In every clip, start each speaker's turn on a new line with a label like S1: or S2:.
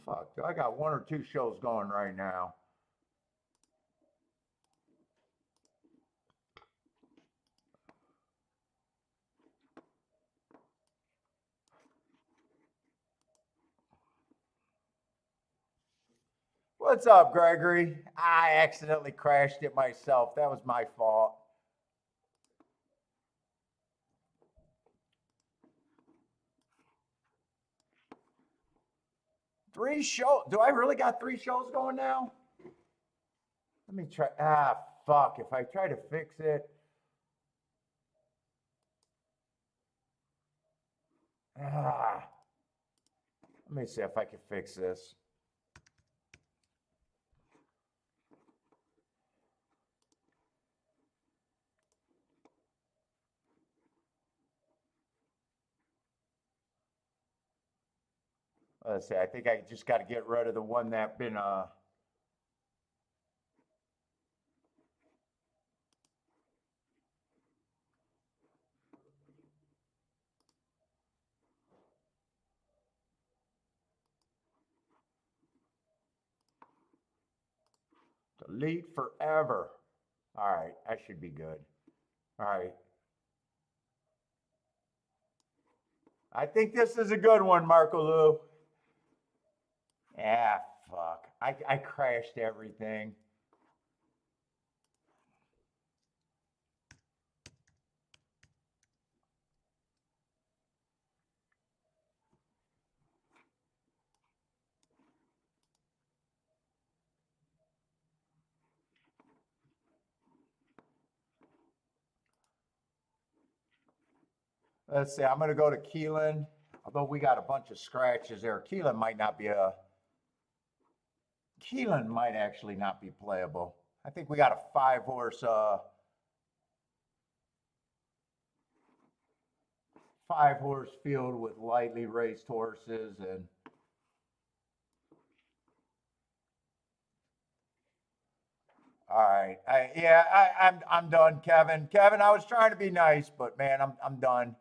S1: Fuck, I got 1 or 2 shows going right now. What's up, Gregory? I accidentally crashed it myself. That was my fault. Three shows. Do I really got 3 shows going now? Let me try. Fuck. If I try to fix it. Ah. Let me see if I can fix this. Let's see. I think I just got to get rid of the one that been delete forever. All right, that should be good. All right. I think this is a good one, Marco Lou. Yeah, fuck. I crashed everything. Let's see. I'm going to go to Keeneland. Although we got a bunch of scratches there. Keeneland might not be a. Keeneland might actually not be playable. I think we got a 5-horse 5-horse field with lightly raced horses and. All right. I'm done, Kevin. Kevin, I was trying to be nice, but man, I'm done.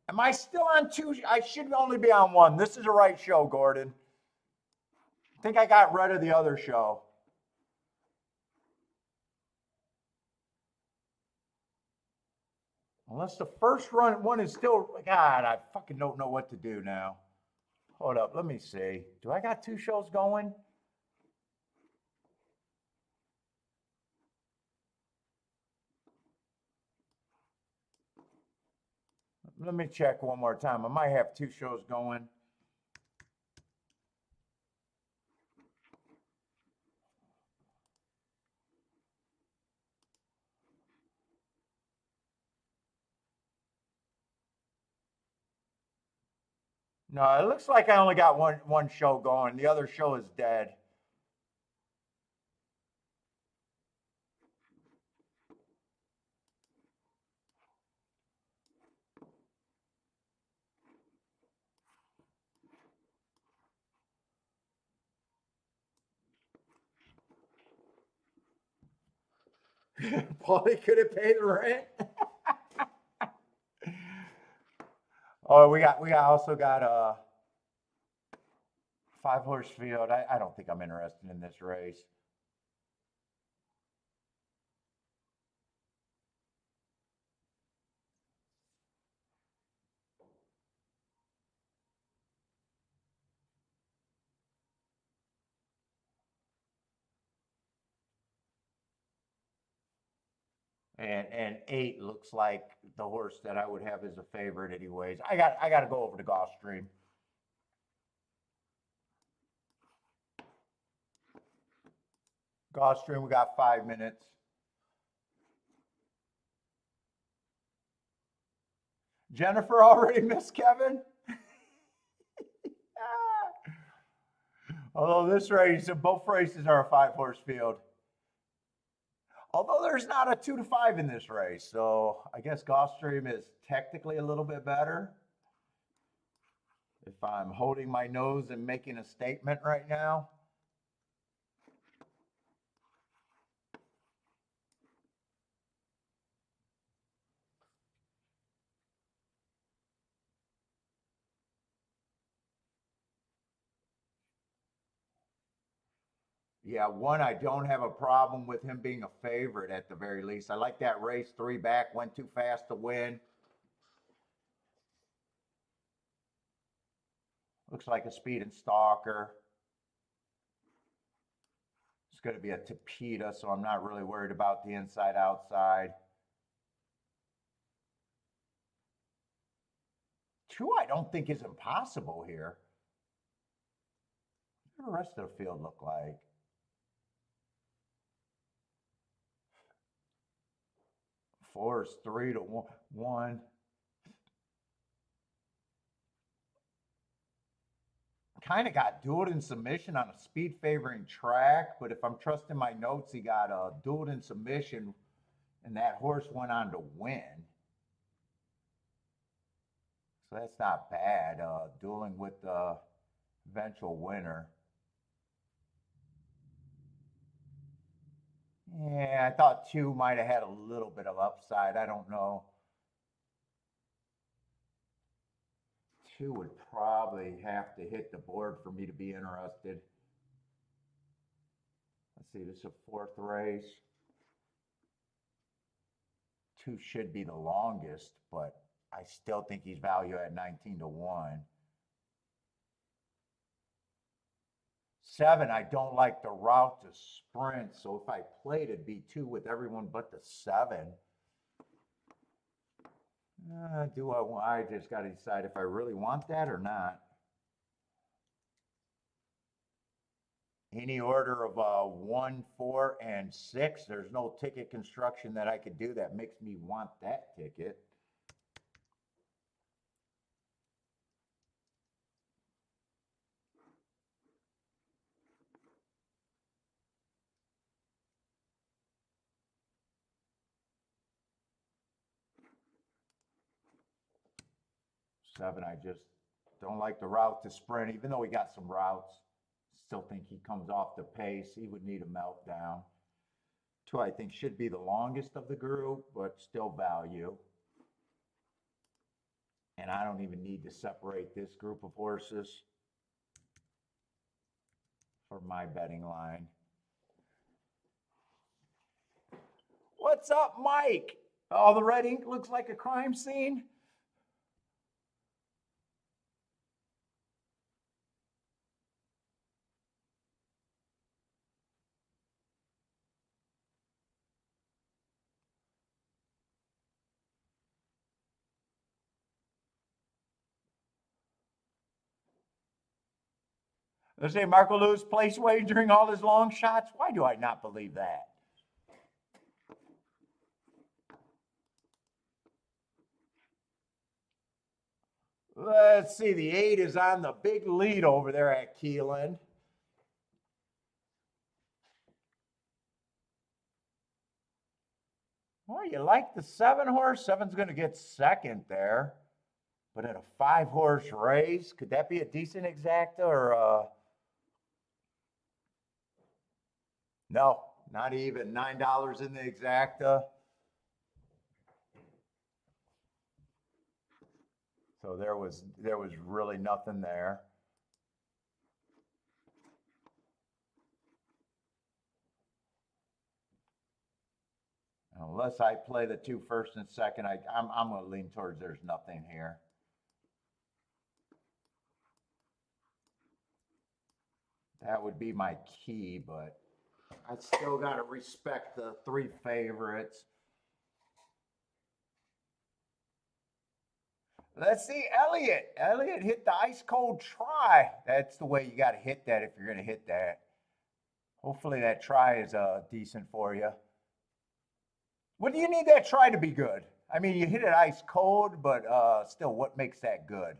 S1: Am I still on 2? I should only be on 1. This is the right show, Gordon. I think I got rid of the other show. Unless the first one is still, God, I fucking don't know what to do now. Hold up, let me see. Do I got 2 shows going? Let me check one more time. I might have 2 shows going. No, it looks like I only got one show going. The other show is dead. Paulie couldn't pay the rent. Oh, we also got a 5-horse field. I don't think I'm interested in this race. And 8 looks like the horse that I would have as a favorite anyways. I got to go over to Gulfstream. Gulfstream, we got 5 minutes. Jennifer already missed Kevin. Although this race, both races are a 5-horse field. Although there's not a 2 to 5 in this race, so I guess Gulfstream is technically a little bit better. If I'm holding my nose and making a statement right now. Yeah, one, I don't have a problem with him being a favorite at the very least. I like that race. 3 back, went too fast to win. Looks like a speed and stalker. It's going to be a Tapeta, so I'm not really worried about the inside outside. 2, I don't think is impossible here. What does the rest of the field look like? Four is 3 to 1. Kind of got dueled in submission on a speed favoring track, but if I'm trusting my notes, he got dueled in submission, and that horse went on to win. So that's not bad. Dueling with the eventual winner. Yeah, I thought 2 might have had a little bit of upside. I don't know. 2 would probably have to hit the board for me to be interested. Let's see, this is a 4th race. 2 should be the longest, but I still think he's valued at 19 to 1. 7, I don't like the route to sprint, so if I played, it'd be 2 with everyone but the 7. I just got to decide if I really want that or not. Any order of 1, 4, and 6. There's no ticket construction that I could do that makes me want that ticket. Seven, I just don't like the route to sprint, even though he got some routes. Still think he comes off the pace. He would need a meltdown. 2, I think, should be the longest of the group, but still value. And I don't even need to separate this group of horses for my betting line. What's up, Mike? Oh, the red ink looks like a crime scene. They say Marco Lewis place wagering all his long shots. Why do I not believe that? Let's see. The 8 is on the big lead over there at Keeneland. Well, you like the 7 horse? 7's going to get second there. But in a 5 horse race, could that be a decent exacta or no, not even $9 in the exacta. So there was really nothing there. Unless I play the 2 first and second, I'm going to lean towards there's nothing here. That would be my key, but I still got to respect the 3 favorites. Let's see, Elliott. Elliott hit the ice cold try. That's the way you got to hit that if you're going to hit that. Hopefully that try is decent for you. What do you need that try to be good? I mean, you hit it ice cold, but still, what makes that good?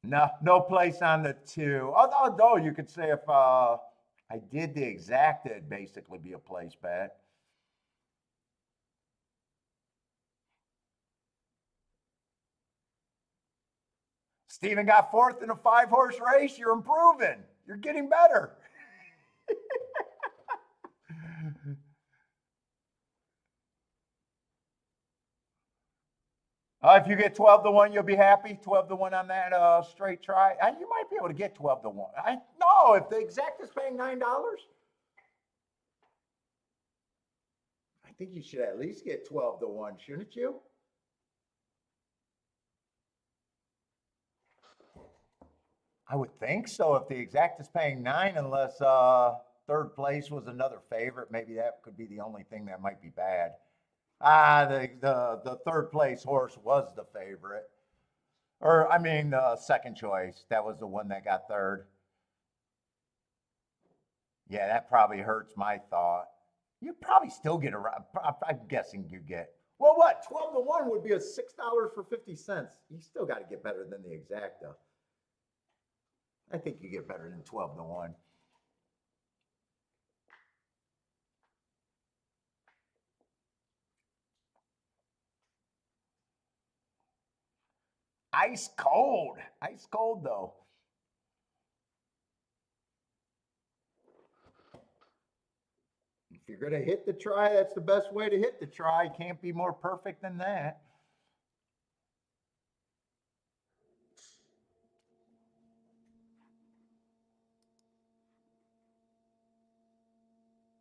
S1: No place on the 2. Although you could say if I did the exacta, it'd basically be a place bet. Steven got 4th in a 5 horse race. You're improving. You're getting better. If you get 12 to 1, you'll be happy. 12 to 1 on that straight try. You might be able to get 12 to 1. No, if the exact is paying $9, I think you should at least get 12 to 1, shouldn't you? I would think so. If the exact is paying 9, unless third place was another favorite, maybe that could be the only thing that might be bad. The third place horse was the favorite. Or, I mean, second choice. That was the one that got third. Yeah, that probably hurts my thought. You'd probably still get around. I'm guessing you get. Well, what? 12 to 1 would be a $6 for 50 cents. You still got to get better than the exacta. I think you get better than 12 to 1. Ice cold. Ice cold, though. If you're going to hit the try, that's the best way to hit the try. Can't be more perfect than that.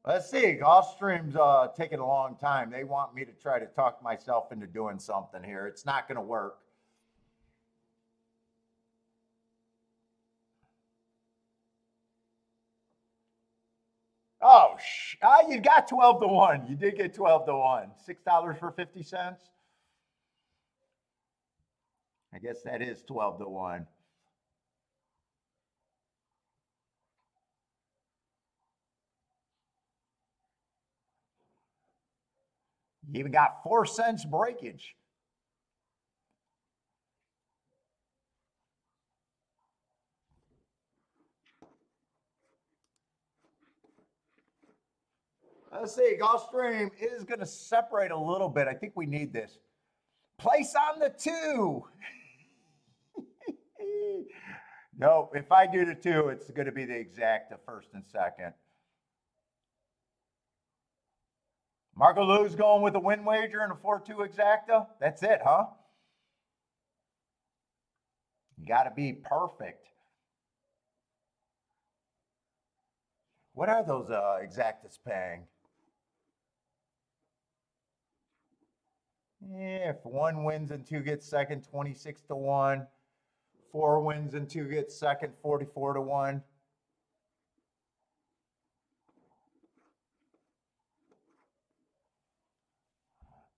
S1: Let's see. Gulfstream's taking a long time. They want me to try to talk myself into doing something here. It's not going to work. Oh, you got 12 to 1. You did get 12 to 1. $6 for 50 cents. I guess that is 12 to 1. You even got 4 cents breakage. Let's see. Gulfstream is going to separate a little bit. I think we need this. Place on the 2. Nope. If I do the 2, it's going to be the exact, the first and second. Marco Lou's going with a win wager and a 4-2 exacta. That's it, huh? You got to be perfect. What are those exactas paying? Yeah, if 1 wins and 2 gets second, 26 to 1. 4 wins and 2 gets second, 44 to 1.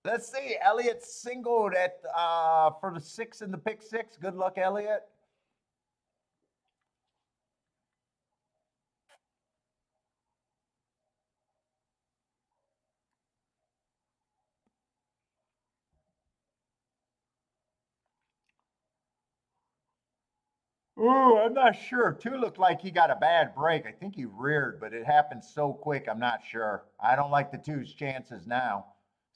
S1: Let's see. Elliott singled at for the 6 in the pick 6. Good luck, Elliott. Ooh, I'm not sure. 2 looked like he got a bad break. I think he reared, but it happened so quick. I'm not sure. I don't like the 2's chances now.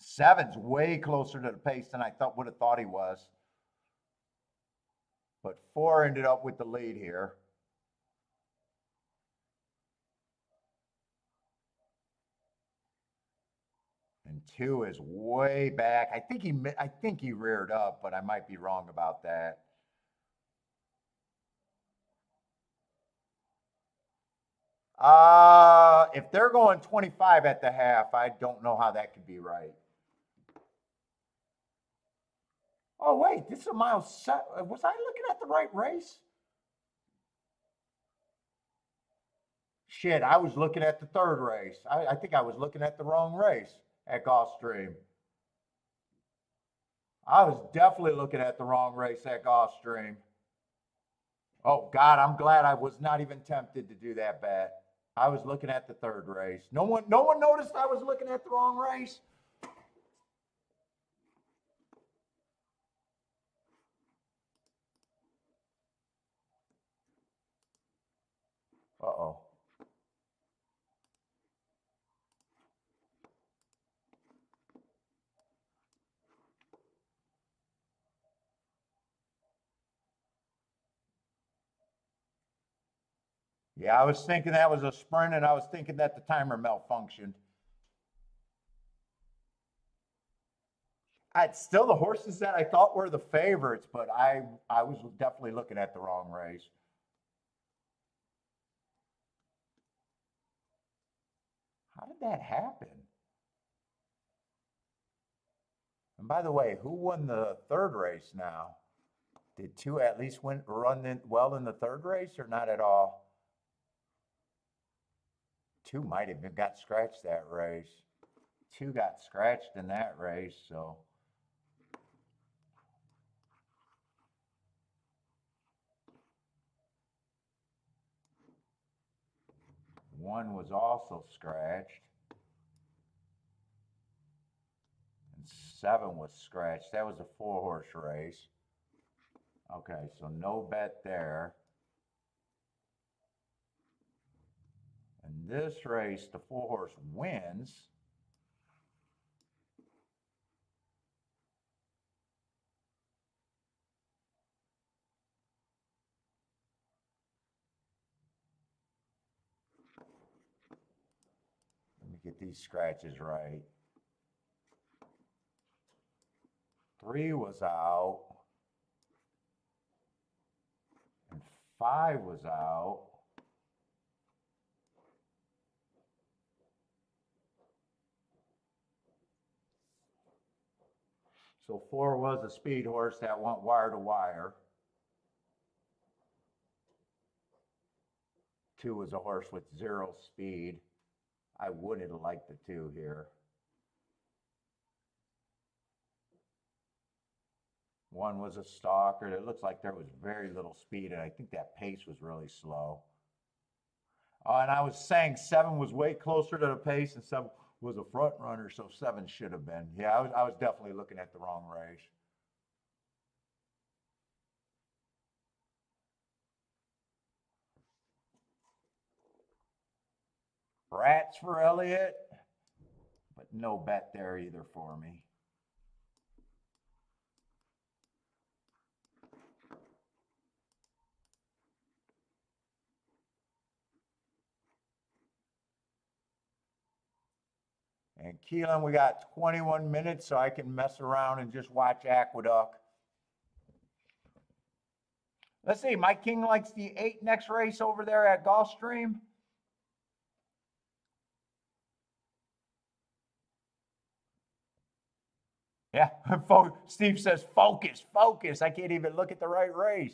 S1: 7's way closer to the pace than I would have thought he was. But 4 ended up with the lead here. And 2 is way back. I think he reared up, but I might be wrong about that. If they're going 25 at the half, I don't know how that could be right. Oh, wait, this is a mile set. Was I looking at the right race? Shit, I was looking at the third race. I think I was looking at the wrong race at Gulfstream. I was definitely looking at the wrong race at Gulfstream. Oh, God, I'm glad I was not even tempted to do that bet. I was looking at the third race. No one noticed I was looking at the wrong race. Uh-oh. Yeah, I was thinking that was a sprint, and I was thinking that the timer malfunctioned. It's still the horses that I thought were the favorites, but I was definitely looking at the wrong race. How did that happen? And by the way, who won the third race now? Did two at least run well in the third race or not at all? Two might have been got scratched that race. Two got scratched in that race, so one was also scratched. And seven was scratched. That was a 4-horse race. Okay, so no bet there. And this race, the 4-horse wins. Let me get these scratches right. 3 was out. And 5 was out. So 4 was a speed horse that went wire to wire. 2 was a horse with 0 speed. I wouldn't have liked the 2 here. 1 was a stalker. It looks like there was very little speed, and I think that pace was really slow. And I was saying 7 was way closer to the pace, and 7 was a front runner, so 7 should have been. Yeah, I was definitely looking at the wrong race. Rats for Elliott, but no bet there either for me. And Keeneland, we got 21 minutes, so I can mess around and just watch Aqueduct. Let's see, Mike King likes the 8 next race over there at Gulfstream. Yeah, Steve says focus, focus. I can't even look at the right race.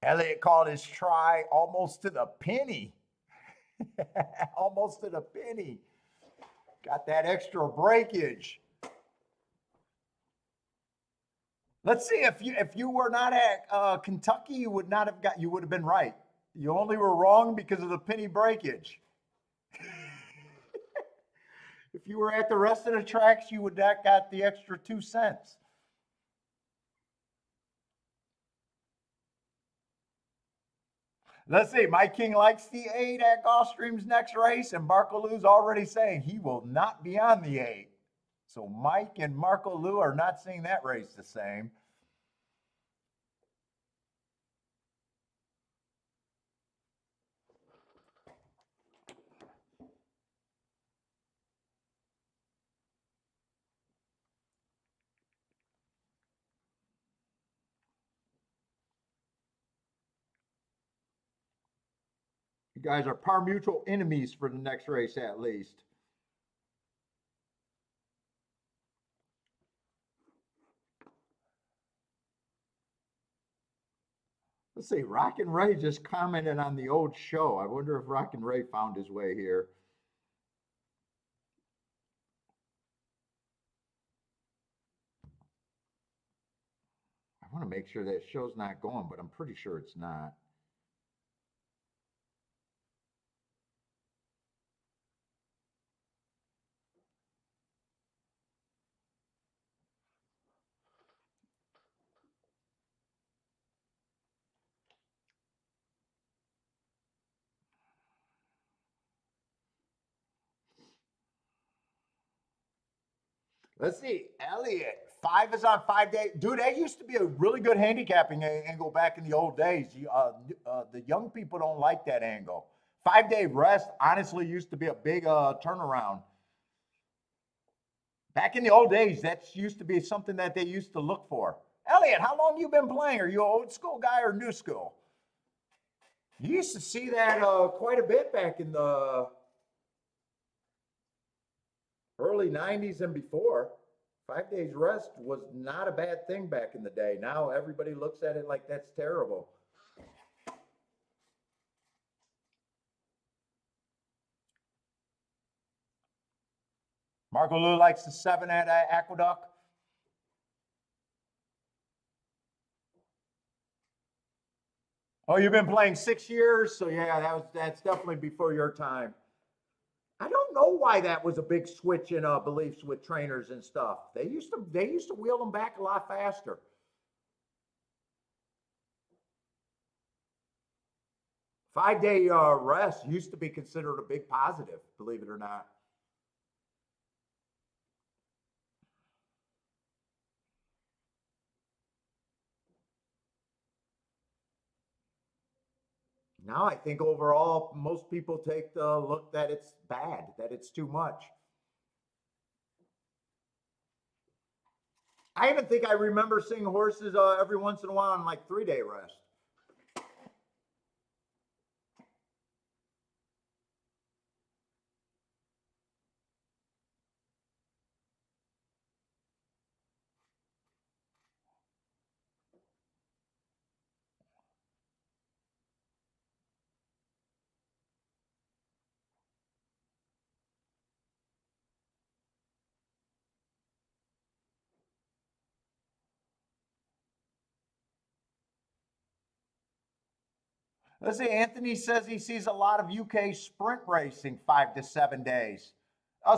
S1: Elliott called his try almost to the penny. Almost to the penny. Got that extra breakage. Let's see if you were not at Kentucky, you would not have you would have been right. You only were wrong because of the penny breakage. If you were at the rest of the tracks, you would not got the extra 2 cents. Let's see. Mike King likes the 8 at Gulfstream's next race, and Marco Lou's already saying he will not be on the 8. So Mike and Marco Lou are not seeing that race the same. You guys are par mutual enemies for the next race at least. Let's see, Rockin' Ray just commented on the old show. I wonder if Rockin' Ray found his way here. I want to make sure that show's not going, but I'm pretty sure it's not. Let's see, Elliot. 5 is on 5 day. Dude, that used to be a really good handicapping angle back in the old days. The young people don't like that angle. 5 day rest honestly used to be a big turnaround. Back in the old days, that used to be something that they used to look for. Elliot, how long you been playing? Are you an old school guy or new school? You used to see that quite a bit back in the early 90s and before. 5 days rest was not a bad thing back in the day. Now everybody looks at it like that's terrible. Marco Lou likes the 7 at Aqueduct. Oh, you've been playing 6 years, so yeah, that's definitely before your time. I don't know why that was a big switch in beliefs with trainers and stuff. They used to wheel them back a lot faster. 5 day rest used to be considered a big positive, believe it or not. Now I think overall most people take the look that it's bad, that it's too much. I even think I remember seeing horses every once in a while on like 3 day rest. Let's see. Anthony says he sees a lot of UK sprint racing 5 to 7 days.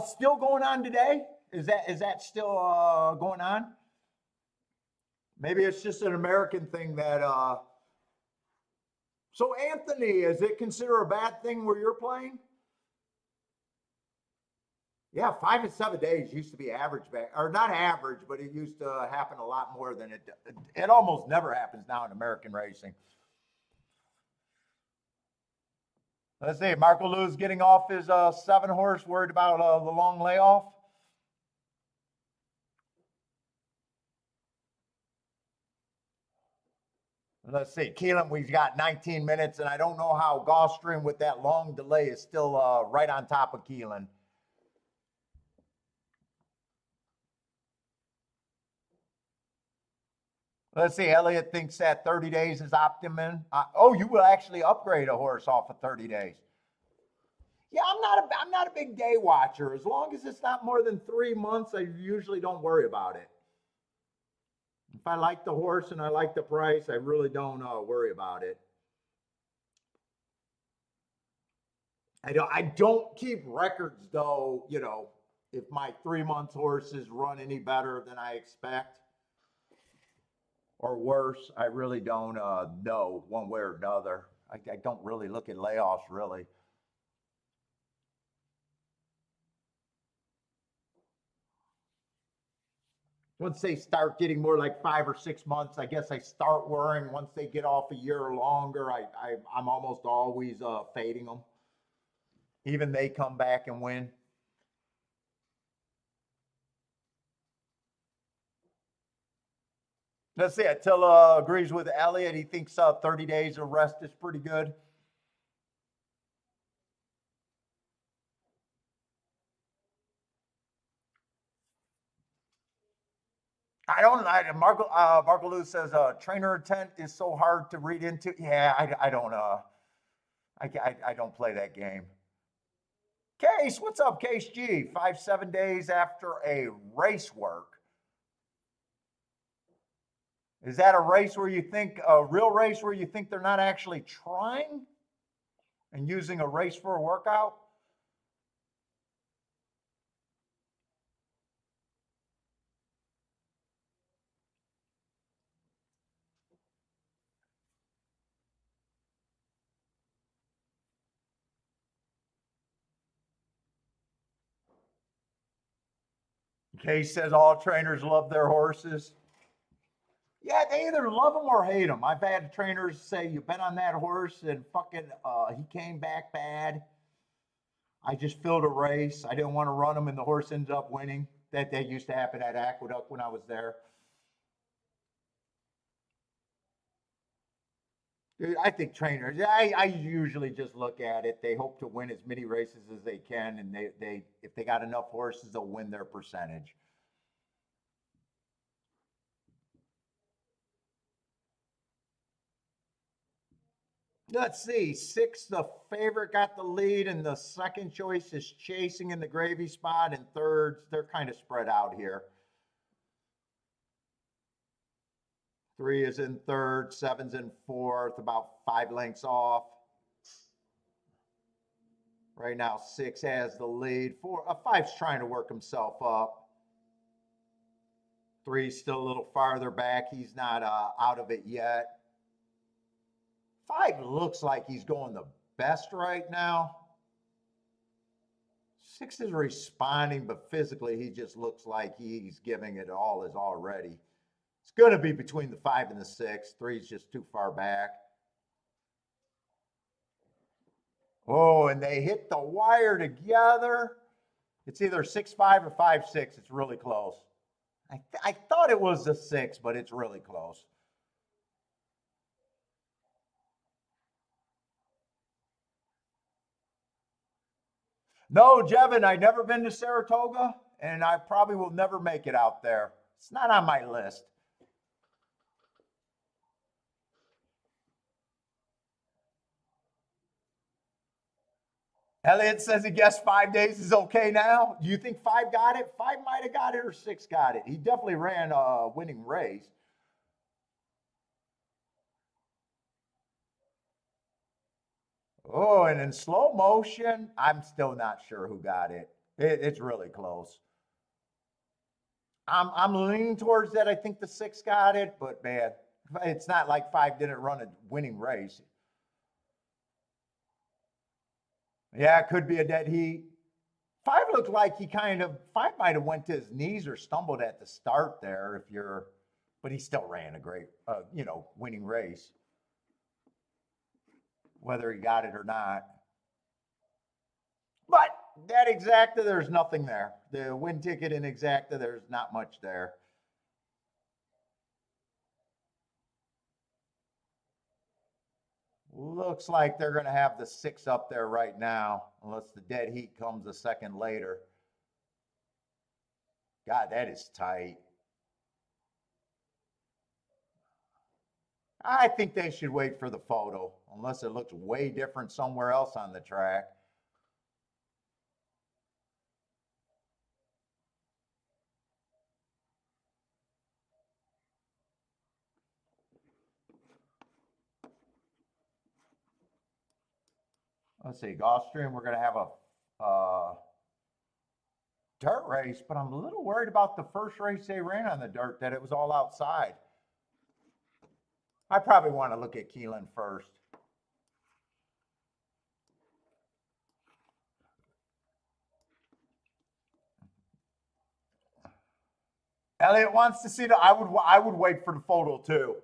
S1: Still going on today? Is that still going on? Maybe it's just an American thing that. So Anthony, is it considered a bad thing where you're playing? Yeah, 5 to 7 days used to be average back, or not average, but it used to happen a lot more than it. It almost never happens now in American racing. Let's see. Marco Lou's getting off his 7 horse, worried about the long layoff. Let's see. Keeneland, we've got 19 minutes, and I don't know how Gulfstream with that long delay is still right on top of Keeneland. Let's see. Elliot thinks that 30 days is optimum. Oh, you will actually upgrade a horse off of 30 days. Yeah, I'm not a big day watcher. As long as it's not more than 3 months, I usually don't worry about it. If I like the horse and I like the price, I really don't worry about it. I don't keep records though. If my 3 months horses run any better than I expect or worse, I really don't know one way or another. I don't really look at layoffs really. Once they start getting more like 5 or 6 months, I guess I start worrying. Once they get off a year or longer, I'm almost always fading them. Even they come back and win. Let's see. Attila agrees with Elliot. He thinks 30 days of rest is pretty good. I don't. Marco Lou says trainer intent is so hard to read into. Yeah, I don't. I don't play that game. Case, what's up, Case G? 5 7 days after a race work. Is that a race where you think a real race where you think they're not actually trying and using a race for a workout? Case says all trainers love their horses. Yeah, they either love them or hate them. I've had trainers say, "You bet on that horse, and fucking, he came back bad. I just filled a race. I didn't want to run him, and the horse ends up winning." That used to happen at Aqueduct when I was there. I think trainers. I usually just look at it. They hope to win as many races as they can, and they if they got enough horses, they'll win their percentage. Let's see. Six, the favorite got the lead, and the second choice is chasing in the gravy spot, and thirds, they're kind of spread out here. Three is in third, seven's in fourth, about 5 lengths off. Right now, six has the lead. Five's trying to work himself up. Three's still a little farther back. He's not out of it yet. Five looks like he's going the best right now. Six is responding, but physically he just looks like he's giving it all his already. It's going to be between the five and the six. Three's just too far back. Oh, and they hit the wire together. It's either 6-5 or 5-6. It's really close. I thought it was the six, but it's really close. No, Jevin, I've never been to Saratoga, and I probably will never make it out there. It's not on my list. Elliot says he guessed 5 days is okay now. Do you think five got it? Five might have got it or six got it. He definitely ran a winning race. Oh, and in slow motion, I'm still not sure who got it. It's really close. I'm leaning towards that. I think the six got it, but man, it's not like five didn't run a winning race. Yeah, it could be a dead heat. Five looked like five might have went to his knees or stumbled at the start there. But he still ran a great, winning race, whether he got it or not. But that exacta, there's nothing there. The win ticket in exacta, there's not much there. Looks like they're going to have the six up there right now, unless the dead heat comes a second later. God, that is tight. I think they should wait for the photo, unless it looks way different somewhere else on the track. Let's see, Gulfstream, we're going to have a dirt race, but I'm a little worried about the first race they ran on the dirt, that it was all outside. I probably want to look at Keeneland first. Elliot wants to see I would wait for the photo too.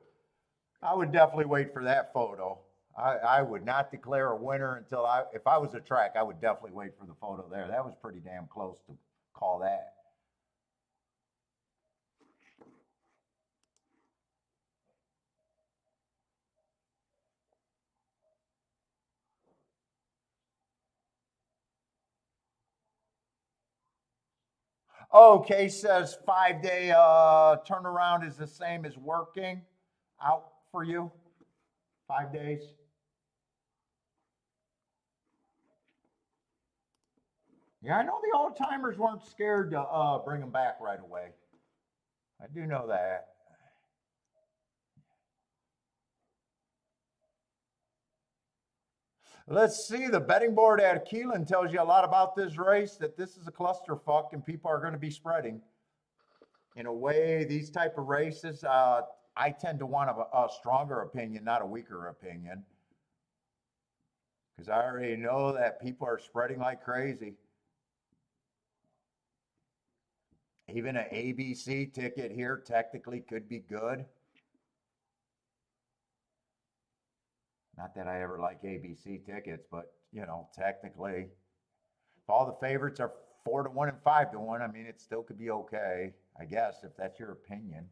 S1: I would definitely wait for that photo. I would not declare a winner until if I was a track, I would definitely wait for the photo there. That was pretty damn close to call that. Oh, Case says 5 day turnaround is the same as working out for you. 5 days. Yeah, I know the old timers weren't scared to bring them back right away. I do know that. Let's see. The betting board at Keeneland tells you a lot about this race. That this is a clusterfuck, and people are going to be spreading. In a way, these type of races, I tend to want a stronger opinion, not a weaker opinion, because I already know that people are spreading like crazy. Even an ABC ticket here technically could be good. Not that I ever like ABC tickets, but you know, technically, if all the favorites are 4-1 and 5-1, I mean, it still could be okay, I guess, if that's your opinion.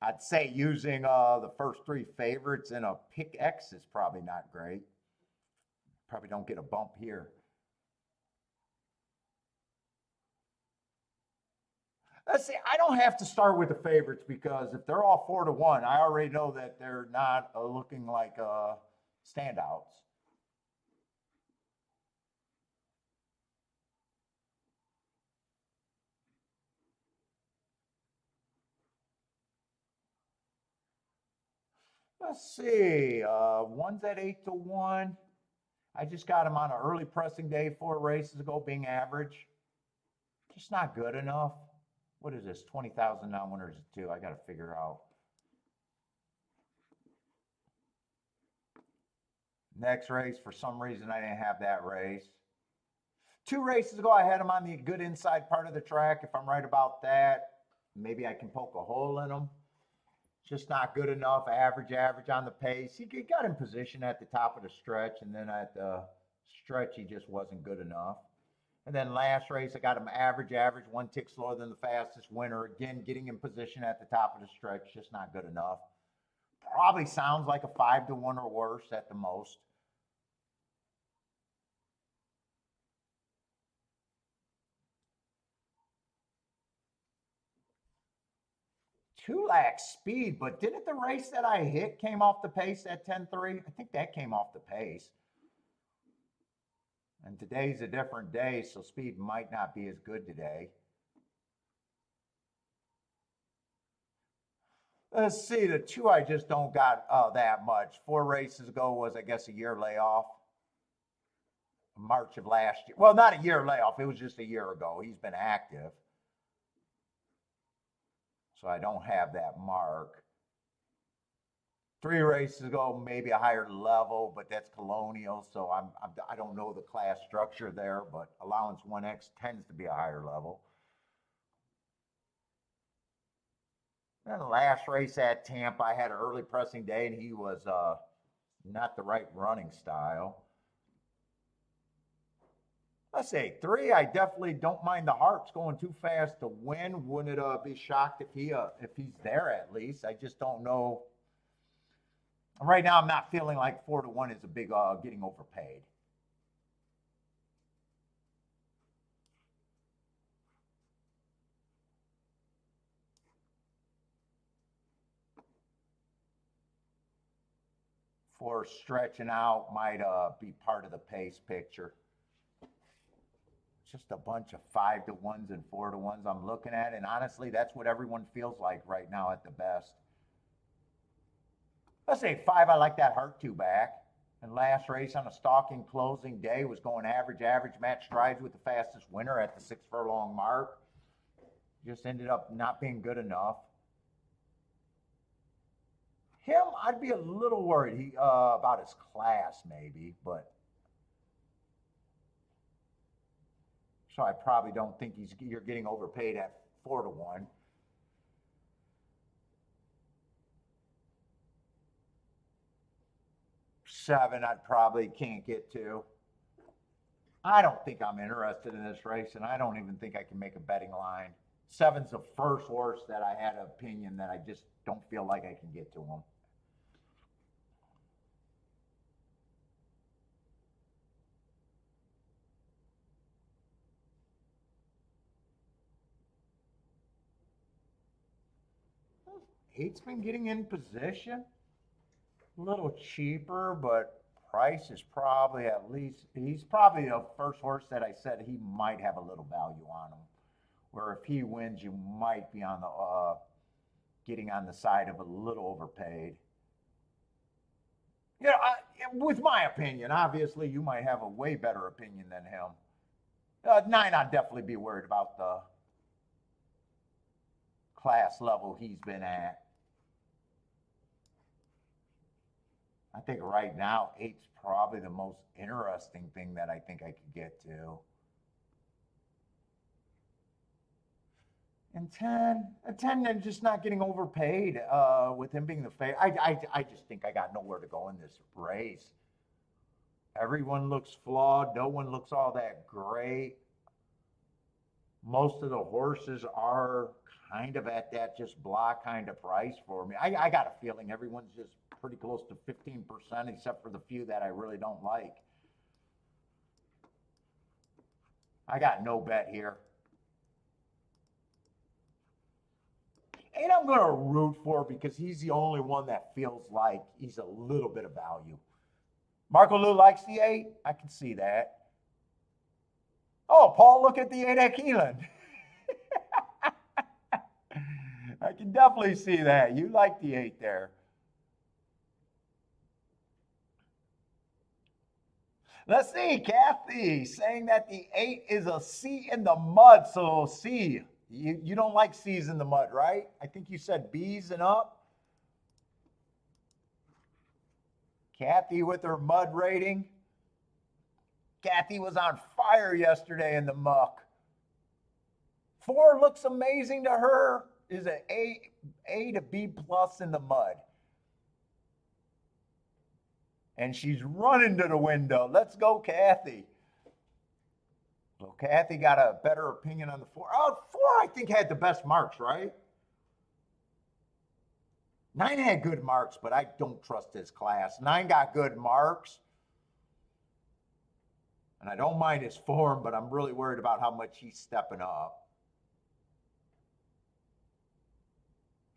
S1: I'd say using the first three favorites in a pick X is probably not great. Probably don't get a bump here. Let's see. I don't have to start with the favorites because if they're all 4-1, I already know that they're not looking like standouts. Let's see. One's at 8-1. I just got him on an early pressing day 4 races ago, being average. Just not good enough. What is this? 20,000 now, winners of two. I got to figure out. Next race, for some reason, I didn't have that race. 2 races ago, I had him on the good inside part of the track. If I'm right about that, maybe I can poke a hole in him. Just not good enough. Average on the pace. He got in position at the top of the stretch, and then at the stretch, he just wasn't good enough. And then last race, I got him average, 1 tick slower than the fastest winner. Again, getting in position at the top of the stretch, just not good enough. Probably sounds like a 5-1 or worse at the most. Two lacks speed, but didn't the race that I hit came off the pace at 10-3? I think that came off the pace. And today's a different day, so speed might not be as good today. Let's see, the two I just don't got that much. 4 races ago was, I guess, a year layoff. March of last year. Well, not a year layoff. It was just a year ago. He's been active. So I don't have that mark. 3 races ago, maybe a higher level, but that's Colonial, so I don't know the class structure there, but allowance 1X tends to be a higher level. Then the last race at Tampa, I had an early pressing day, and he was not the right running style. Let's say 3. I definitely don't mind the Harps going too fast to win. Wouldn't it be shocked if he's there at least? I just don't know. Right now, I'm not feeling like 4-1 is a big getting overpaid. For stretching out might be part of the pace picture. Just a bunch of 5-1s and 4-1s I'm looking at, and honestly, that's what everyone feels like right now at the best. Let's say 5. I like that Hart 2 back. And last race on a stalking closing day was going average, match strides with the fastest winner at the 6 furlong mark. Just ended up not being good enough. Him, I'd be a little worried about his class, maybe, but so I probably don't think you're getting overpaid at 4-1. 7, I probably can't get to. I don't think I'm interested in this race, and I don't even think I can make a betting line. 7's the first horse that I had an opinion that I just don't feel like I can get to him. Eight's been getting in position. A little cheaper, but price is probably at least, he's probably the first horse that I said he might have a little value on him. Where if he wins, you might be on the getting on the side of a little overpaid. You know, with my opinion, obviously you might have a way better opinion than him. 9, I'd definitely be worried about the class level he's been at. I think right now 8's probably the most interesting thing that I think I could get to. And 10, a 10, and just not getting overpaid with him being the favorite. I just think I got nowhere to go in this race. Everyone looks flawed. No one looks all that great. Most of the horses are kind of at that just blah kind of price for me. I got a feeling everyone's just pretty close to 15%, except for the few that I really don't like. I got no bet here. And I'm going to root for because he's the only one that feels like he's a little bit of value. Marco Lou likes the 8. I can see that. Oh, Paul, look at the 8 at Keeneland. I can definitely see that. You like the 8 there. Let's see, Kathy saying that the 8 is a C in the mud. So C, you don't like C's in the mud, right? I think you said B's and up. Kathy with her mud rating. Kathy was on fire yesterday in the muck. 4 looks amazing to her. Is an A to B plus in the mud. And she's running to the window. Let's go, Kathy. So Kathy got a better opinion on the 4. Oh, 4 I think had the best marks, right? 9 had good marks, but I don't trust his class. 9 got good marks. And I don't mind his form, but I'm really worried about how much he's stepping up.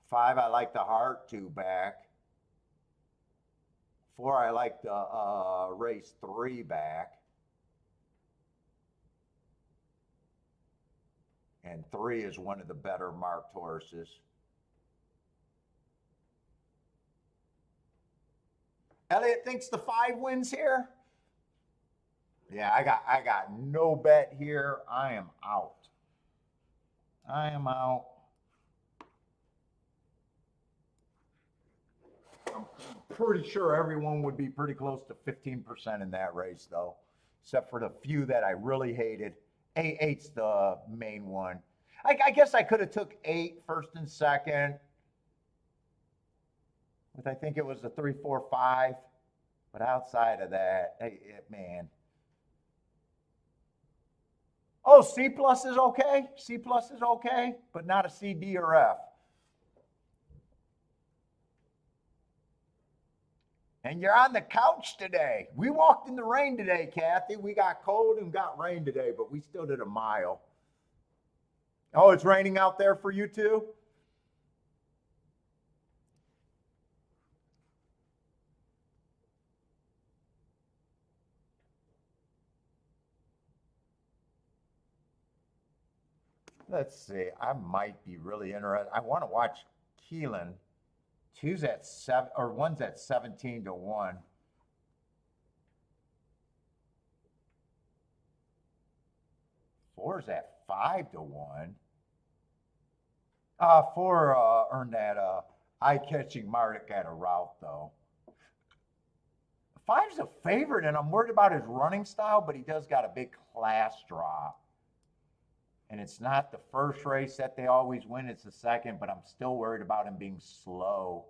S1: 5, I like the heart 2 back. 4, I like the race 3 back. And 3 is one of the better marked horses. Elliot thinks the 5 wins here. Yeah, I got no bet here. I am out. I am out. I'm pretty sure everyone would be pretty close to 15% in that race, though, except for the few that I really hated. 8's the main one. I guess I could have took 8 first and second. With I think it was the 3, 4, 5. But outside of that, man. Oh, C plus is okay. C plus is okay, but not a C, D, or F. And you're on the couch today. We walked in the rain today, Kathy. We got cold and got rain today, but we still did a mile. Oh, it's raining out there for you too? Let's see. I might be really interested. I want to watch Keeneland. 2's at 7, or 1's at 17 to 1. 4's at 5 to 1. 4 earned that eye-catching mark at a route, though. 5's a favorite, and I'm worried about his running style, but he does got a big class drop. And it's not the first race that they always win, it's the second, but I'm still worried about him being slow.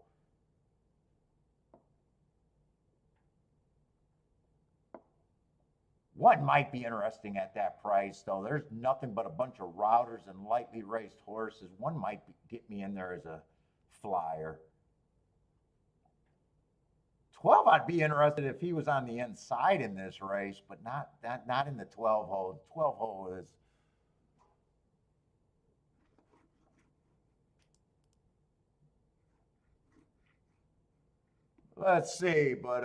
S1: One might be interesting at that price, though. There's nothing but a bunch of routers and lightly raced horses. One might get me in there as a flyer. 12, I'd be interested if he was on the inside in this race, but not in the 12 hole. 12 hole is. Let's see, but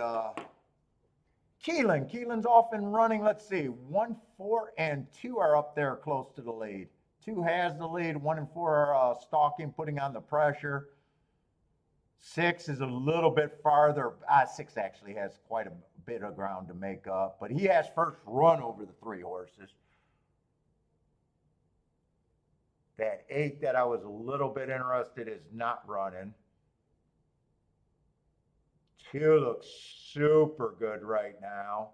S1: Keeneland's off and running. Let's see, 1, 4, and 2 are up there close to the lead. 2 has the lead. 1 and 4 are stalking, putting on the pressure. 6 is a little bit farther. 6 actually has quite a bit of ground to make up, but he has first run over the 3 horses. That 8 that I was a little bit interested is not running. 2 looks super good right now.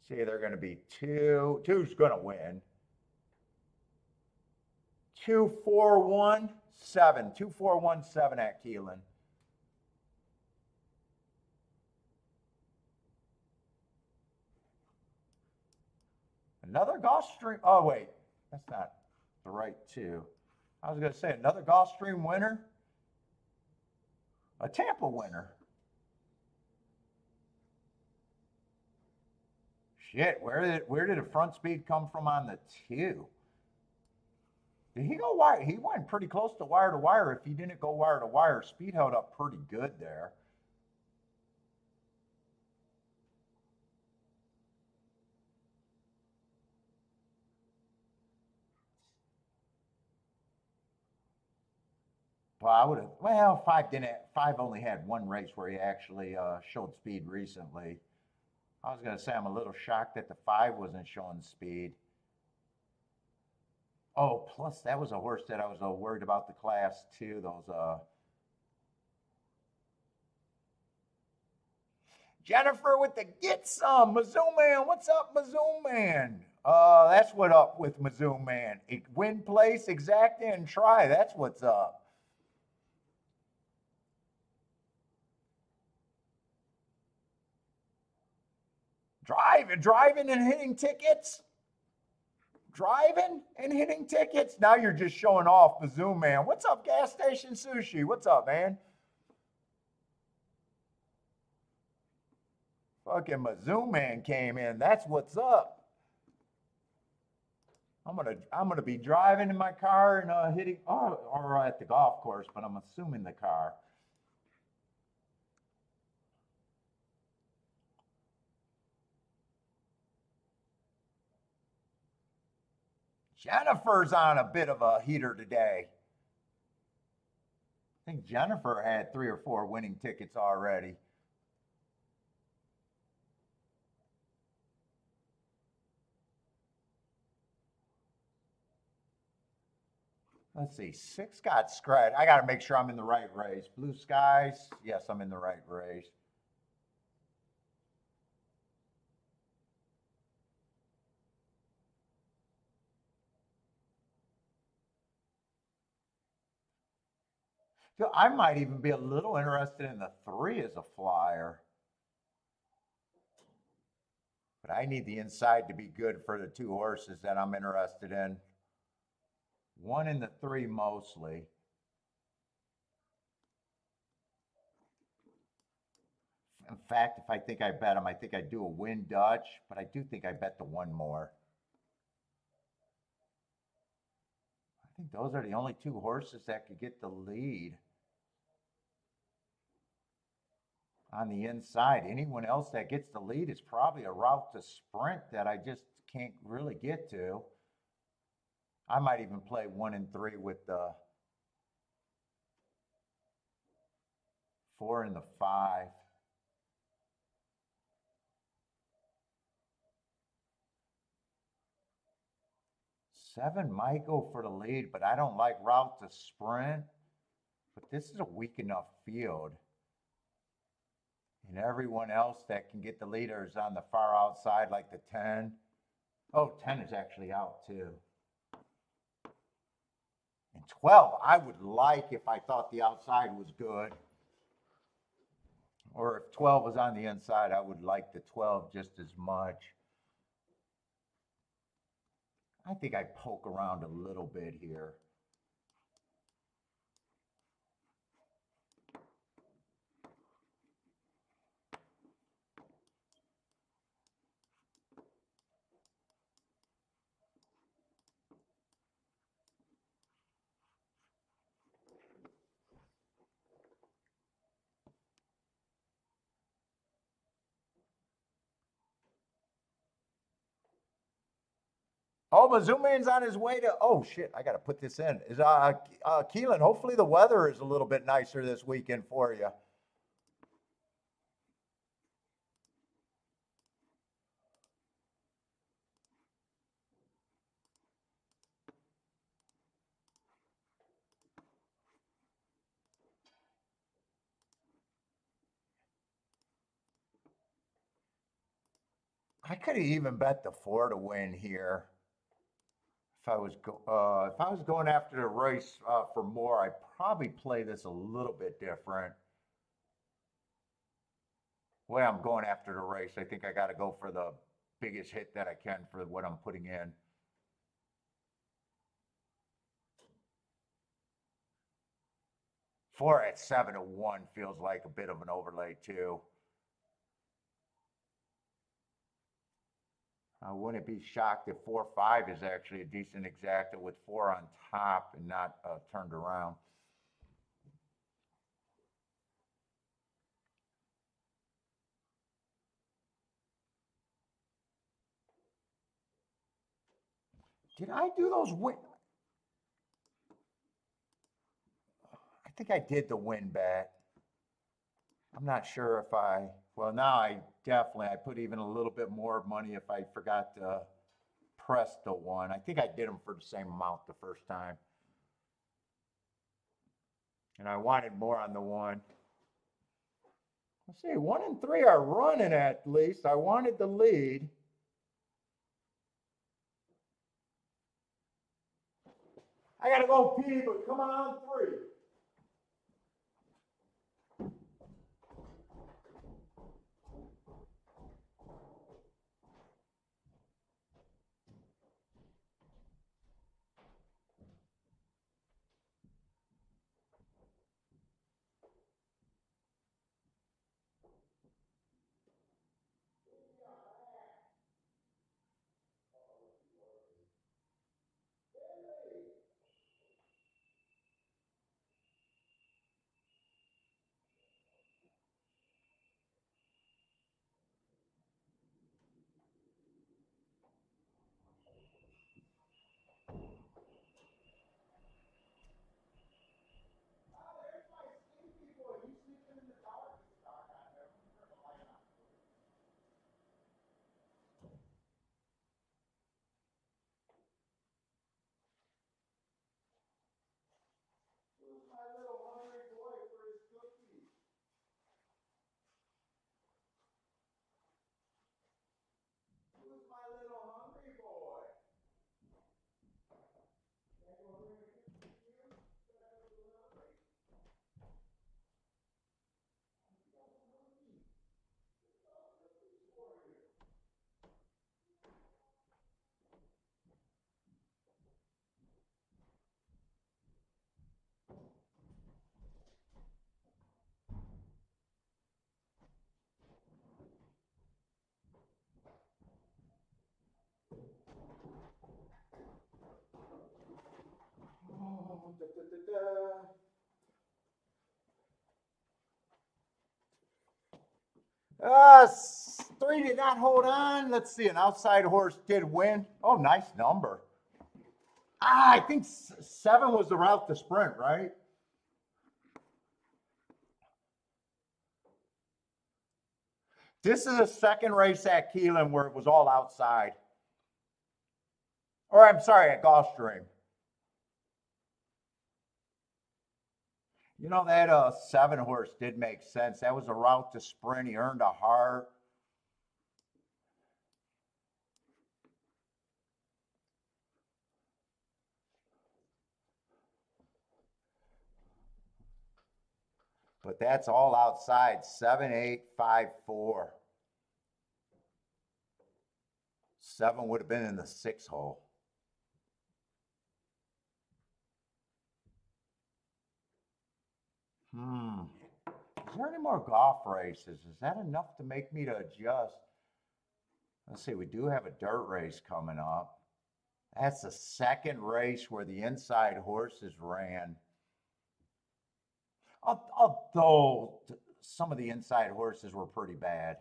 S1: See, they're going to be two. Two's going to win. 2417. 2417 at Keeneland. Another Gulfstream. Oh, wait. That's not the right two. I was going to say another Gulfstream winner. A Tampa winner. Shit, where did the front speed come from on the two? Did he go wire? He went pretty close to wire. If he didn't go wire to wire, speed held up pretty good there. Well, I would have. Well, five didn't. Five only had one race where he actually showed speed recently. I was gonna say I'm a little shocked that the five wasn't showing speed. Oh, plus that was a horse that I was worried about the class too. Those Jennifer with the get some Mizzou man. What's up, Mizzou man? That's what up with Mizzou man. Win, place, exact, and try. That's what's up. Driving and hitting tickets. Driving and hitting tickets. Now you're just showing off, Mizzou man. What's up, gas station sushi? What's up, man? Fucking Mizzou man came in. That's what's up. I'm gonna be driving in my car and hitting or at the golf course, but I'm assuming the car. Jennifer's on a bit of a heater today. I think Jennifer had 3 or 4 winning tickets already. Let's see, 6 got scratched. I got to make sure I'm in the right race. Blue skies. Yes, I'm in the right race. So I might even be a little interested in the 3 as a flyer. But I need the inside to be good for the 2 horses that I'm interested in. 1 and the 3 mostly. In fact, if I think I bet him, I think I do a win Dutch, but I do think I bet the 1 more. I think those are the only 2 horses that could get the lead on the inside. Anyone else that gets the lead is probably a route to sprint that I just can't really get to. I might even play 1 and 3 with the 4 and the 5. 7 might go for the lead, but I don't like route to sprint. But this is a weak enough field. And everyone else that can get the leader is on the far outside, like the 10. Oh, 10 is actually out too. And 12, I would like if I thought the outside was good. Or if 12 was on the inside, I would like the 12 just as much. I think I poke around a little bit here. Oh, Mizzouman's on his way to. Oh shit! I got to put this in. Is Keeneland? Hopefully the weather is a little bit nicer this weekend for you. I could have even bet the 4 to win here if I was going after the race for more. I'd probably play this a little bit different. The way I'm going after the race, I think I got to go for the biggest hit that I can for what I'm putting in. Four at 7 to 1 feels like a bit of an overlay too. I wouldn't be shocked if 4-5 is actually a decent exacta with 4 on top and not turned around. Did I do those win? I think I did the win bet. I'm not sure if well, now I put even a little bit more money if I forgot to press the 1. I think I did them for the same amount the first time. And I wanted more on the 1. Let's see, 1 and 3 are running at least. I wanted the lead. I gotta go pee, but come on 3. Who's my little hungry boy for his cookies? Who's my little hungry boy? Oh, da, da, da, da. 3 did not hold on. Let's see, an outside horse did win. Oh, nice number. I think 7 was the route to sprint, right? This is a second race at Keeneland where it was all outside. Or I'm sorry, at Gulfstream. You know, that 7 horse did make sense. That was a route to sprint. He earned a heart. But that's all outside. 7, 8, 5, 4. 7 would have been in the 6 hole. Is there any more golf races? Is that enough to make me to adjust? Let's see, we do have a dirt race coming up. That's the second race where the inside horses ran. Although some of the inside horses were pretty bad.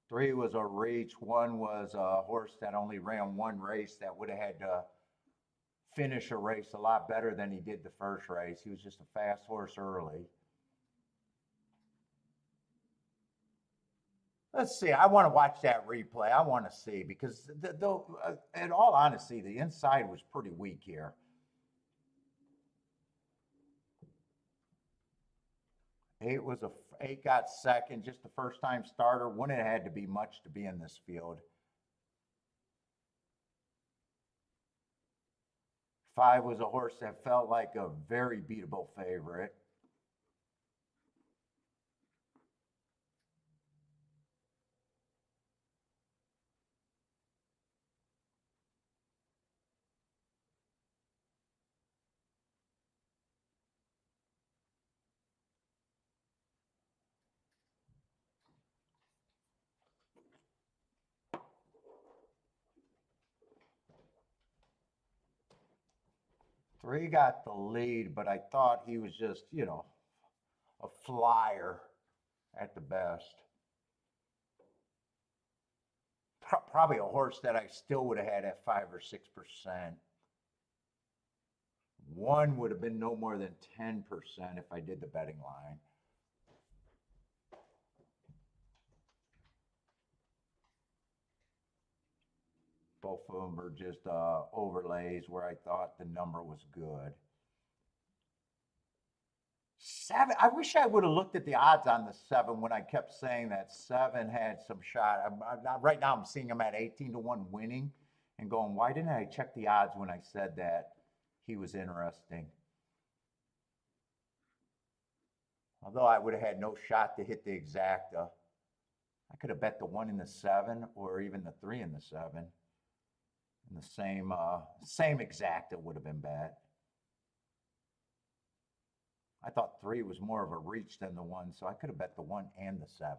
S1: 3 was a reach. 1 was a horse that only ran 1 race that would have had to finish a race a lot better than he did the first race. He was just a fast horse early. Let's see. I want to watch that replay. I want to see because, in all honesty, the inside was pretty weak here. 8 got second, just the first time starter. Wouldn't have had to be much to be in this field. 5 was a horse that felt like a very beatable favorite. Three got the lead, but I thought he was just, a flyer at the best. Probably a horse that I still would have had at 5 or 6%. One would have been no more than 10% if I did the betting line. Both of them were just overlays where I thought the number was good. 7. I wish I would have looked at the odds on the 7 when I kept saying that 7 had some shot. Right now, I'm seeing him at 18-1 winning and going, why didn't I check the odds when I said that he was interesting? Although I would have had no shot to hit the exacta. I could have bet the 1 in the 7 or even the 3 in the 7. And the same exacta would have been bet. I thought 3 was more of a reach than the 1, so I could have bet the 1 and the 7.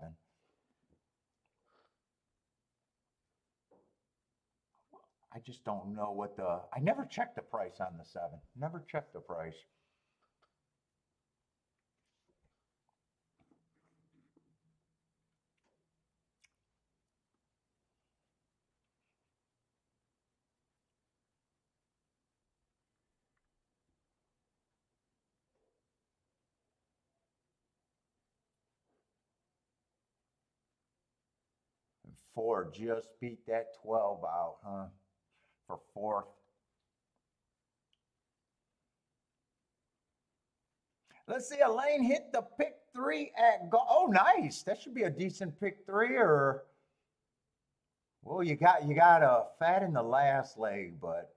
S1: I just don't know what I never checked the price on the 7. Never checked the price. And 4 just beat that 12 out, huh? For 4th. Let's see, Elaine hit the pick 3 at oh, nice. That should be a decent pick 3, or well, you got a fat in the last leg, but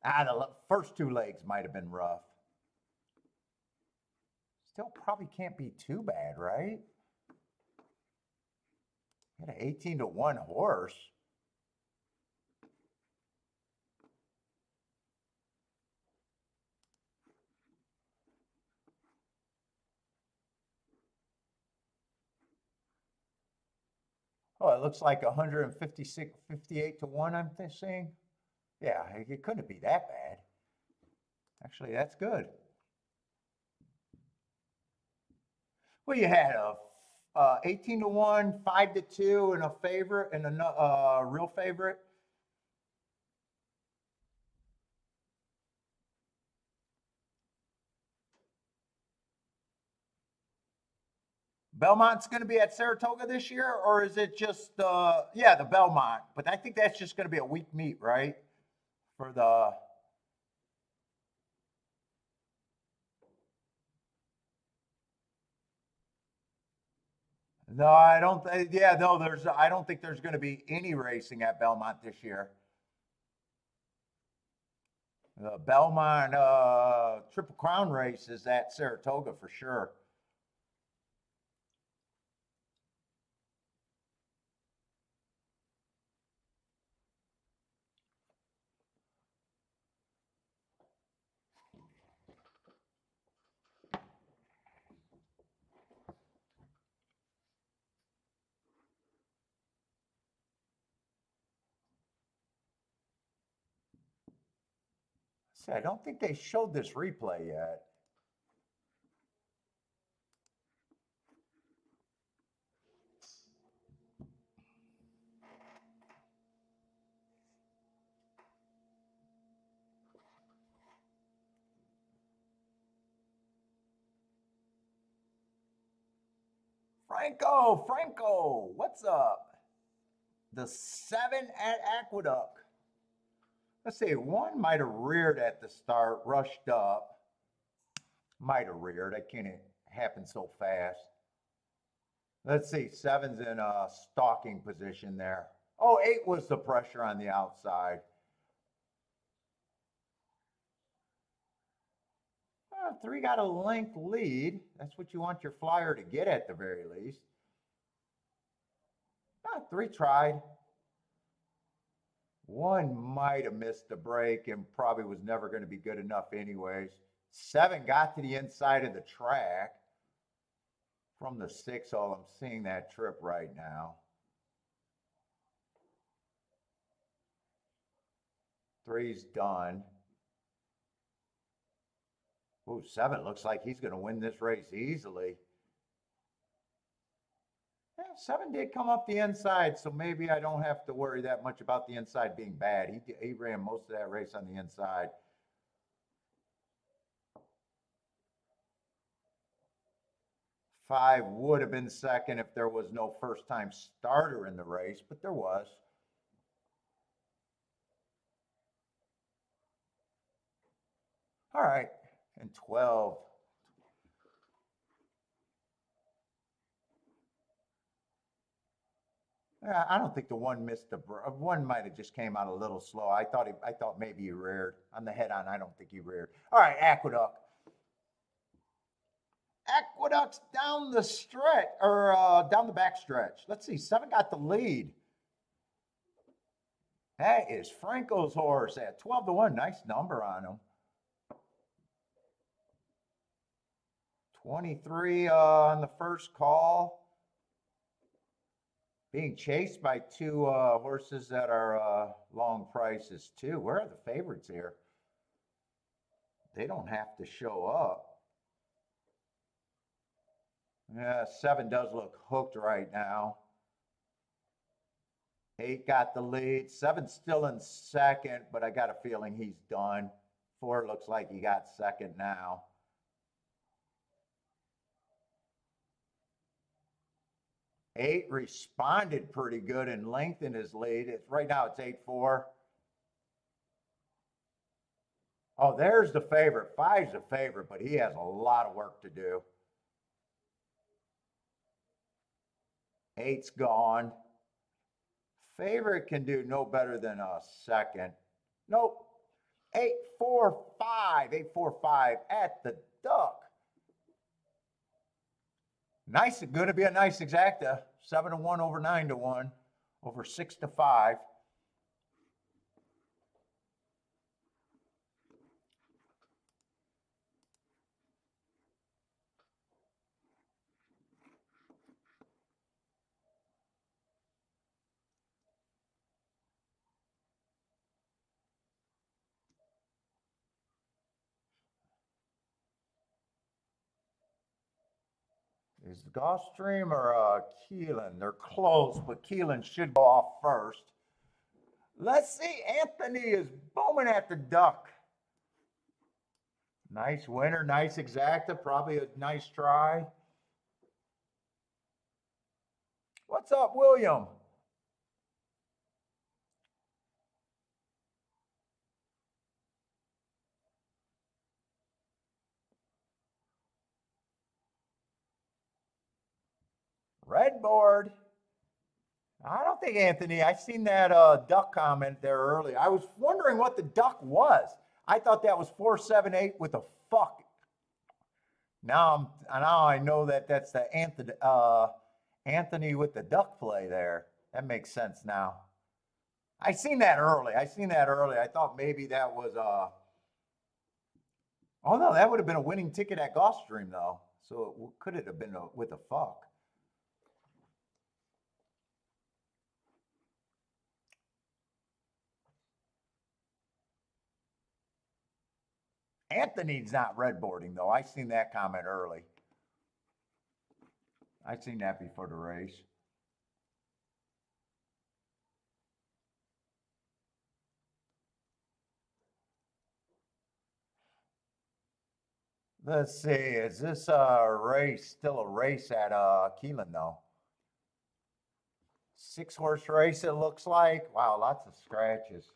S1: the first 2 legs might have been rough. Still probably can't be too bad, right? Got an 18-1 horse. Oh, it looks like 156, 58-1, I'm saying. Yeah, it couldn't be that bad. Actually, that's good. Well, you had a 18-1, 5-2, and a favorite, and a real favorite. Belmont's going to be at Saratoga this year, or is it just yeah, the Belmont? But I think that's just going to be a week meet, right? For the no, I don't. Yeah, no, I don't think there's going to be any racing at Belmont this year. The Belmont Triple Crown race is at Saratoga for sure. See, I don't think they showed this replay yet. Franco, what's up? The 7 at Aqueduct. Let's see, 1 might have reared at the start, rushed up. Might have reared. I can't happen so fast. Let's see, 7's in a stalking position there. Oh, 8 was the pressure on the outside. 3 got a length lead. That's what you want your flyer to get at the very least. 3 tried. 1 might have missed the break and probably was never going to be good enough anyways. 7 got to the inside of the track. From the 6 hole, I'm seeing that trip right now. 3's done. Ooh, 7 looks like he's going to win this race easily. Yeah, 7 did come up the inside, so maybe I don't have to worry that much about the inside being bad. He ran most of that race on the inside. 5 would have been second if there was no first-time starter in the race, but there was. All right, and 12. Yeah, I don't think the 1 missed the 1 might have just came out a little slow. I thought maybe he reared on the head on. I don't think he reared. All right, Aqueduct. Aqueduct's down the stretch or down the back stretch. Let's see, 7 got the lead. That is Franco's horse at 12-1. Nice number on him. 23 on the first call. Being chased by 2 horses that are long prices too. Where are the favorites here? They don't have to show up. Yeah, 7 does look hooked right now. 8 got the lead. 7's still in second, but I got a feeling he's done. 4 looks like he got second now. 8 responded pretty good and lengthened his lead. Right now it's 8-4. Oh, there's the favorite. 5's the favorite, but he has a lot of work to do. 8's gone. Favorite can do no better than a second. Nope. 8-4-5. 8-4-5 at the Duck. Nice. Going to be a nice exacta. 7-1 over 9-1 over 6-5. Is the Gulfstream or Keeneland? They're close, but Keeneland should go off first. Let's see. Anthony is booming at the Duck. Nice winner, nice exacta, probably a nice try. What's up, William? Red board. I don't think Anthony. I seen that Duck comment there earlier. I was wondering what the Duck was. I thought that was 478 with a fuck. Now I know that that's the Anthony with the Duck play there. That makes sense now. I seen that early. I thought maybe that was oh no, that would have been a winning ticket at Gulfstream though. So could it have been with a fuck? Anthony's not redboarding though. I seen that comment early. I seen that before the race. Let's see. Is this race still a race at Keeneland though? 6-horse race it looks like. Wow, lots of scratches.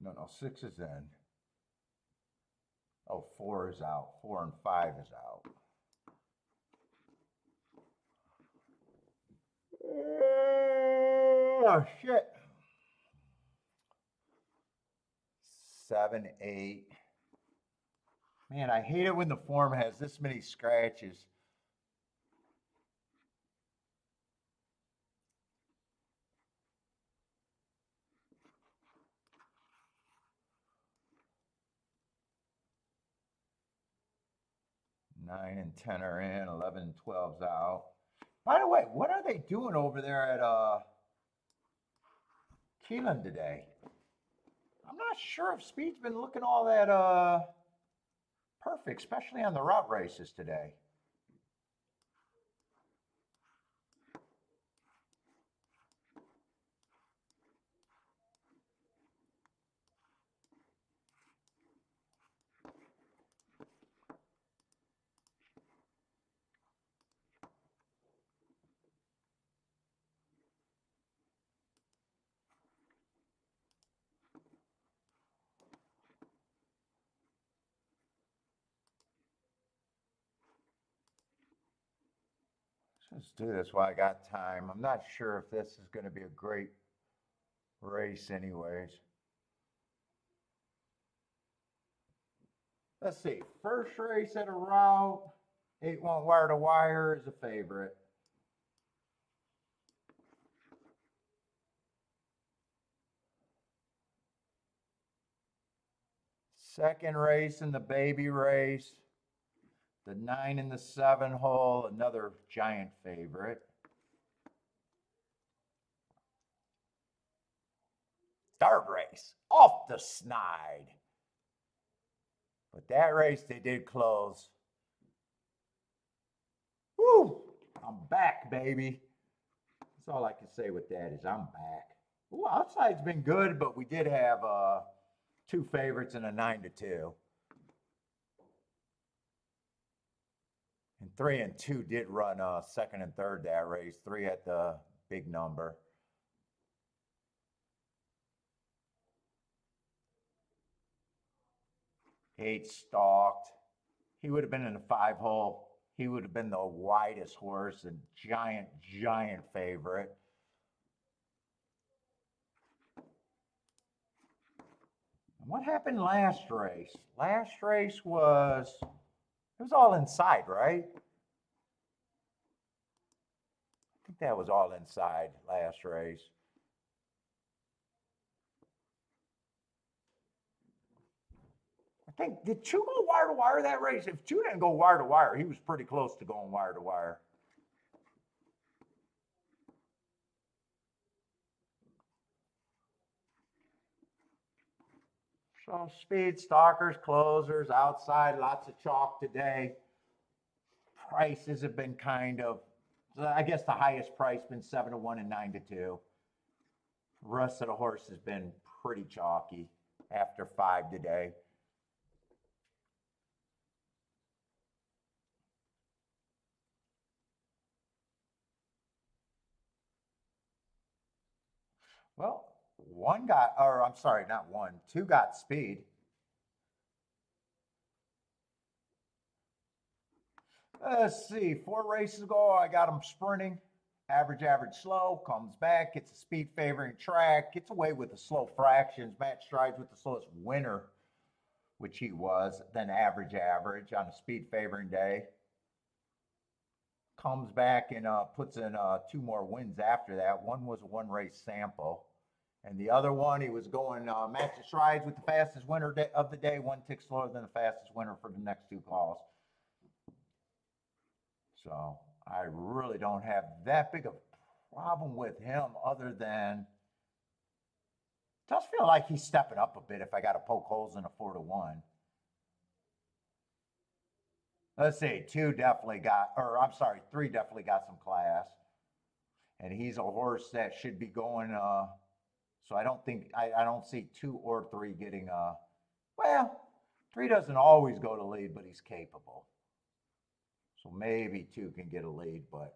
S1: No, 6 is in. Oh, 4 is out. 4 and 5 is out. Oh, shit. 7, 8. Man, I hate it when the form has this many scratches. Nine and 10 are in, 11 and 12's out. By the way, what are they doing over there at Keeneland today? I'm not sure if speed's been looking all that perfect, especially on the route races today. Let's do this while I got time. I'm not sure if this is going to be a great race anyways. Let's see. First race at a route. 8-1 wire to wire is a favorite. Second race in the baby race. The 9 and the 7 hole, another giant favorite. Third race, off the snide. But that race they did close. Woo! I'm back, baby. That's all I can say with that is I'm back. Ooh, outside's been good, but we did have 2 favorites and a 9-2. And 3 and 2 did run second and third that race. 3 at the big number. 8 stalked. He would have been in the 5 hole. He would have been the widest horse, a giant, giant favorite. What happened last race? Last race was, it was all inside, right? I think that was all inside last race. I think, did Chu go wire to wire that race? If Chu didn't go wire to wire, he was pretty close to going wire to wire. So speed, stalkers, closers, outside, lots of chalk today. Prices have been kind of, I guess the highest price been 7-1 and 9-2. The rest of the horse has been pretty chalky after 5 today. Well, 1 got, or I'm sorry, not 1, 2 got speed. Let's see, 4 races ago, I got him sprinting. Average, slow, comes back, gets a speed favoring track, gets away with the slow fractions, match strides with the slowest winner, which he was, then average on a speed favoring day. Comes back and puts in 2 more wins after that. One was a 1 race sample. And the other one, he was going match strides with the fastest winner of the day, 1 tick slower than the fastest winner for the next 2 calls. So I really don't have that big of a problem with him other than it does feel like he's stepping up a bit if I got to poke holes in a 4-1. Let's see, 2 definitely got, or I'm sorry, 3 definitely got some class. And he's a horse that should be going, so I don't think, I don't see 2 or 3 getting, well, 3 doesn't always go to lead, but he's capable. So maybe 2 can get a lead, but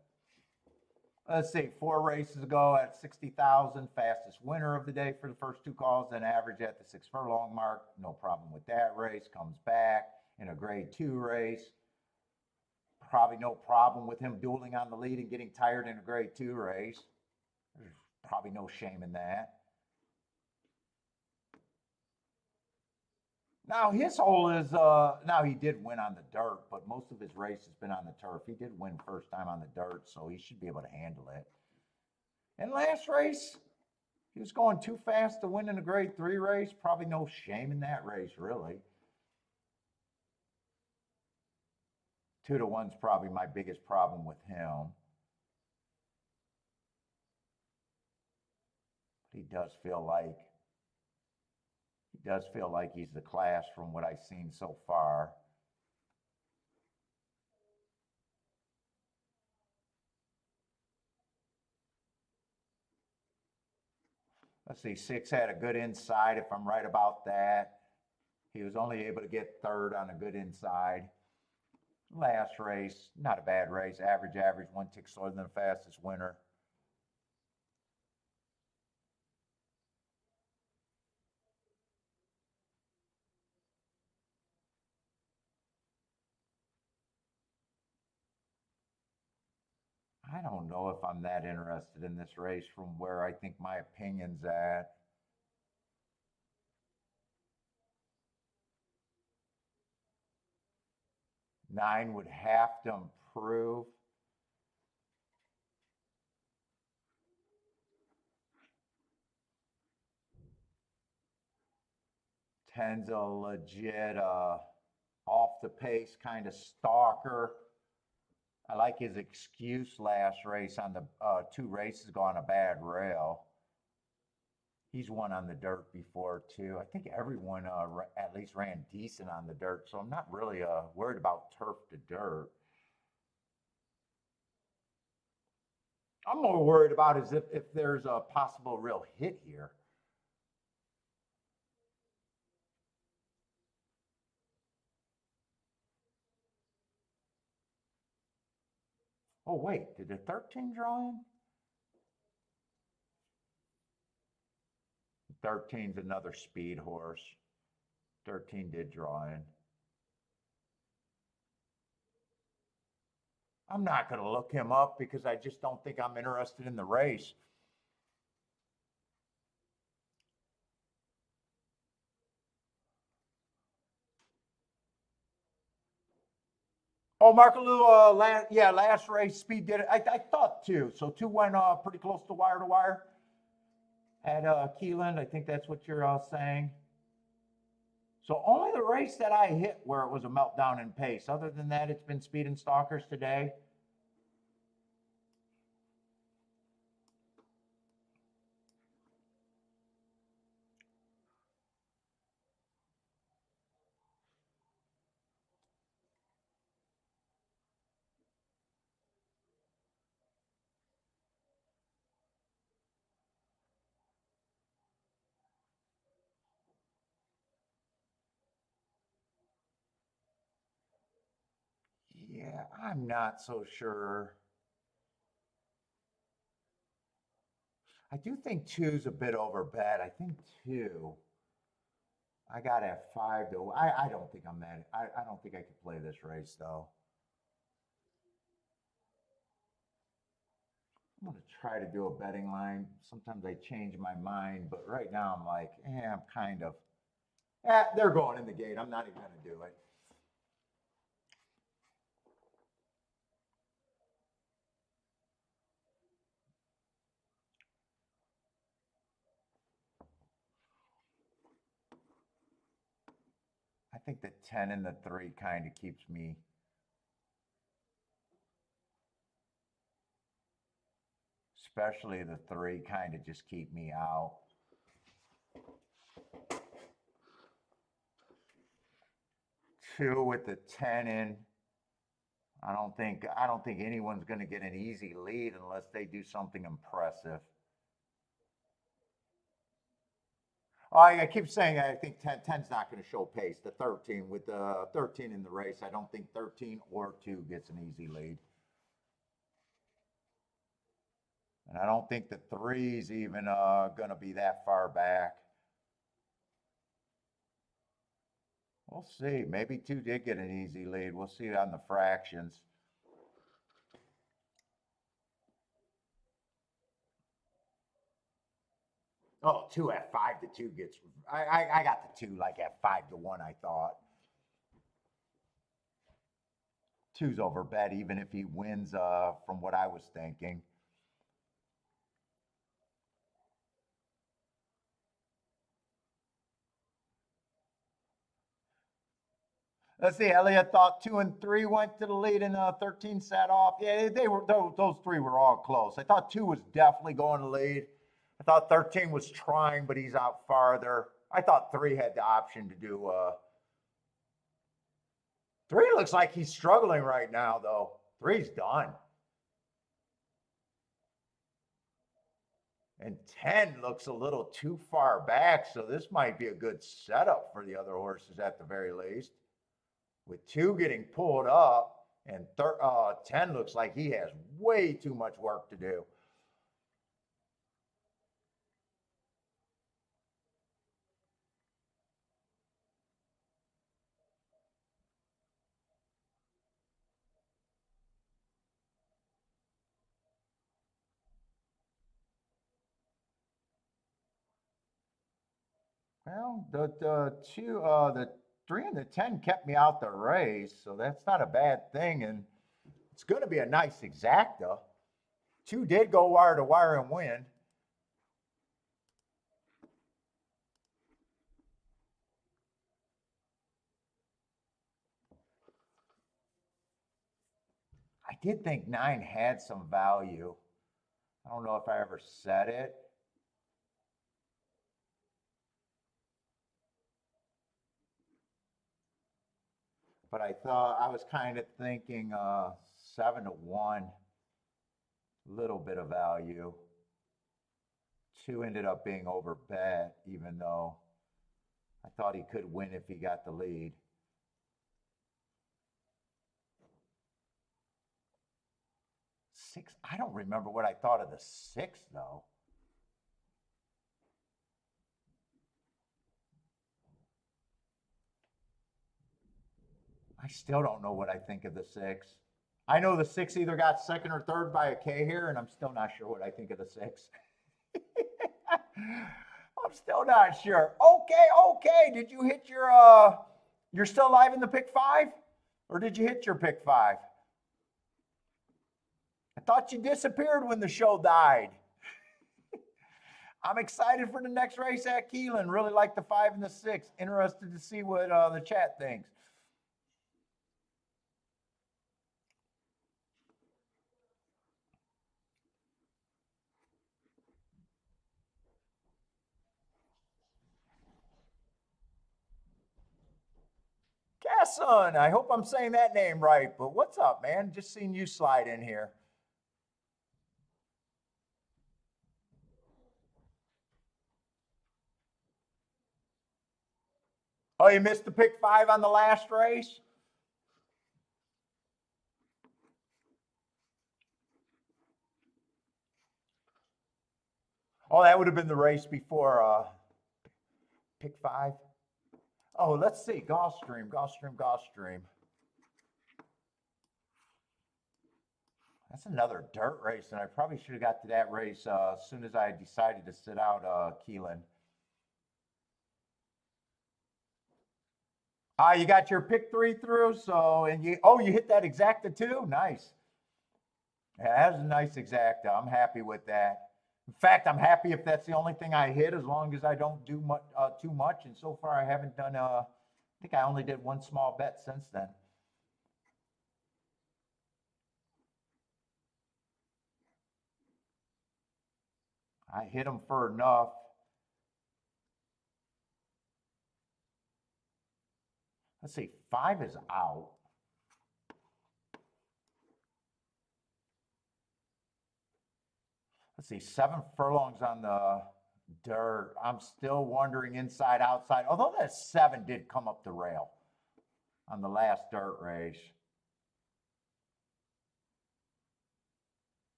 S1: Let's see, 4 races ago at 60,000, fastest winner of the day for the first 2 calls, then average at the 6 furlong mark. No problem with that race. Comes back in a grade 2 race. Probably no problem with him dueling on the lead and getting tired in a grade 2 race. There's probably no shame in that. Now his hole is now he did win on the dirt, but most of his race has been on the turf. He did win first time on the dirt, so he should be able to handle it. And last race, he was going too fast to win in a grade 3 race. Probably no shame in that race, really. 2-1's probably my biggest problem with him. He does feel like he's the class from what I've seen so far. Let's see, 6 had a good inside, if I'm right about that. He was only able to get third on a good inside. Last race, not a bad race. Average, 1 tick slower than the fastest winner. I don't know if I'm that interested in this race from where I think my opinion's at. Nine would have to improve. Ten's a legit off the pace kind of stalker. I like his excuse last race on the 2 races ago on a bad rail. He's won on the dirt before too. I think everyone at least ran decent on the dirt, so I'm not really worried about turf to dirt. I'm more worried about is if there's a possible real hit here. Oh wait, did the 13 draw in? 13's another speed horse. 13 did draw in. I'm not going to look him up because I just don't think I'm interested in the race. Oh, Markaloo, last race, speed did it. I thought 2. So 2 went pretty close to wire at Keeneland. I think that's what you're saying. So only the race that I hit where it was a meltdown in pace. Other than that, it's been speed and stalkers today. Yeah, I'm not so sure. I do think 2's a bit over bet. I think 2. I got at 5 though. I don't think I'm that. I don't think I could play this race though. I'm gonna try to do a betting line. Sometimes I change my mind, but right now I'm like, I'm kind of. They're going in the gate. I'm not even gonna do it. I think the 10 and the 3 kind of keeps me. Especially the 3 kind of just keep me out. 2 with the 10 in. I don't think anyone's going to get an easy lead unless they do something impressive. Oh, I keep saying I think 10's not going to show pace. The 13 with the 13 in the race, I don't think 13 or 2 gets an easy lead. And I don't think the three's even going to be that far back. We'll see. Maybe two did get an easy lead. We'll see on the fractions. Oh, two at 5-2 gets. I got the two like at 5-1. I thought two's over bet even if he wins. From what I was thinking. Let's see. Elliott thought 2 and 3 went to the lead and 13 sat off. Yeah, they were those three were all close. I thought 2 was definitely going to lead. I thought 13 was trying, but he's out farther. I thought 3 had the option to do. 3 looks like he's struggling right now, though. 3's done. And 10 looks a little too far back, so this might be a good setup for the other horses at the very least. With 2 getting pulled up, and 10 looks like he has way too much work to do. Well, the 3 and the 10 kept me out the race, so that's not a bad thing, and it's going to be a nice exacta. 2 did go wire to wire and win. I did think 9 had some value. I don't know if I ever said it. But I thought I was kind of thinking 7-1, little bit of value. 2 ended up being over bet, even though I thought he could win if he got the lead. 6, I don't remember what I thought of the 6 though. I still don't know what I think of the 6. I know the 6 either got second or third by a K here, and I'm still not sure what I think of the 6. I'm still not sure. Okay. Did you hit your you're still alive in the pick 5? Or did you hit your pick 5? I thought you disappeared when the show died. I'm excited for the next race at Keeneland. Really like the 5 and the 6. Interested to see what the chat thinks. Casson, I hope I'm saying that name right, but what's up, man? Just seen you slide in here. Oh, you missed the pick 5 on the last race? Oh, that would have been the race before pick 5. Oh, let's see. Gulfstream. That's another dirt race, and I probably should have got to that race as soon as I decided to sit out Keeneland. You got your pick 3 through, so and you hit that exacta too. Nice. Yeah, that was a nice exacta. I'm happy with that. In fact, I'm happy if that's the only thing I hit, as long as I don't do much, too much. And so far, I haven't done. I think I only did one small bet since then. I hit them for enough. Let's see, 5 is out. Let's see, 7 furlongs on the dirt. I'm still wondering inside, outside. Although that 7 did come up the rail on the last dirt race.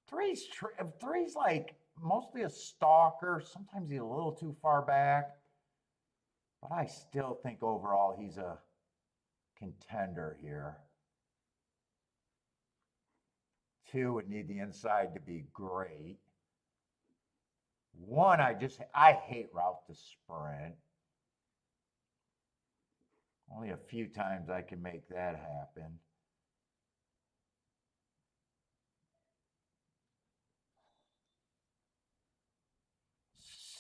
S1: Three's like mostly a stalker. Sometimes he's a little too far back, but I still think overall he's a contender here. 2 would need the inside to be great. 1, I hate route to sprint. Only a few times I can make that happen.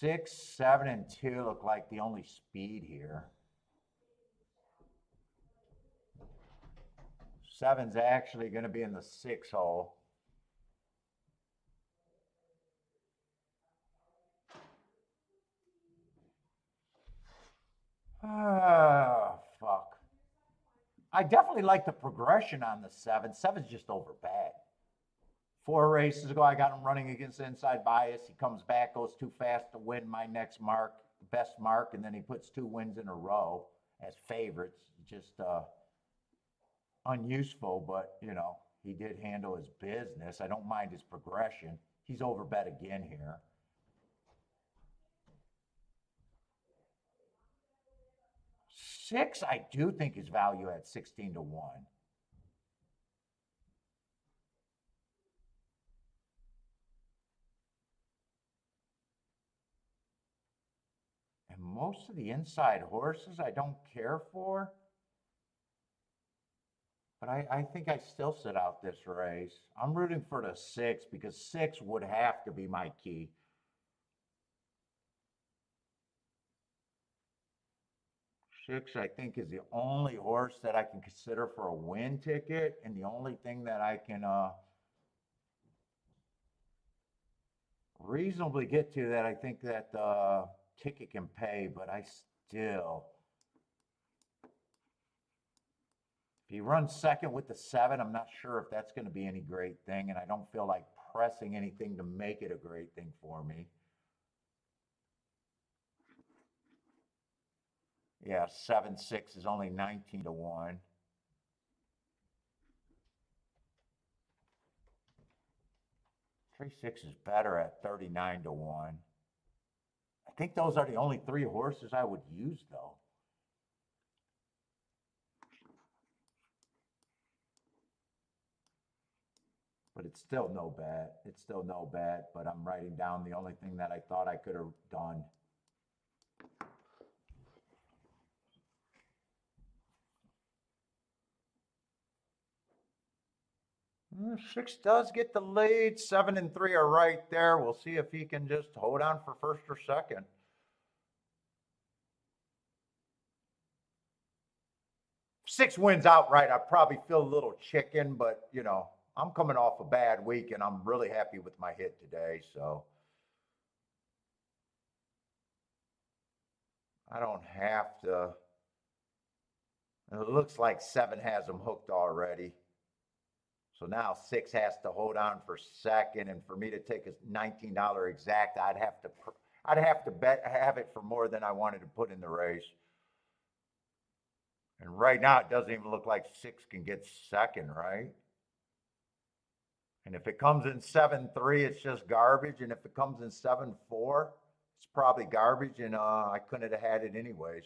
S1: Six, 7, and 2 look like the only speed here. 7's actually going to be in the 6 hole. Ah, fuck. I definitely like the progression on the 7. 7's just over bad. 4 races ago, I got him running against the inside bias. He comes back, goes too fast to win my next mark, best mark, and then he puts 2 wins in a row as favorites. Just unuseful, but you know, he did handle his business. I don't mind his progression. He's overbet again here. 6, I do think is value at 16 to 1. And most of the inside horses I don't care for. But I think I still sit out this race. I'm rooting for the 6 because 6 would have to be my key. 6, I think, is the only horse that I can consider for a win ticket, and the only thing that I can reasonably get to that I think that the ticket can pay, but I still. If he runs second with the 7, I'm not sure if that's going to be any great thing, and I don't feel like pressing anything to make it a great thing for me. Yeah, 7-6 is only 19 to 1. 3-6 is better at 39 to 1. I think those are the only 3 horses I would use, though. But it's still no bet. It's still no bet, but I'm writing down the only thing that I thought I could have done. Mm, 6 does get the lead. 7 and 3 are right there. We'll see if he can just hold on for first or second. Six wins outright, I probably feel a little chicken, but you know, I'm coming off a bad week and I'm really happy with my hit today. So I don't have to. It looks like 7 has him hooked already. So now 6 has to hold on for second, and for me to take a $19 exact, I'd have to bet have it for more than I wanted to put in the race. And right now, it doesn't even look like 6 can get second, right? And if it comes in 7-3, it's just garbage. And if it comes in 7-4, it's probably garbage, and I couldn't have had it anyways.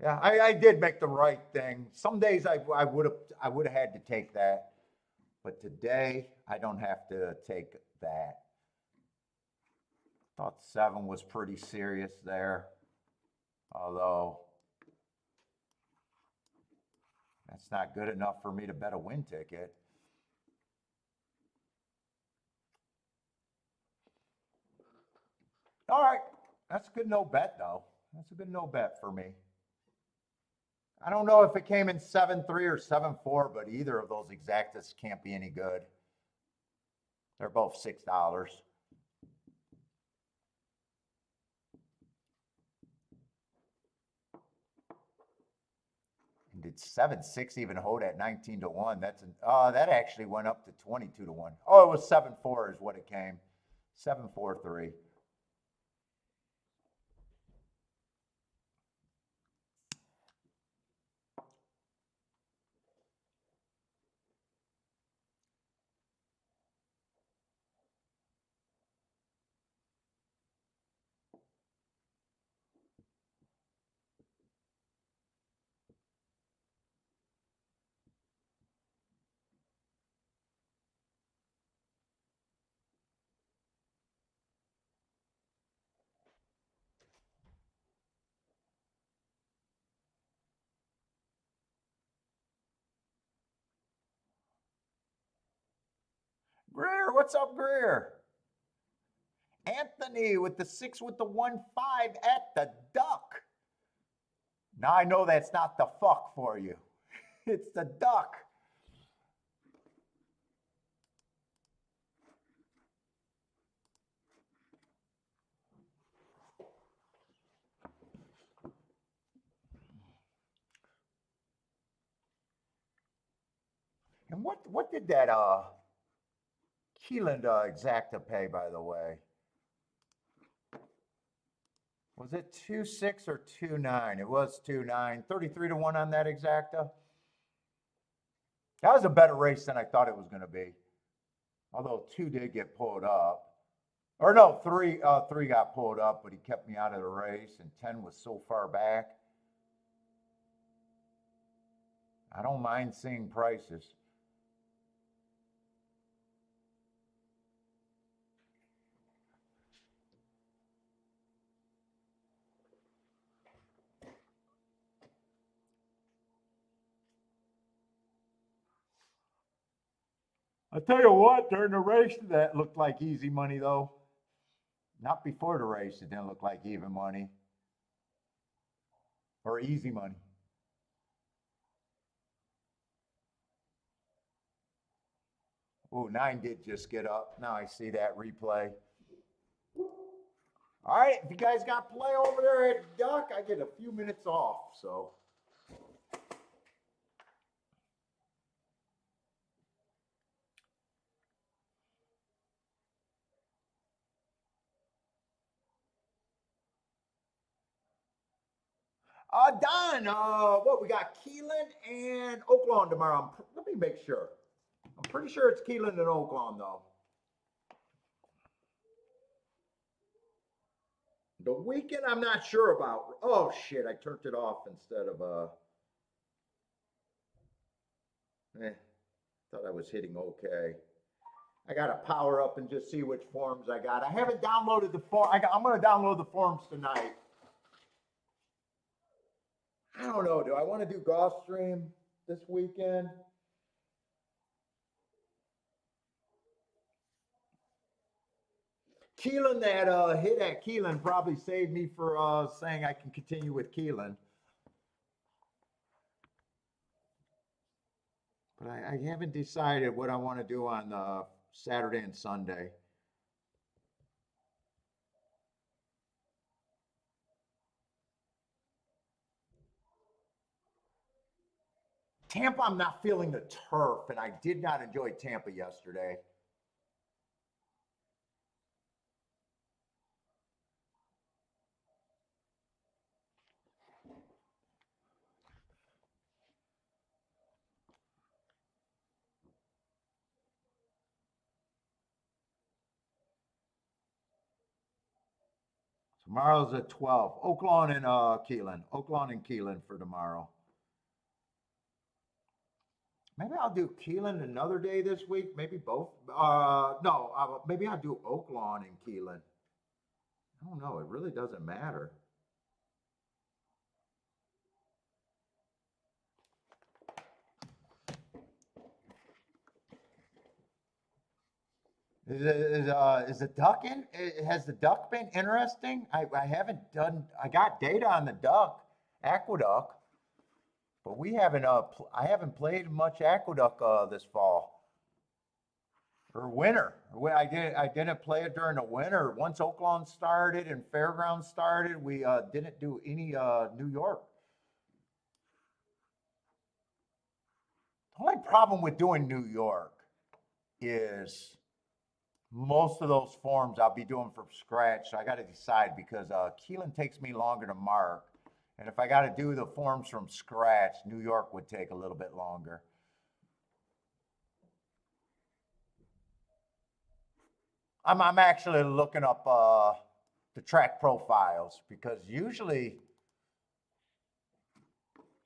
S1: Yeah, I did make the right thing. Some days I would have had to take that, but today I don't have to take that. Thought 7 was pretty serious there, although that's not good enough for me to bet a win ticket. All right, that's a good no bet though. That's a good no bet for me. I don't know if it came in 7-3 or 7-4, but either of those exactas can't be any good. They're both $6. And did 7-6 even hold at 19 to 1? That actually went up to 22 to 1. Oh, it was 7-4 is what it came. 7-4-3. what's up, Greer? Anthony with the 6 with the 1-5 at the duck. Now I know that's not the fuck for you. It's the duck. And what did that Keeneland exacta pay, by the way? Was it 2.6 or 2.9? It was 2.9. 33 to 1 on that exacta. That was a better race than I thought it was going to be. Although 2 did get pulled up. Or no, 3 got pulled up, but he kept me out of the race, and 10 was so far back. I don't mind seeing prices. I'll tell you what, during the race, that looked like easy money, though. Not before the race, it didn't look like even money. Or easy money. Ooh, 9 did just get up. Now I see that replay. All right, if you guys got play over there at Duck, I get a few minutes off, so. Don, what we got? Keeneland and Oaklawn tomorrow. Let me make sure. I'm pretty sure it's Keeneland and Oaklawn, though. The weekend, I'm not sure about. Oh, shit, I turned it off instead of, thought I was hitting okay. I got to power up and just see which forms I got. I haven't downloaded the form. I'm going to download the forms tonight. I don't know. Do I want to do Gulfstream this weekend? Keeneland, that hit at Keeneland probably saved me for saying I can continue with Keeneland. But I haven't decided what I want to do on Saturday and Sunday. Tampa, I'm not feeling the turf, and I did not enjoy Tampa yesterday. Tomorrow's at 12. Oaklawn and Keeneland. Oaklawn and Keeneland for tomorrow. Maybe I'll do Keeneland another day this week. Maybe both. No, maybe I'll do Oaklawn and Keeneland. I don't know. It really doesn't matter. Is the duck in? Has the duck been interesting? I haven't done. I got data on the duck, aqueduct, but we haven't. I haven't played much aqueduct this fall or winter. I didn't play it during the winter. Once Oaklawn started and Fairgrounds started, we didn't do any New York. The only problem with doing New York is most of those forms I'll be doing from scratch. So I got to decide because Keeneland takes me longer to mark. And if I got to do the forms from scratch, New York would take a little bit longer. I'm actually looking up the track profiles because usually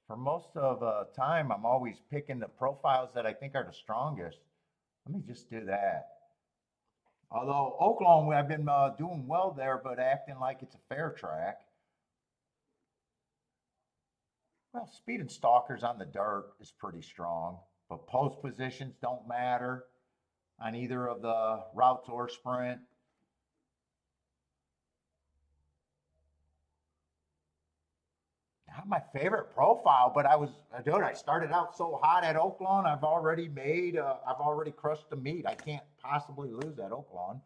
S1: for most of the time, I'm always picking the profiles that I think are the strongest. Let me just do that. Although Oaklawn, I've been doing well there, but acting like it's a fair track. Well, speed and stalkers on the dirt is pretty strong, but post positions don't matter. on either of the routes or sprint. Not my favorite profile, but I started out so hot at Oaklawn. I've already crushed the meat. I can't possibly lose at Oaklawn.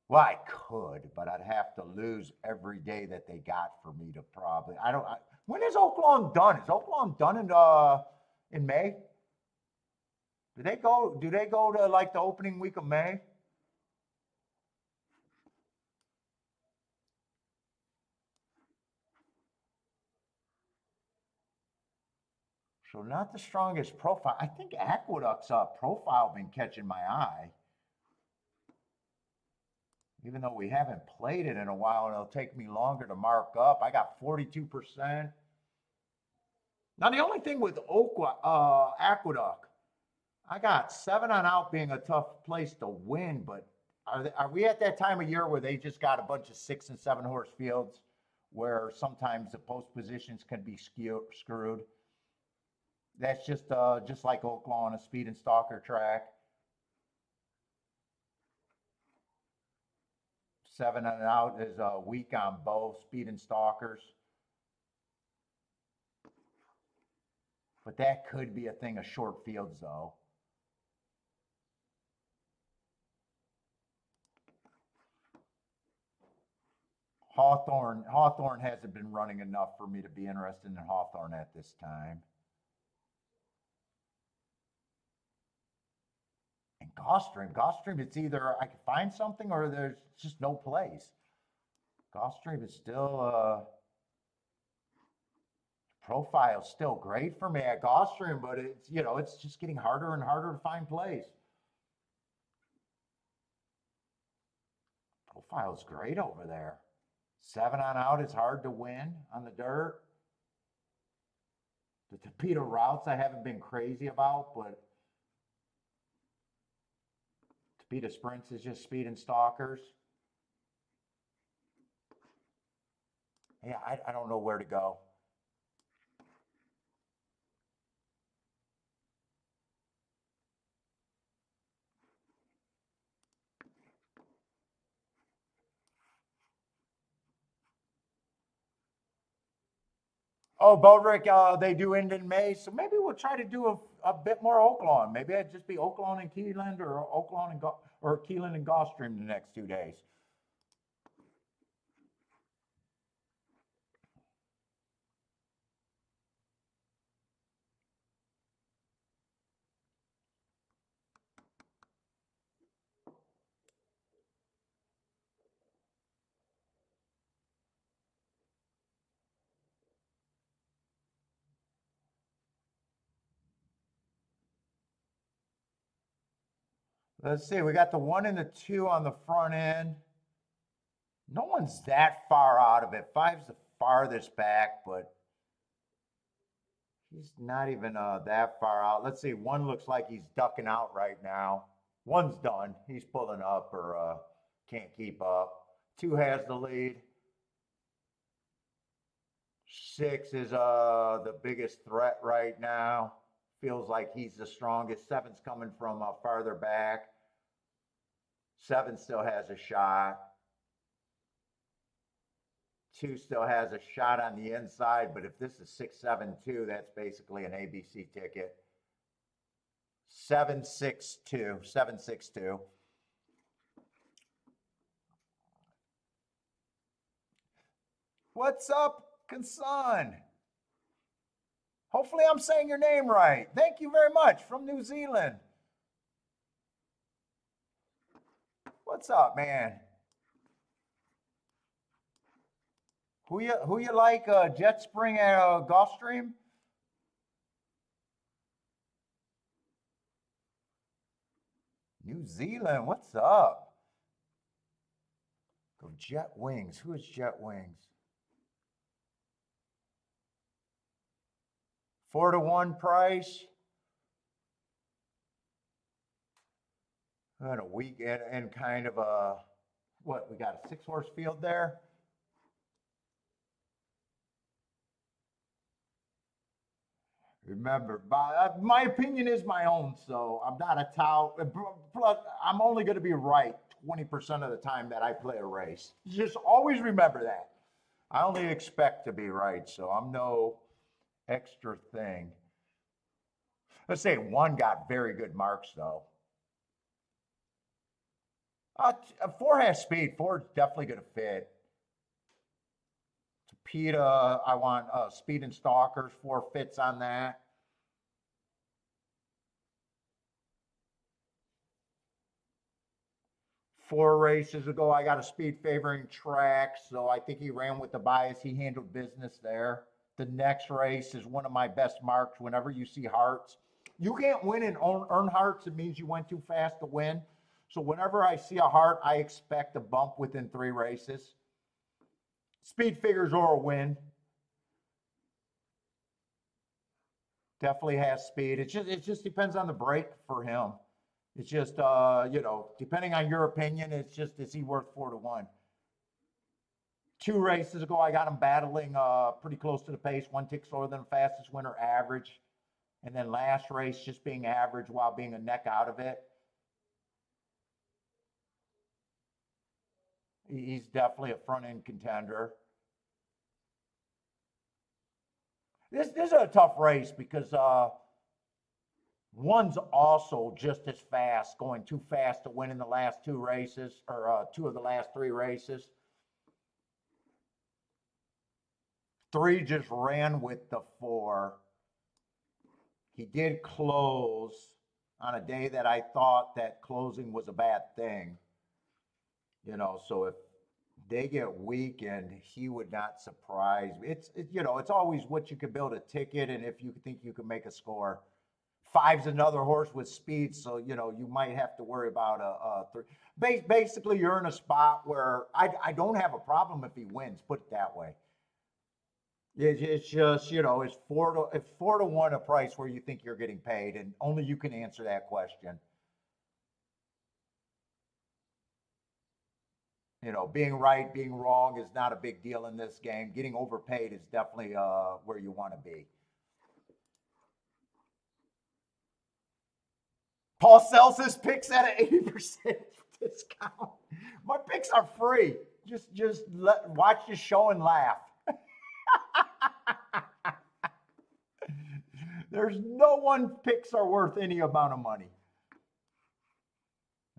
S1: Well, I could, but I'd have to lose every day that they got for me to probably. When is Oaklawn done? Is Oaklawn done in May? Do they go to like the opening week of May? So not the strongest profile. I think Aqueduct's profile been catching my eye. Even though we haven't played it in a while and it'll take me longer to mark up. I got 42%. Now the only thing with Aqueduct, I got 7 on out being a tough place to win, but are we at that time of year where they just got a bunch of 6 and 7 horse fields where sometimes the post positions can be screwed? That's just like Oaklawn, a speed and stalker track. 7 and out is weak on both speed and stalkers. But that could be a thing of short fields, though. Hawthorne hasn't been running enough for me to be interested in Hawthorne at this time. And Gulfstream, it's either I can find something or there's just no place. Gulfstream is still profile's still great for me at Gulfstream, but it's just getting harder and harder to find plays. Profile's great over there. 7 on out is hard to win on the dirt. The torpedo routes I haven't been crazy about, but torpedo sprints is just speed and stalkers. Yeah, I don't know where to go. Oh, Bodrick, they do end in May, so maybe we'll try to do a bit more Oaklawn. Maybe it'd just be Oaklawn and Keeneland, or Keeneland and Gulfstream the next 2 days. Let's see, we got the 1 and the 2 on the front end. No one's that far out of it. 5's the farthest back, but he's not even that far out. Let's see, 1 looks like he's ducking out right now. 1's done. He's pulling up or can't keep up. 2 has the lead. 6 is the biggest threat right now. Feels like he's the strongest. 7's coming from farther back. 7 still has a shot. 2 still has a shot on the inside, but if this is 6-7-2, that's basically an ABC ticket. 7-6-2, 7-6-2. What's up, Kansan? Hopefully I'm saying your name right. Thank you very much from New Zealand. What's up, man? Who you like? Jet Spring at Gulfstream? New Zealand, what's up? Go Jet Wings. Who is Jet Wings? 4-1 price. And a week and kind of a what? We got a 6-horse field there. Remember, my opinion is my own, so I'm not a tout. Plus, I'm only going to be right 20% of the time that I play a race. Just always remember that. I only expect to be right, so I'm no extra thing. Let's say one got very good marks, though. Four has speed. Four's definitely going to fit. PETA, I want speed and stalkers. Four fits on that. Four races ago, I got a speed favoring track, so I think he ran with the bias. He handled business there. The next race is one of my best marks. Whenever you see hearts, you can't win and earn hearts. It means you went too fast to win. So whenever I see a heart, I expect a bump within 3 races. Speed figures or a win. Definitely has speed. It just depends on the break for him. It's just depending on your opinion, it's just is he worth 4 to 1? 2 races ago, I got him battling pretty close to the pace. One tick slower than the fastest winner average, and then last race just being average while being a neck out of it. He's definitely a front end contender. This is a tough race because one's also just as fast, going too fast to win in the last 2 races or 2 of the last 3 races. 3 just ran with the 4. He did close on a day that I thought that closing was a bad thing. So if they get weakened, he would not surprise me. It's always what you could build a ticket and if you think you can make a score. 5's another horse with speed, so you might have to worry about a 3. Basically, you're in a spot where I don't have a problem if he wins. Put it that way. It's just it's 4 to 1 a price where you think you're getting paid, and only you can answer that question. Being right, being wrong is not a big deal in this game. Getting overpaid is definitely where you want to be. Paul sells his picks at an 80% discount. My picks are free. Watch the show and laugh. There's no one picks are worth any amount of money.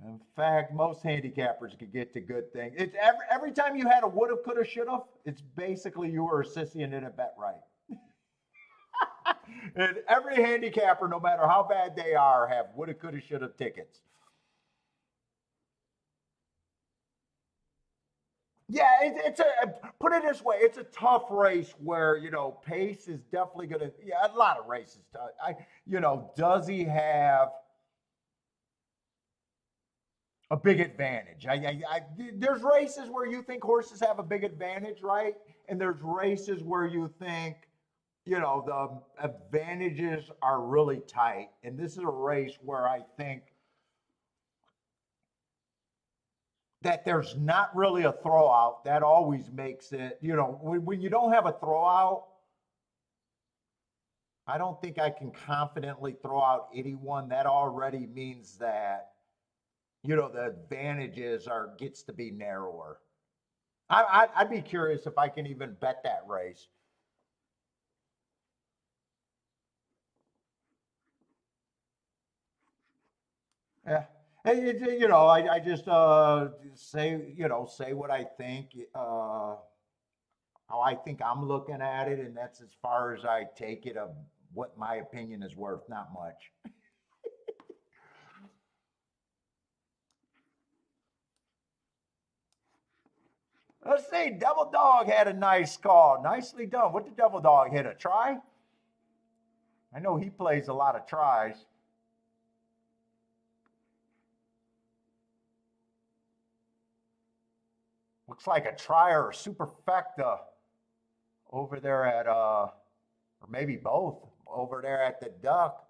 S1: In fact, most handicappers could get to good things. It's every time you had a woulda, coulda, shoulda, it's basically you were a sissy and didn't bet right. And every handicapper, no matter how bad they are, have woulda, coulda, shoulda tickets. Yeah, it's put it this way, it's a tough race where pace is definitely gonna. Yeah, a lot of races. Does he have a big advantage? There's races where you think horses have a big advantage, right? And there's races where you think the advantages are really tight. And this is a race where I think that there's not really a throwout. That always makes it, when you don't have a throwout, I don't think I can confidently throw out anyone. That already means that, the advantages gets to be narrower. I'd be curious if I can even bet that race. Yeah. I just say what I think, how I think I'm looking at it, and that's as far as I take it of what my opinion is worth. Not much. Let's see. Devil Dog had a nice call. Nicely done. What did Devil Dog hit? A try? I know he plays a lot of tries. Looks like a try or a superfecta over there at or maybe both over there at the Duck.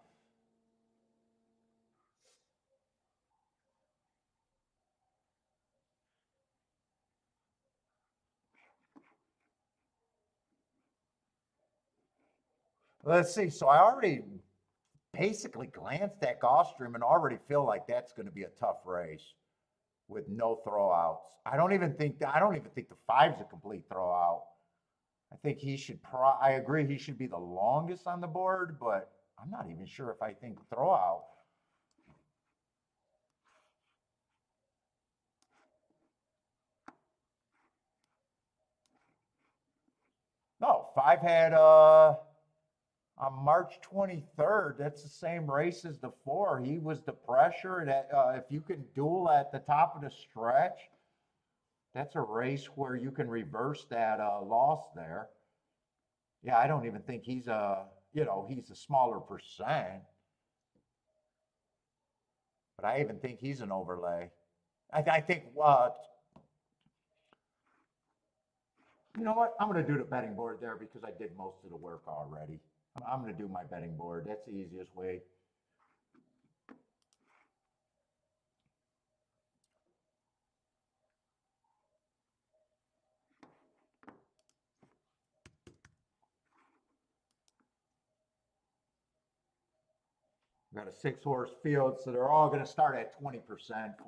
S1: Let's see. So I already basically glanced at Gulfstream and already feel like that's going to be a tough race with no throwouts. I don't even think the five's a complete throwout. I think he should I agree he should be the longest on the board, but I'm not even sure if I think throwout. No, five had on March 23rd. That's the same race as the four. He was the pressure that if you can duel at the top of the stretch, that's a race where you can reverse that loss there. Yeah, I don't even think he's he's a smaller percent, but I even think he's an overlay. I think, you know what? I'm going to do the betting board there because I did most of the work already. I'm going to do my betting board. That's the easiest way. We've got a 6-horse field, so they're all going to start at 20%,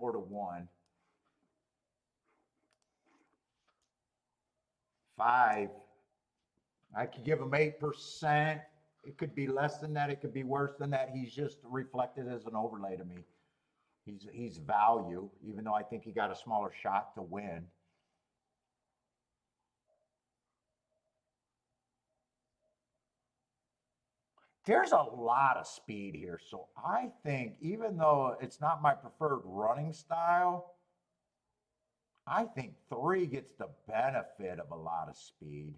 S1: 4-1. 5. I could give him 8%. It could be less than that. It could be worse than that. He's just reflected as an overlay to me. He's value, even though I think he got a smaller shot to win. There's a lot of speed here. So I think even though it's not my preferred running style, I think 3 gets the benefit of a lot of speed.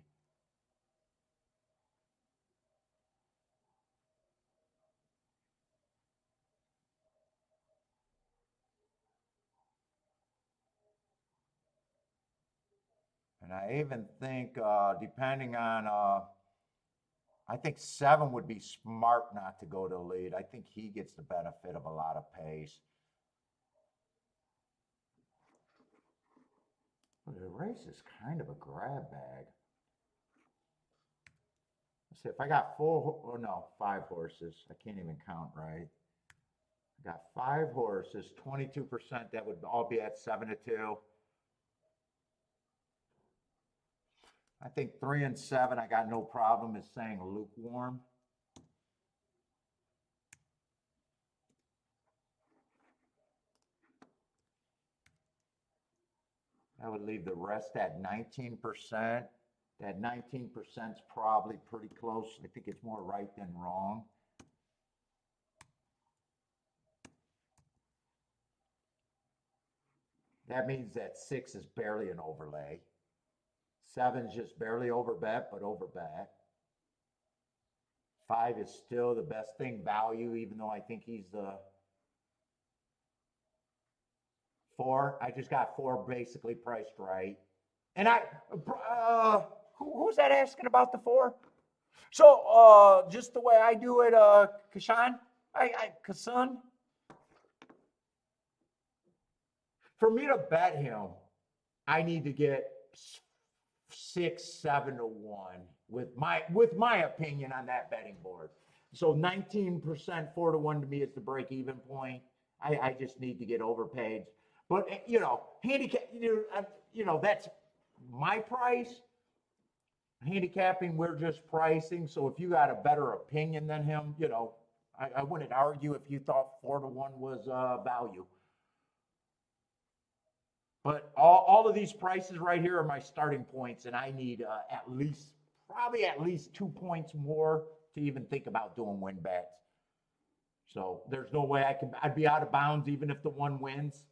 S1: And I even think, depending on, I think 7 would be smart not to go to lead. I think he gets the benefit of a lot of pace. The race is kind of a grab bag. Let's see, if I got 4, or no, 5 horses, I can't even count right. I got 5 horses, 22%, that would all be at 7-2. I think 3 and 7, I got no problem is saying lukewarm. That would leave the rest at 19%. That 19% is probably pretty close. I think it's more right than wrong. That means that 6 is barely an overlay. 7's just barely over bet, but over bet. 5 is still the best thing value, even though I think he's the 4. I just got 4 basically priced right. And who's that asking about the 4? So, just the way I do it, Kashan, Kasun, for me to bet him, I need to get 6, 7-1 with my opinion on that betting board. So 19%, 4-1 to me is the break even point. I just need to get overpaid. But handicap, that's my price. Handicapping, we're just pricing. So if you got a better opinion than him, I wouldn't argue if you thought 4-1 was value. But all of these prices right here are my starting points, and I need probably at least 2 points more to even think about doing win bets. So there's no way I'd be out of bounds even if the 1 wins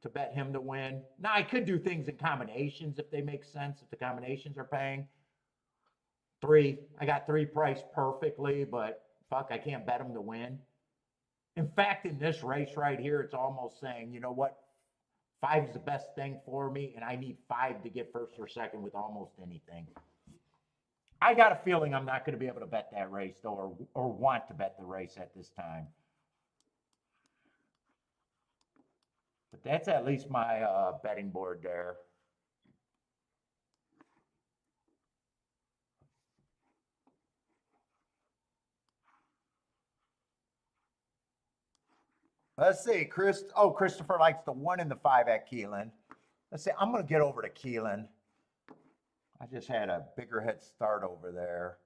S1: to bet him to win. Now I could do things in combinations if they make sense, if the combinations are paying. 3, I got 3 priced perfectly, but fuck, I can't bet him to win. In fact, in this race right here, it's almost saying, you know what? 5 is the best thing for me, and I need 5 to get first or second with almost anything. I got a feeling I'm not going to be able to bet that race, though, or want to bet the race at this time. But that's at least my betting board there. Let's see, Christopher likes the 1 and the 5 at Keeneland. Let's see, I'm going to get over to Keeneland. I just had a bigger head start over there.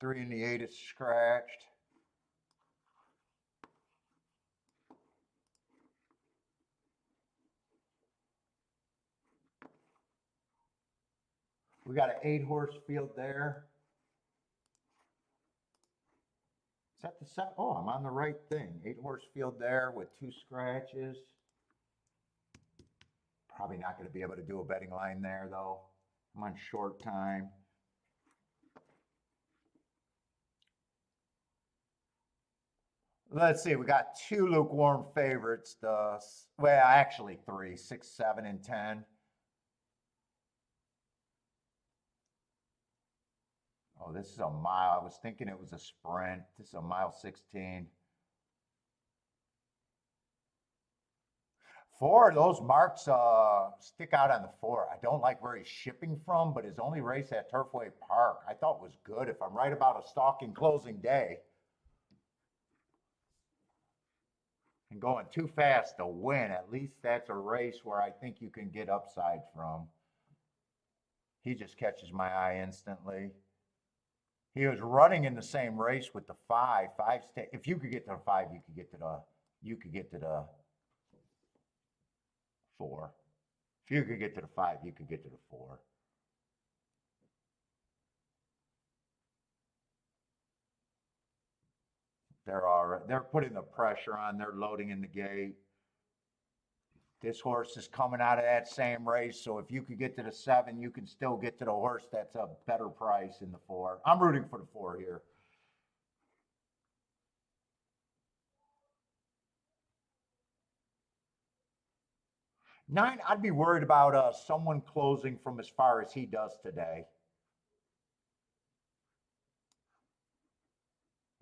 S1: Three and the 8 is scratched. We got an 8-horse field there. Is that the 7? Oh, I'm on the right thing. 8-horse field there with 2 scratches. Probably not going to be able to do a betting line there, though. I'm on short time. Let's see. We got 2 lukewarm favorites. Well, actually 3, 6, 7, and 10. Oh, this is a mile. I was thinking it was a sprint. This is a mile 16. 4, those marks stick out on the 4. I don't like where he's shipping from, but his only race at Turfway Park I thought was good. If I'm right about a stalking closing day. And going too fast to win, at least that's a race where I think you can get upside from. He just catches my eye instantly. He was running in the same race with the 5. If you could get to the 5, you could get to the 4. If you could get to the 5, you could get to the 4. They're putting the pressure on. They're loading in the gate. This horse is coming out of that same race, so if you could get to the 7, you can still get to the horse that's a better price in the 4. I'm rooting for the 4 here. Nine, I'd be worried about someone closing from as far as he does today.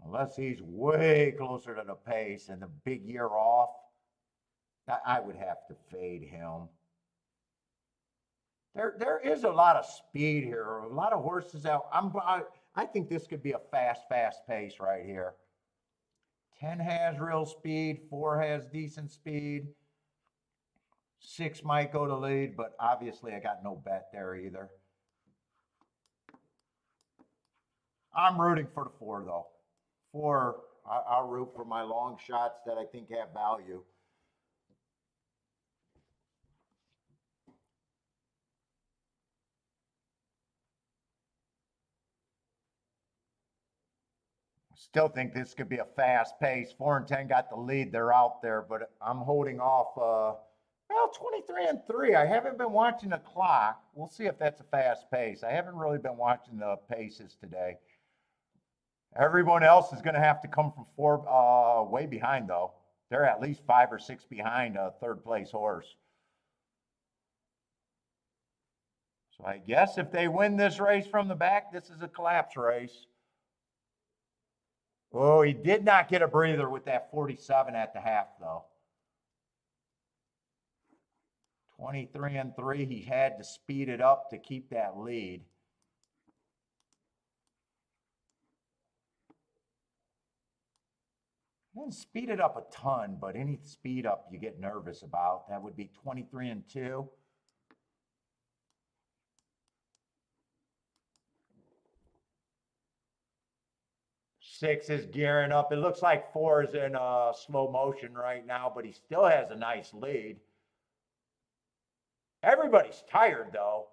S1: Unless he's way closer to the pace and the big year off, I would have to fade him. There is a lot of speed here, a lot of horses out. I think this could be a fast pace right here. 10 has real speed, 4 has decent speed. 6 might go to lead, but obviously I got no bet there either. I'm rooting for the 4 though. 4, I'll root for my long shots that I think have value. Still think this could be a fast pace. 4 and 10 got the lead. They're out there, but I'm holding off. Well, 23 and 3. I haven't been watching the clock. We'll see if that's a fast pace. I haven't really been watching the paces today. Everyone else is going to have to come from 4 way behind, though. They're at least 5 or 6 behind a 3rd place horse. So I guess if they win this race from the back, this is a collapse race. Oh, he did not get a breather with that 47 at the half, though. 23 and 3. He had to speed it up to keep that lead. He didn't speed it up a ton, but any speed up you get nervous about. That would be 23 and 2. Six is gearing up. It looks like 4 is in slow motion right now, but he still has a nice lead. Everybody's tired, though.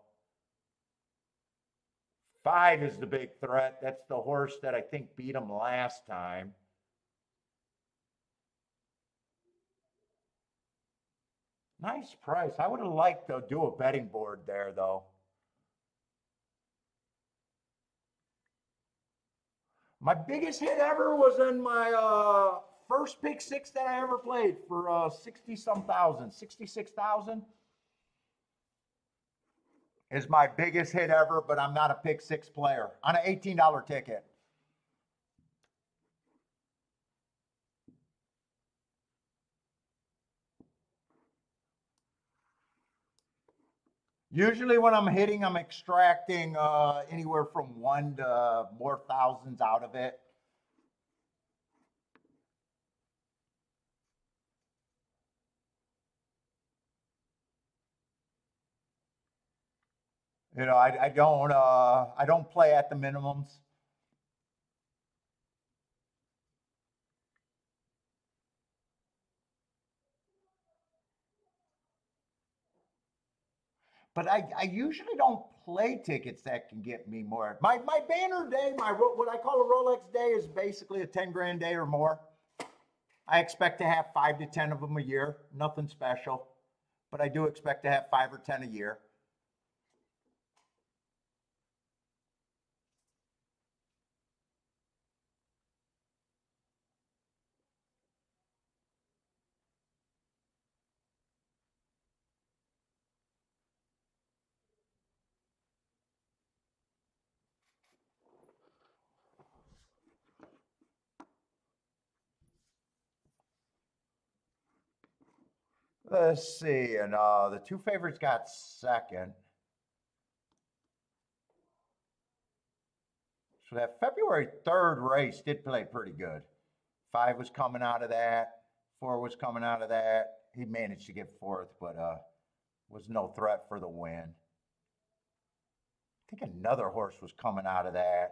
S1: 5 is the big threat. That's the horse that I think beat him last time. Nice price. I would have liked to do a betting board there, though. My biggest hit ever was in my first pick 6 that I ever played for 60-some thousand, 66,000 is my biggest hit ever, but I'm not a pick 6 player on an $18 ticket. Usually when I'm hitting, I'm extracting anywhere from one to more thousands out of it. You know, I don't play at the minimums. But I usually don't play tickets that can get me more. My banner day, what I call a Rolex day, is basically a 10 grand day or more. I expect to have 5 to 10 of them a year. Nothing special, but I do expect to have 5 or 10 a year. Let's see, and the two favorites got second. So that February 3rd race did play pretty good. 5 was coming out of that. 4 was coming out of that. He managed to get fourth, but was no threat for the win. I think another horse was coming out of that.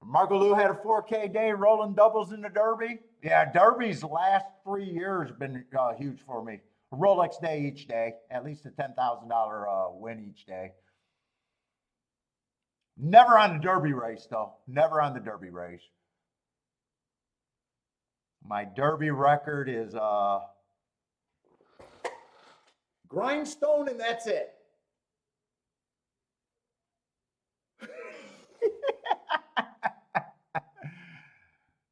S1: Marco Lou had a 4K day rolling doubles in the Derby. Yeah, Derby's last 3 years been huge for me. A Rolex day each day, at least a $10,000 win each day. Never on the Derby race, though. Never on the Derby race. My Derby record is grindstone, and that's it.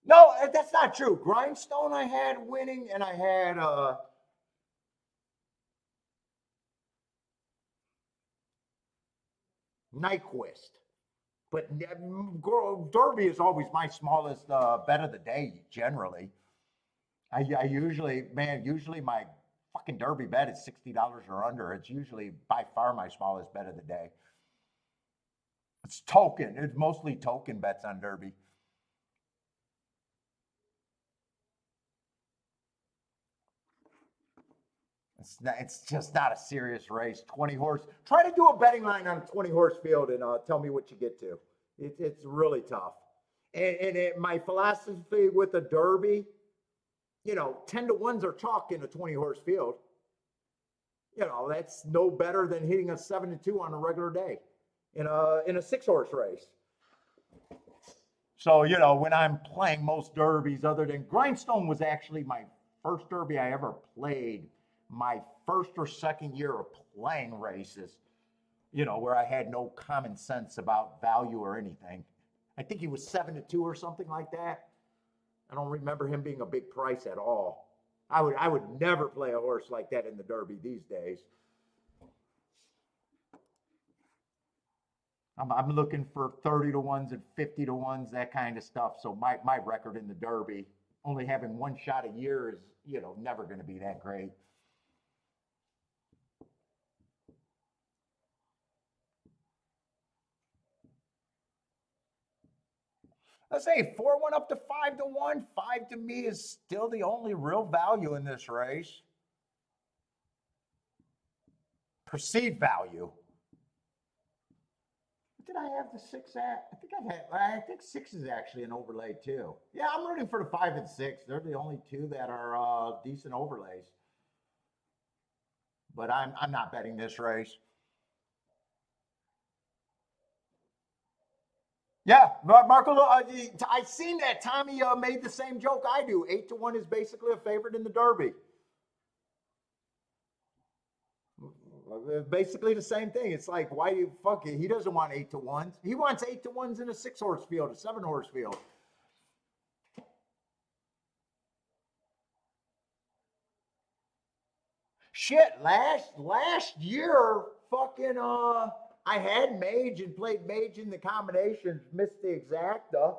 S1: No, that's not true. Grindstone I had winning, and I had Nyquist. But Derby is always my smallest bet of the day, generally. I usually, man, usually my fucking Derby bet is $60 or under. It's usually by far my smallest bet of the day. It's token. It's mostly token bets on Derby. It's just not a serious race. 20 horse. Try to do a betting line on a 20 horse field and tell me what you get to. It's really tough. My philosophy with the Derby, 10 to ones are chalk in a 20 horse field. That's no better than hitting a 7 to 2 on a regular day in a 6 horse race. So, when I'm playing most derbies, other than Grindstone was actually my first derby I ever played, my first or second year of playing races, where I had no common sense about value or anything. I think he was 7 to 2 or something like that. I don't remember him being a big price at all. I would never play a horse like that in the Derby these days. I'm looking for 30 to ones and 50 to ones, that kind of stuff. So my record in the Derby, only having one shot a year, is never going to be that great. Let's say 4 went up to 5 to 1. 5 to me is still the only real value in this race. Perceived value. Did I have the 6 at? I think 6 is actually an overlay too. Yeah, I'm rooting for the 5 and 6. They're the only two that are decent overlays. But I'm not betting this race. Yeah, Marco. I seen that Tommy made the same joke I do. 8 to 1 is basically a favorite in the Derby. Basically the same thing. It's like, why do you fuck it? He doesn't want 8 to 1s. He wants 8 to 1s in a 6 horse field, a 7 horse field. Shit, last year, fucking I had Mage and played Mage in the combinations, missed the exacta,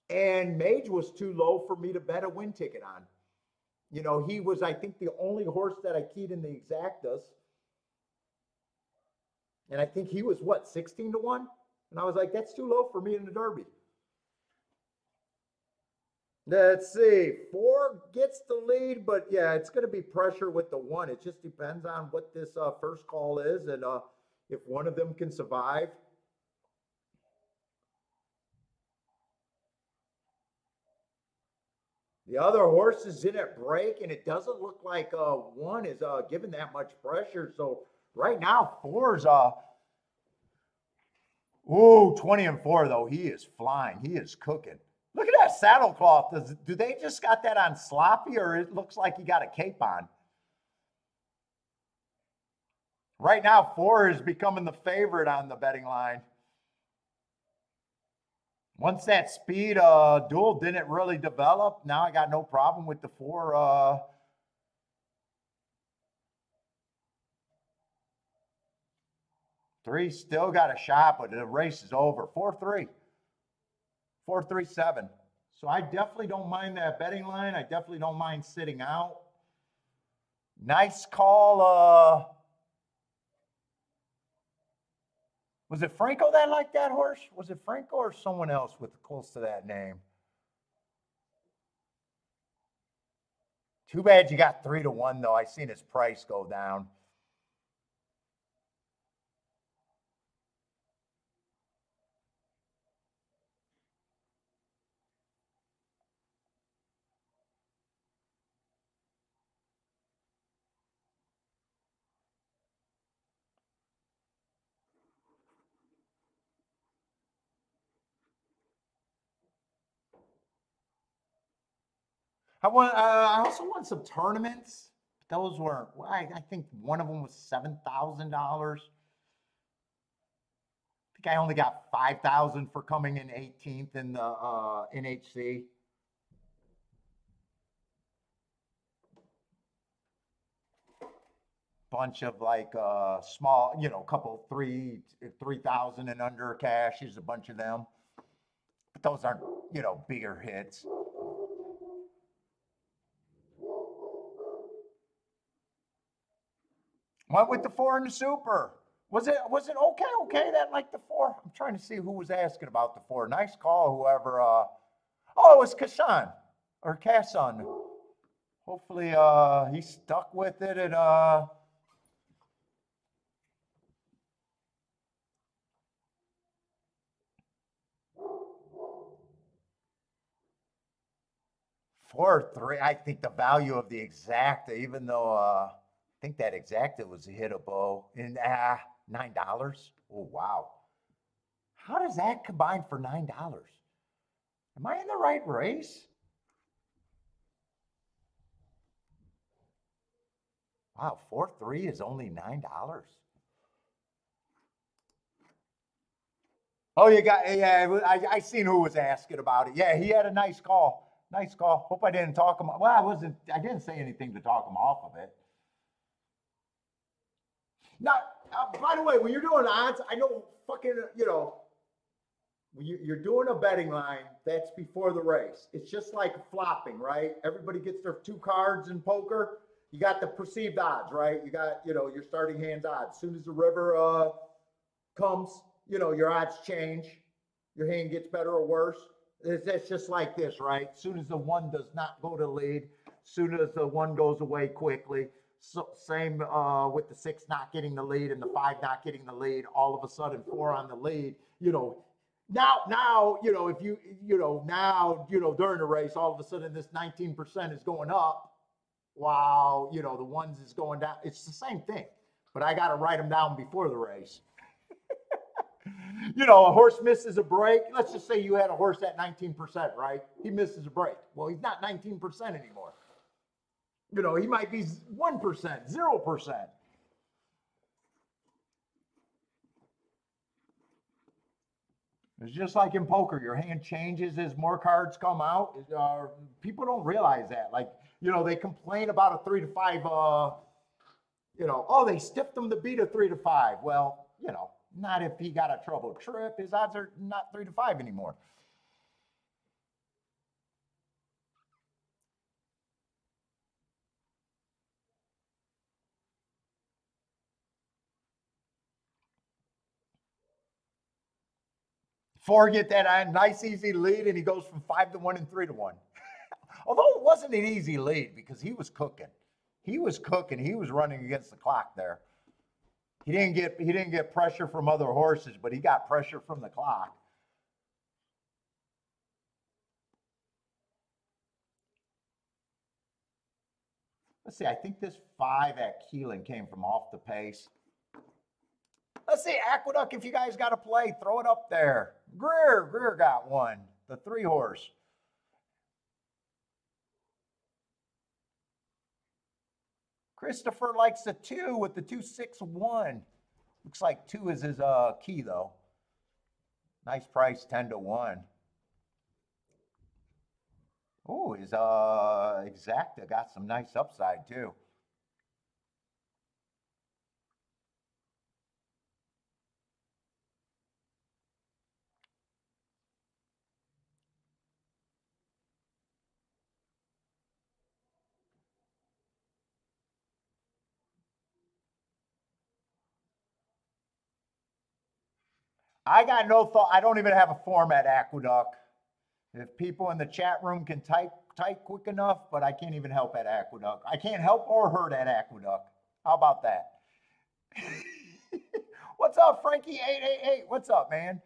S1: and Mage was too low for me to bet a win ticket on. You know, he was, I think, the only horse that I keyed in the exactas. And I think he was what, 16 to 1? And I was like, that's too low for me in the Derby. Let's see. 4 gets the lead, but yeah, it's going to be pressure with the 1. It just depends on what this first call is and if one of them can survive. The other horses didn't break, and it doesn't look like 1 is given that much pressure. So right now, 4's 20 and 4 though. He is flying. He is cooking. Look at that saddle cloth. Do they just got that on sloppy, or it looks like he got a cape on? Right now, 4 is becoming the favorite on the betting line. Once that speed duel didn't really develop, now I got no problem with the 4. 3 still got a shot, but the race is over. 4-3. 4-3-7. So I definitely don't mind that betting line. I definitely don't mind sitting out. Nice call. Was it Franco that liked that horse? Was it Franco or someone else with close to that name? Too bad you got 3 to 1 though. I seen his price go down. I also won some tournaments. Those were, I think one of them was $7,000. I think I only got 5,000 for coming in 18th in the NHC. Bunch of like small, couple 3,000 and under cashes, a bunch of them. But those aren't, bigger hits. Went with the 4 in the super. Was it okay that like the 4? I'm trying to see who was asking about the 4. Nice call, whoever. Oh, it was Kashan or Kassan. Hopefully he stuck with it and 4-3. I think the value of the exacta, even though I think that exacta was hittable in $9. Oh wow. How does that combine for $9? Am I in the right race? Wow, 4-3 is only $9. Oh, yeah, I seen who was asking about it. Yeah, he had a nice call. Nice call. Hope I didn't talk him. Well, I didn't say anything to talk him off of it. Now, by the way, when you're doing odds, I know fucking, when you're doing a betting line, that's before the race. It's just like flopping, right? Everybody gets their 2 cards in poker. You got the perceived odds, right? You got, your starting hands odds. As soon as the river comes, your odds change. Your hand gets better or worse. It's just like this, right? As soon as the 1 does not go to lead, as soon as the 1 goes away quickly. So same with the 6 not getting the lead and the 5 not getting the lead. All of a sudden, 4 on the lead. Now, if during the race, all of a sudden this 19% is going up, while the 1s is going down. It's the same thing, but I got to write them down before the race. A horse misses a break. Let's just say you had a horse at 19%, right? He misses a break. Well, he's not 19% anymore. He might be 1%, 0%. It's just like in poker. Your hand changes as more cards come out. People don't realize that. Like, they complain about a 3 to 5, they stiffed them to beat a 3 to 5. Well, Not if he got a trouble trip. His odds are not 3 to 5 anymore. Forget that nice easy lead, and he goes from 5 to 1 and 3 to 1. Although it wasn't an easy lead because he was cooking. He was cooking. He was running against the clock there. He didn't get pressure from other horses, but he got pressure from the clock. Let's see. I think this 5 at Keeneland came from off the pace. Let's see, Aqueduct, if you guys got to play, throw it up there. Greer got one, the 3 horse. Christopher likes the 2 with the 261. Looks like 2 is his key, though. Nice price, 10 to 1. Oh, his Exacta got some nice upside, too. I got no thought. I don't even have a format, Aqueduct. If people in the chat room can type quick enough, but I can't even help at Aqueduct. I can't help or hurt at Aqueduct. How about that? What's up, Frankie888? What's up, man?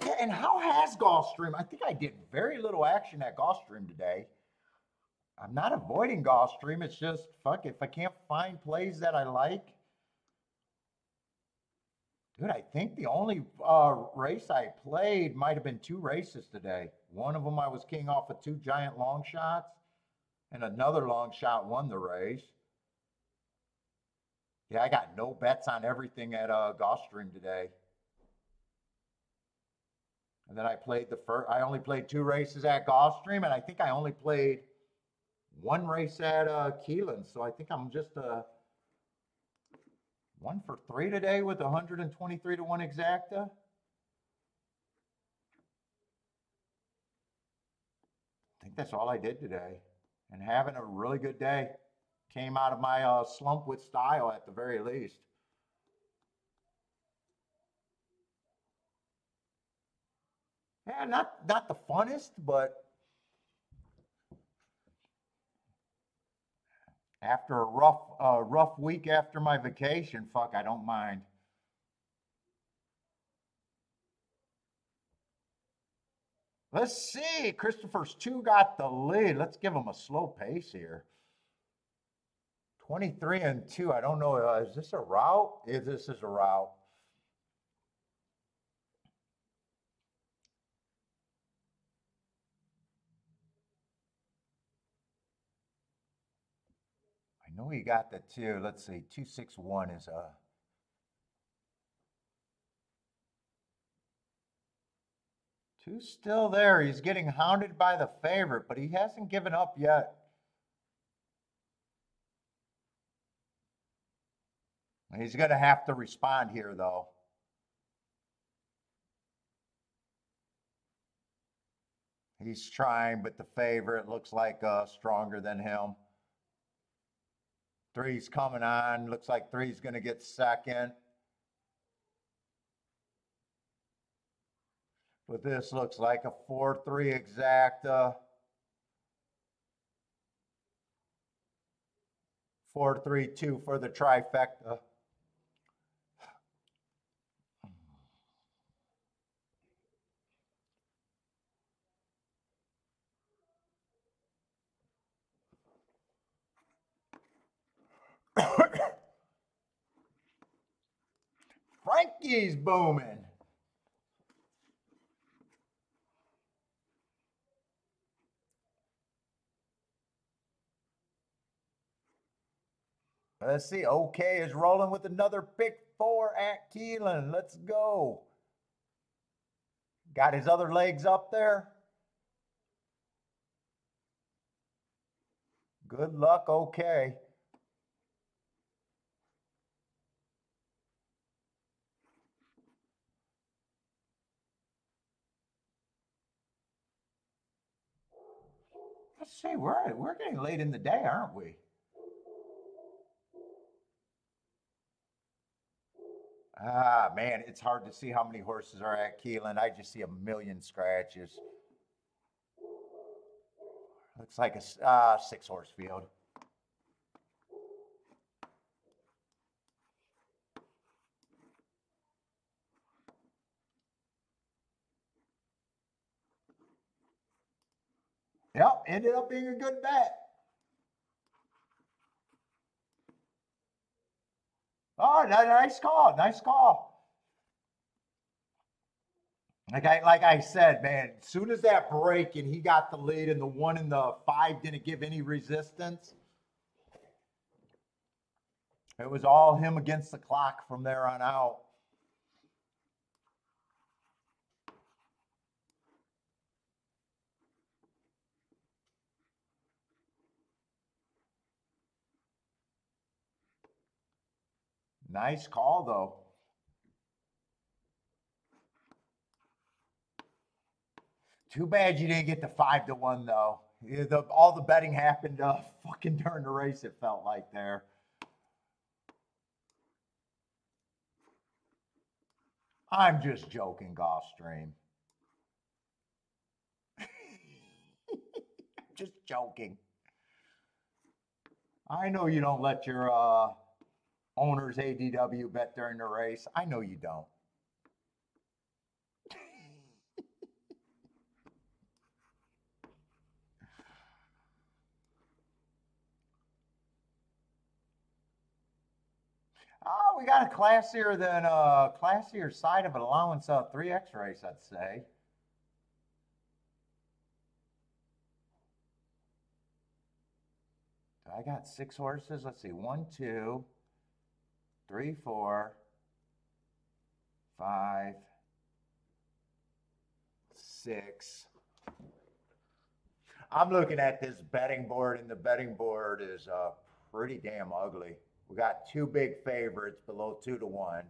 S1: Yeah, and how has Gulfstream? I think I did very little action at Gulfstream today. I'm not avoiding Gulfstream. It's just, fuck, if I can't find plays that I like. Dude, I think the only race I played might have been 2 races today. One of them I was king off of 2 giant long shots, and another long shot won the race. Yeah, I got no bets on everything at Gulfstream today. And then I played I only played 2 races at Gulfstream, and I think I only played 1 race at Keeneland. So I think I'm just 1 for 3 today with 123 to 1 exacta. I think that's all I did today. And having a really good day. Came out of my slump with style at the very least. Yeah, not the funnest, but after a rough week after my vacation, fuck, I don't mind. Let's see. Christopher's 2 got the lead. Let's give him a slow pace here. 23 and 2. I don't know. Is this a route? This is a route. I know he got the 2. Let's see. 261 is a. Two's still there. He's getting hounded by the favorite, but he hasn't given up yet. He's going to have to respond here, though. He's trying, but the favorite looks like stronger than him. 3's coming on. Looks like 3's going to get second. But this looks like a 4-3 exacta. 4-3-2 for the trifecta. Frankie's booming. Let's see. OK is rolling with another pick 4 at Keeneland. Let's go. Got his other legs up there. Good luck, okay. Let's see, we're getting late in the day, aren't we? Ah, man, it's hard to see how many horses are at Keeneland. I just see a million scratches. Looks like a 6-horse field. Yep, ended up being a good bet. Oh, nice call, nice call. Like I said, man, as soon as that break and he got the lead and the 1 and the 5 didn't give any resistance, it was all him against the clock from there on out. Nice call, though. Too bad you didn't get the 5-1, though. All the betting happened fucking during the race, it felt like there. I'm just joking, Gulfstream. Just joking. I know you don't let your owner's ADW bet during the race. I know you don't. Oh, we got a classier side of an allowance 3X race, I'd say. I got 6 horses. Let's see, 1, 2, 3, 4, 5, 6. I'm looking at this betting board, and the betting board is pretty damn ugly. We got 2 big favorites below 2-1.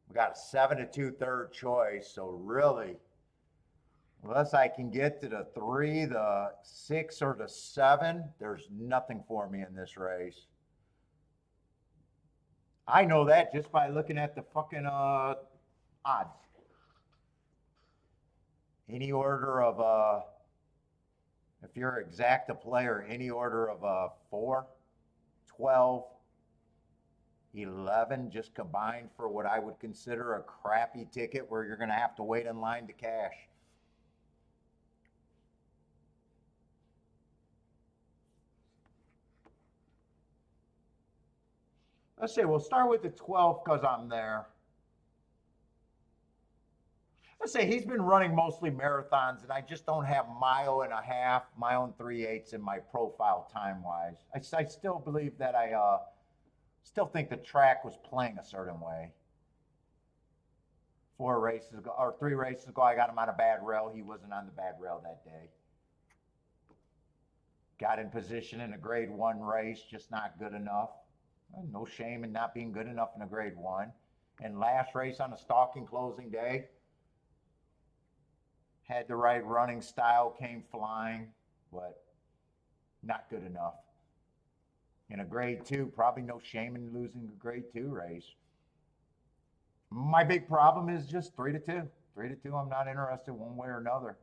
S1: We got a 7-2 third choice. So really, unless I can get to the 3, the 6, or the 7, there's nothing for me in this race. I know that just by looking at the fucking odds. Any order of if you're exacta player, any order of 4, 12, 11 just combined for what I would consider a crappy ticket where you're going to have to wait in line to cash. Let's see, we'll start with the 12 because I'm there. Let's say he's been running mostly marathons, and I just don't have mile and a half, mile and 3/8 in my profile time wise. I still believe that I still think the track was playing a certain way. 4 races ago, or 3 races ago, I got him on a bad rail. He wasn't on the bad rail that day. Got in position in a grade 1 race, just not good enough. No shame in not being good enough in a grade 1. And last race on a stalking closing day, had the right running style, came flying, but not good enough. In a grade 2, probably no shame in losing a grade 2 race. My big problem is just 3-2. 3-2, I'm not interested one way or another.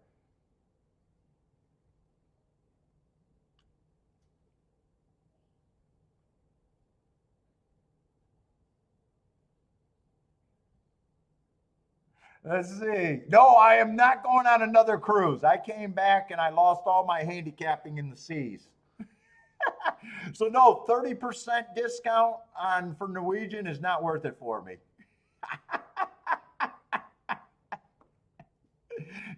S1: Let's see. No, I am not going on another cruise. I came back and I lost all my handicapping in the seas. So no, 30% discount on for Norwegian is not worth it for me.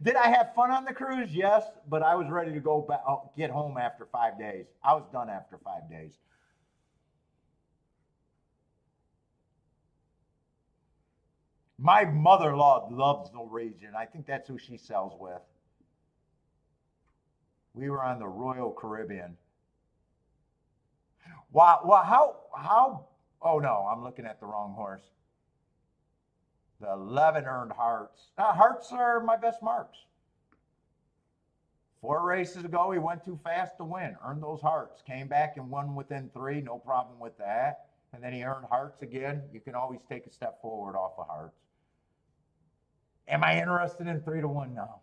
S1: Did I have fun on the cruise? Yes, but I was ready to go back, get home after 5 days. I was done after 5 days. My mother-in-law loves Norwegian. I think that's who she sells with. We were on the Royal Caribbean. Wow, well, how, oh no, I'm looking at the wrong horse. The 11 earned hearts. Hearts are my best marks. 4 races ago, he went too fast to win. Earned those hearts. Came back and won within 3. No problem with that. And then he earned hearts again. You can always take a step forward off of hearts. Am I interested in 3-1? No.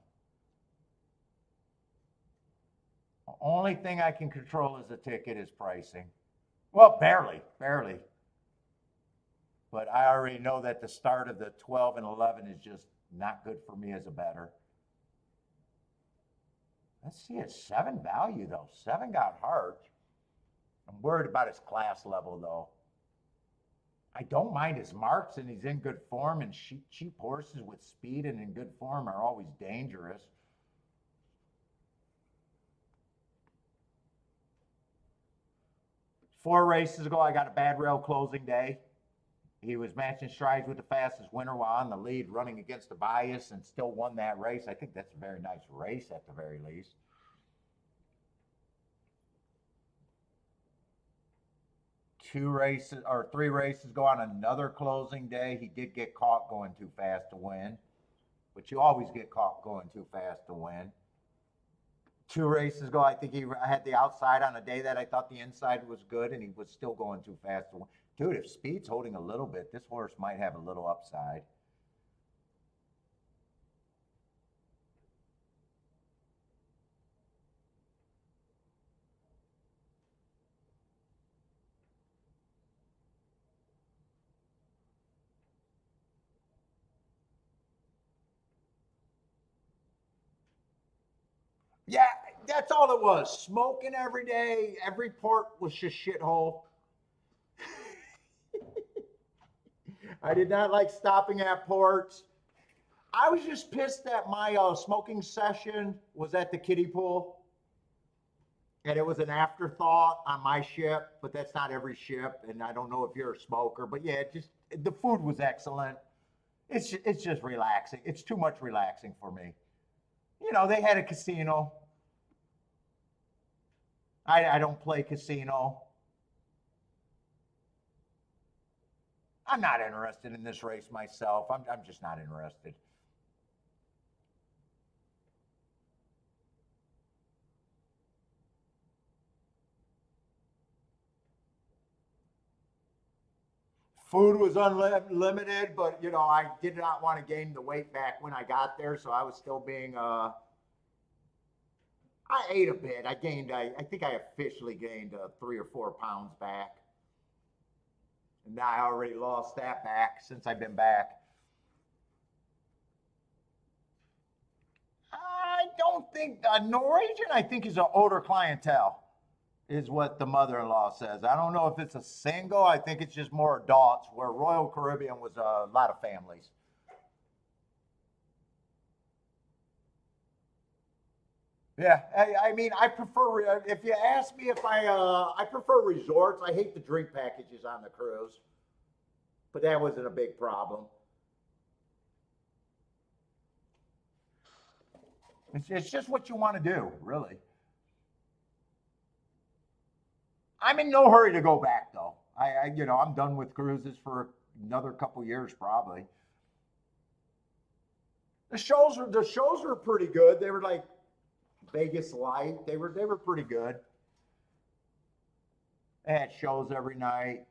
S1: The only thing I can control as a ticket is pricing. Well, barely. But I already know that the start of the 12 and 11 is just not good for me as a bettor. Let's see, it's 7 value, though. 7 got heart. I'm worried about his class level, though. I don't mind his marks, and he's in good form, and cheap horses with speed and in good form are always dangerous. Four races ago, I got a bad rail closing day. He was matching strides with the fastest winner while on the lead, running against the bias, and still won that race. I think that's a very nice race at the very least. Three races go on another closing day. He did get caught going too fast to win, but you always get caught going too fast to win. 2 races ago, I think he had the outside on a day that I thought the inside was good, and he was still going too fast to win. Dude, if speed's holding a little bit, this horse might have a little upside. Yeah, that's all it was. Smoking every day. Every port was just shithole. I did not like stopping at ports. I was just pissed that my smoking session was at the kiddie pool. And it was an afterthought on my ship, but that's not every ship. And I don't know if you're a smoker, but yeah, the food was excellent. It's just relaxing. It's too much relaxing for me. You know, they had a casino. I don't play casino. I'm not interested in this race myself. I'm just not interested. Food was unlimited, but you know, I did not want to gain the weight back when I got there, so I was still being I ate a bit. I think I officially gained 3 or 4 pounds back. And I already lost that back since I've been back. I don't think Norwegian, I think, is an older clientele, is what the mother-in-law says. I don't know if it's a single. I think it's just more adults, where Royal Caribbean was a lot of families. Yeah, I mean, I prefer. If you ask me if I prefer resorts. I hate the drink packages on the cruise, but that wasn't a big problem. It's just what you want to do, really. I'm in no hurry to go back, though. I'm done with cruises for another couple years, probably. The shows were pretty good. They were like Vegas light. They were pretty good. They had shows every night.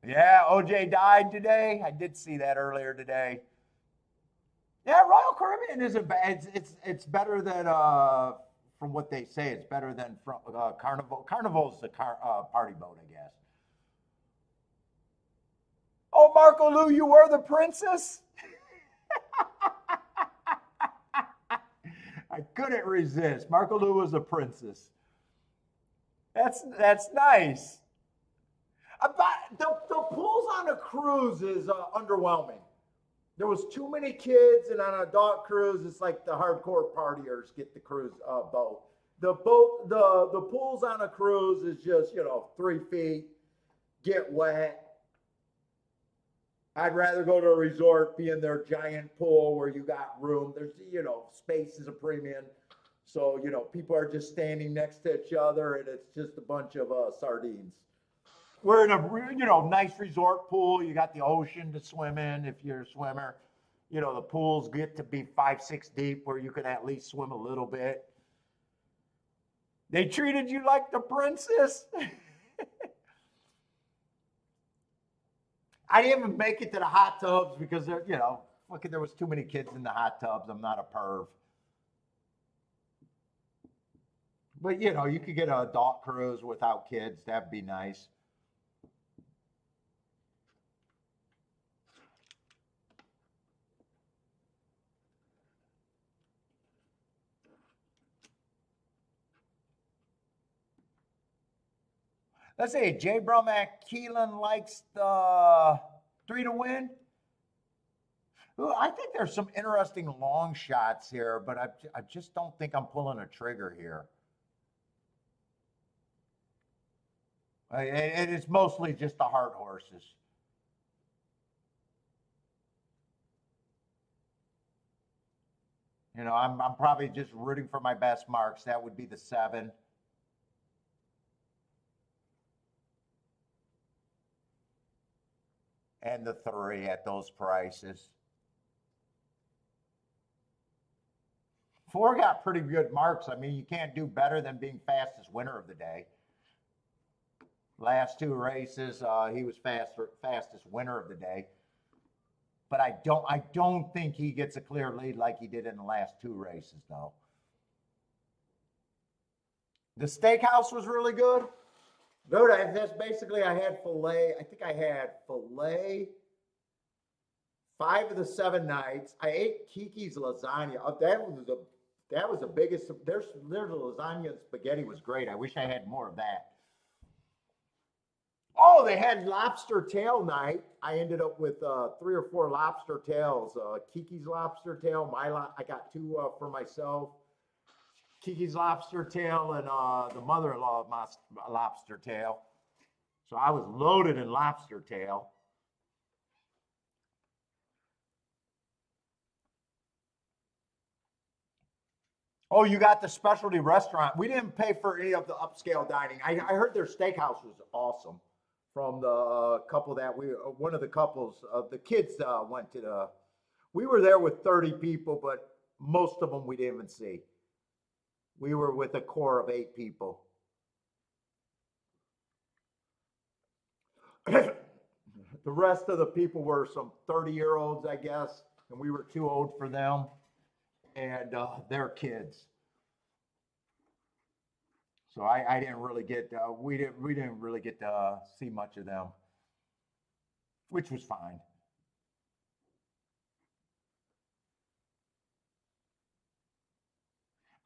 S1: Yeah, OJ died today. I did see that earlier today. Yeah, Royal Caribbean isn't bad. It's better than from what they say. It's better than from Carnival. Carnival's the party boat, I guess. Oh, Marco Lou, you were the princess. I couldn't resist. Marco Lou was a princess. That's nice. About the pools on a cruise is underwhelming. There was too many kids, and on an adult cruise, it's like the hardcore partiers get the cruise boat. The pools on a cruise is just 3 feet, get wet. I'd rather go to a resort, be in their giant pool where you got room. There's, space is a premium. So, people are just standing next to each other and it's just a bunch of sardines. We're in a, nice resort pool. You got the ocean to swim in if you're a swimmer. The pools get to be 5, 6 deep where you can at least swim a little bit. They treated you like the princess. I didn't even make it to the hot tubs because there was too many kids in the hot tubs. I'm not a perv. But you could get an adult cruise without kids. That'd be nice. Let's see. Jay Brumack Keelan likes the 3 to win. Ooh, I think there's some interesting long shots here, but I just don't think I'm pulling a trigger here. It's mostly just the hard horses. I'm probably just rooting for my best marks. That would be the 7. And the 3 at those prices. 4 got pretty good marks. I mean, you can't do better than being fastest winner of the day. Last 2 races, he was fastest winner of the day. But I don't think he gets a clear lead like he did in the last 2 races, though. The steakhouse was really good. Dude, that's basically, I had filet. I think I had filet 5 of the 7 nights. I ate Kiki's lasagna. That was the biggest. There's the lasagna and spaghetti was great. I wish I had more of that. Oh, they had lobster tail night. I ended up with 3 or 4 lobster tails. Kiki's lobster tail. I got 2 for myself. Kiki's lobster tail and the mother-in-law of my lobster tail. So I was loaded in lobster tail. Oh, you got the specialty restaurant. We didn't pay for any of the upscale dining. I heard their steakhouse was awesome. From the couple that one of the couples, the kids went to the. We were there with 30 people, but most of them we didn't even see. We were with a core of 8 people. The rest of the people were some 30-year-olds, I guess, and we were too old for them, and their kids. So I didn't really get we didn't really get to see much of them, which was fine.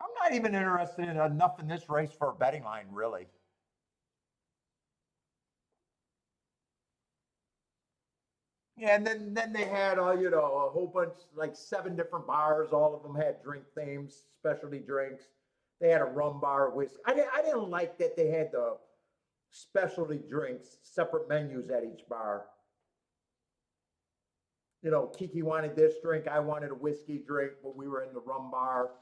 S1: I'm not even interested in enough in this race for a betting line, really. Yeah, and then they had a whole bunch, like 7 different bars. All of them had drink themes, specialty drinks. They had a rum bar, whiskey. I didn't like that they had the specialty drinks, separate menus at each bar. Kiki wanted this drink, I wanted a whiskey drink, but we were in the rum bar.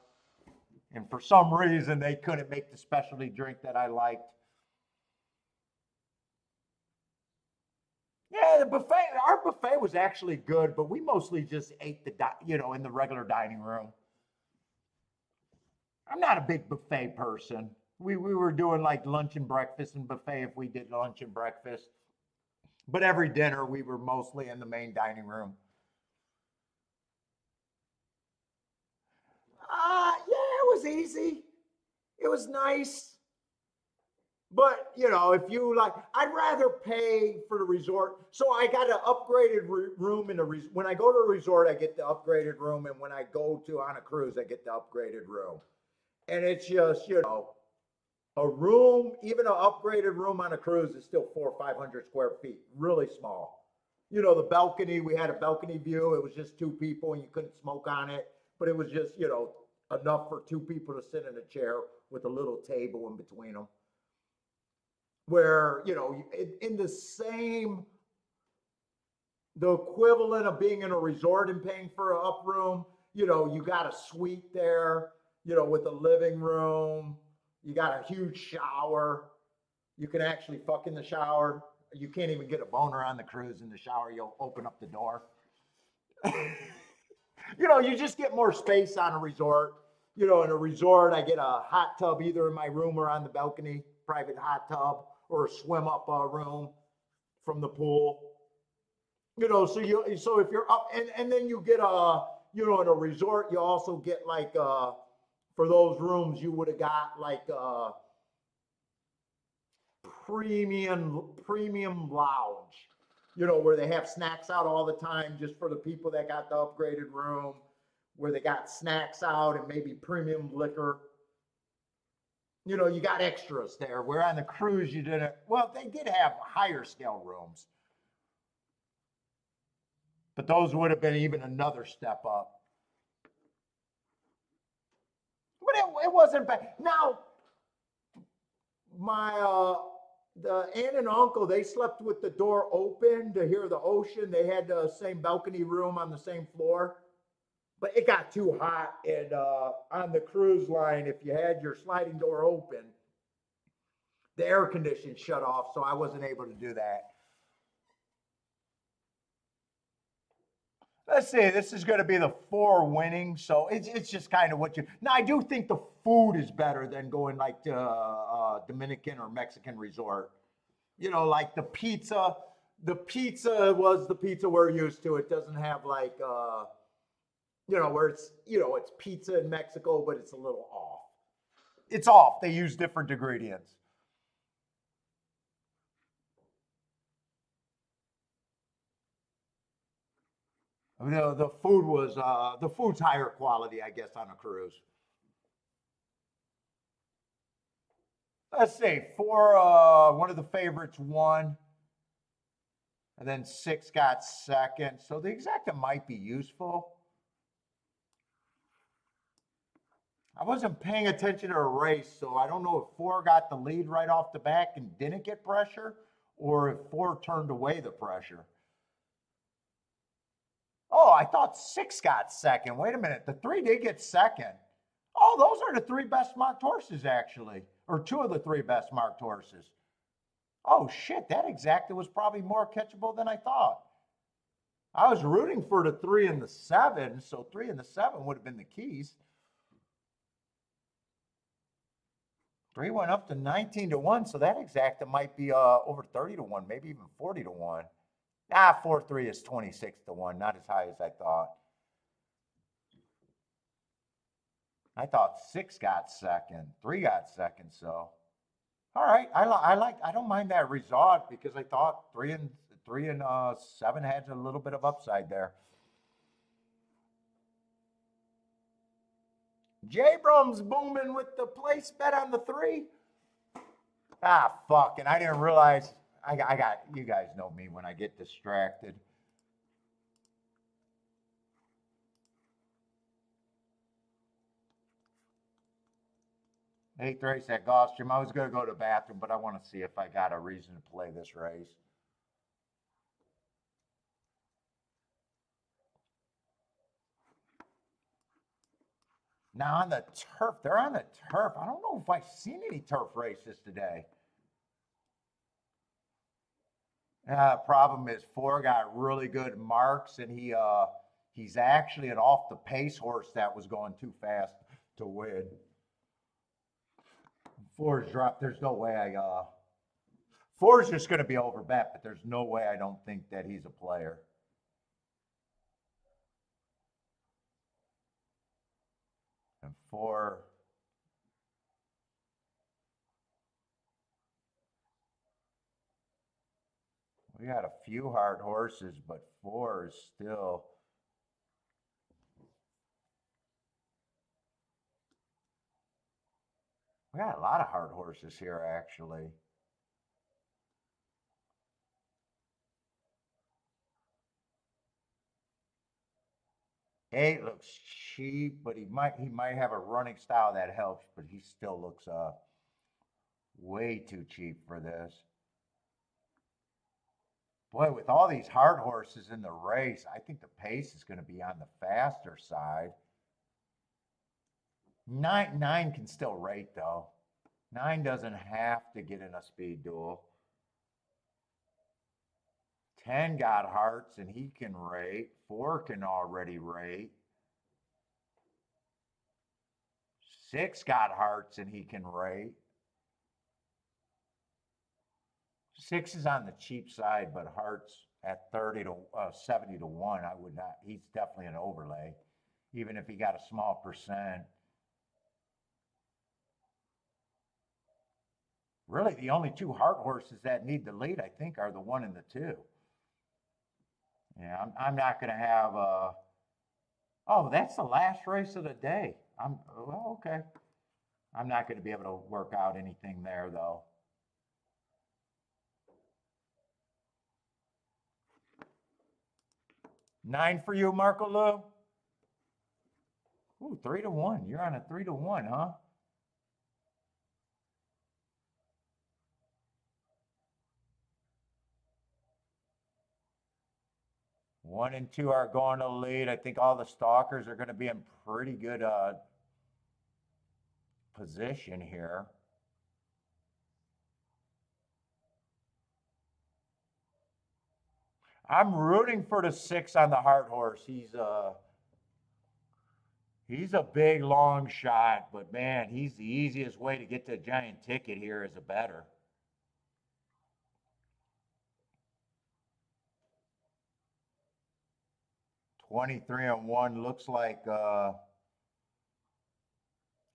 S1: And for some reason, they couldn't make the specialty drink that I liked. Yeah, the buffet, our buffet was actually good, but we mostly just ate in the regular dining room. I'm not a big buffet person. We were doing like lunch and breakfast and buffet if we did lunch and breakfast. But every dinner we were mostly in the main dining room. Yeah, it was easy. It was nice. But if you like, I'd rather pay for the resort. So I got an upgraded room in when I go to a resort, I get the upgraded room, and when I go to on a cruise, I get the upgraded room. And it's just a room, even an upgraded room on a cruise is still 400 or 500 square feet, really small. The balcony, we had a balcony view. It was just 2 people, and you couldn't smoke on it, but it was just enough for 2 people to sit in a chair with a little table in between them where in the same the equivalent of being in a resort and paying for an up room. You know, you got a suite there, you know, with a living room. You got a huge shower. You can actually fuck in the shower. You can't even get a boner on the cruise in the shower. You'll open up the door. You know, you just get more space on a resort. You know, in a resort, I get a hot tub either in my room or on the balcony, private hot tub, or a swim up room from the pool. You know, so if you're up and then you get a you know in a resort you also get like for those rooms you would have got like premium lounge, you know, where they have snacks out all the time just for the people that got the upgraded room, where they got snacks out and maybe premium liquor. You know, you got extras there. Where on the cruise you didn't. Well, they did have higher scale rooms, but those would have been even another step up. But it wasn't bad. Now, my the aunt and uncle, they slept with the door open to hear the ocean. They had the same balcony room on the same floor, but it got too hot. And on the cruise line, if you had your sliding door open, the air conditioning shut off, so I wasn't able to do that. Let's see, this is going to be the 4 winning, so it's just kind of what you. Now, I do think the food is better than going like to Dominican or Mexican resort. You know, like the pizza. The pizza was the pizza we're used to. It doesn't have like, you know, where it's, you know, it's pizza in Mexico, but it's a little off. It's off. They use different ingredients. The food was the food's higher quality, I guess, on a cruise. Let's see, four. One of the favorites won, and then six got second. So the exacta might be useful. I wasn't paying attention to a race, so I don't know if four got the lead right off the back and didn't get pressure, or if four turned away the pressure. Oh, I thought six got second. Wait a minute, the three did get second. Oh, those are the three best marked horses, actually, or two of the three best marked horses. Oh shit, that exacta was probably more catchable than I thought. I was rooting for the three and the seven, so three and the seven would have been the keys. Three went up to 19-1, so that exacta might be over 30-1, maybe even 40-1. 4-3 is 26-1, not as high as I thought. I thought six got second, three got second, so all right. I don't mind that result because I thought three and seven had a little bit of upside there. J Brum's booming with the place bet on the three. Fuck, and I didn't realize. I got you guys know me when I get distracted. Eighth race at Gulfstream. I was going to go to the bathroom, but I want to see if I got a reason to play this race. Now on the turf, they're on the turf. I don't know if I've seen any turf races today. Problem is, four got really good marks, and he's actually an off the pace horse that was going too fast to win. Four's dropped. There's no way Four's just going to be over bet, but there's no way I don't think that he's a player. And four. We got a few hard horses, but four is still. We got a lot of hard horses here, actually. Eight looks cheap, but he might have a running style that helps, but he still looks way too cheap for this. Boy, with all these hard horses in the race, I think the pace is going to be on the faster side. Nine can still rate though. 9 doesn't have to get in a speed duel. 10 got hearts and he can rate. 4 can already rate. 6 got hearts and he can rate. 6 is on the cheap side, but hearts at 30 to 70 to 1, I would not. He's definitely an overlay, even if he got a small percent. Really, the only 2 heart horses that need the lead, I think, are the 1 and the 2. Yeah, I'm not going to have. Oh, that's the last race of the day. Well, okay. I'm not going to be able to work out anything there though. Nine for you, Marco Lou. Ooh, 3 to 1. You're on a 3 to 1, huh? One and 2 are going to lead. I think all the stalkers are going to be in pretty good position here. I'm rooting for the 6 on the heart horse. He's a big long shot, but man, he's the easiest way to get the giant ticket here as a bettor. $23-1 looks like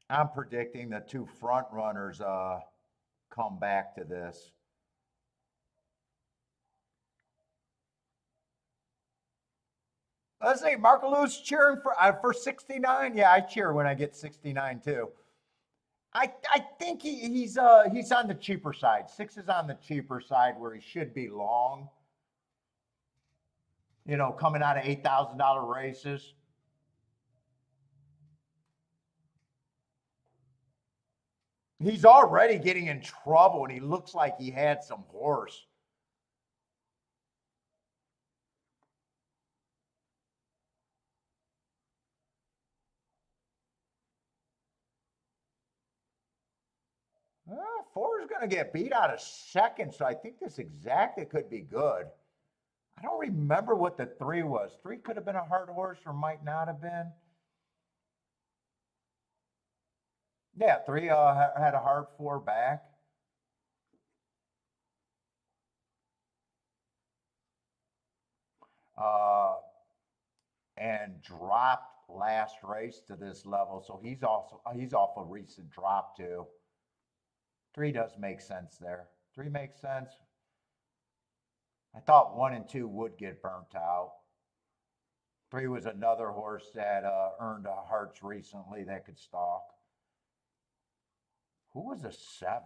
S1: I'm predicting the 2 front runners come back to this. Let's see, Marco Lou's cheering for 69. Yeah, I cheer when I get 69 too. I think he's on the cheaper side. 6 is on the cheaper side where he should be long. You know, coming out of $8,000 races. He's already getting in trouble, and he looks like he had some horse. Well, 4 is going to get beat out of second, so I think this exactly could be good. I don't remember what the 3 was. 3 could have been a hard horse or might not have been. Yeah, 3 had a hard 4 back. And dropped last race to this level, so he's off a recent drop too. 3 does make sense there. 3 makes sense. I thought 1 and 2 would get burnt out. 3 was another horse that earned hearts recently that could stalk. Who was a 7?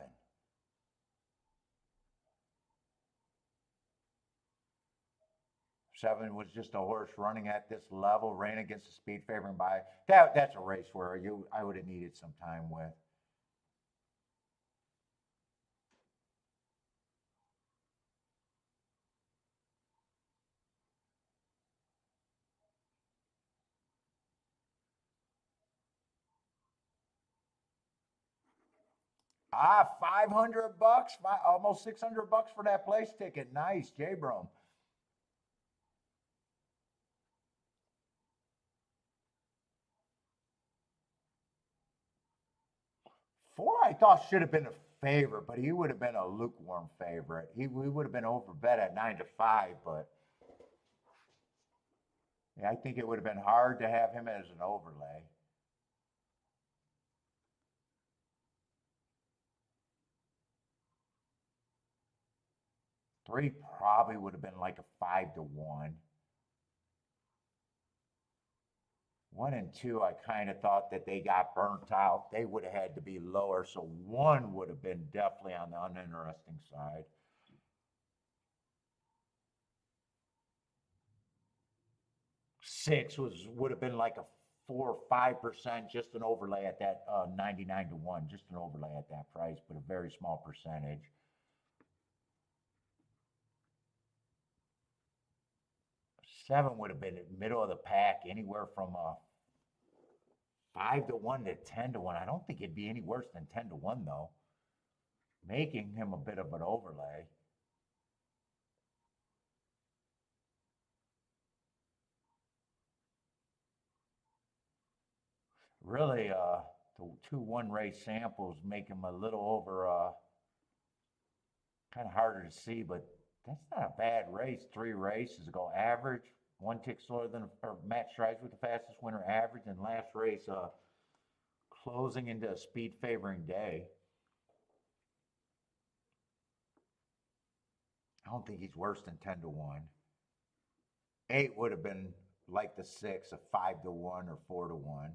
S1: Seven was just a horse running at this level, ran against the speed favoring by. That's a race where I would have needed some time with. $500, almost $600 for that place ticket. Nice, J Brom. 4 I thought should have been a favorite, but he would have been a lukewarm favorite. We would have been overbet at 9 to 5, but yeah, I think it would have been hard to have him as an overlay. Three probably would have been like a 5 to 1. 1 and 2, I kind of thought that they got burnt out. They would have had to be lower, so 1 would have been definitely on the uninteresting side. Six would have been like a 4 or 5%, just an overlay at that 99 to 1, just an overlay at that price, but a very small percentage. 7 would have been in the middle of the pack, anywhere from 5 to 1 to 10 to 1. I don't think it'd be any worse than 10 to 1 though, making him a bit of an overlay. Really, the 2 1 race samples make him a little over, kind of harder to see, but that's not a bad race. 3 races ago, average, 1 tick slower than Matt Strides with the fastest winner average, and last race, closing into a speed favoring day. I don't think he's worse than 10 to 1. 8 would have been like the 6, a 5 to 1 or 4 to 1.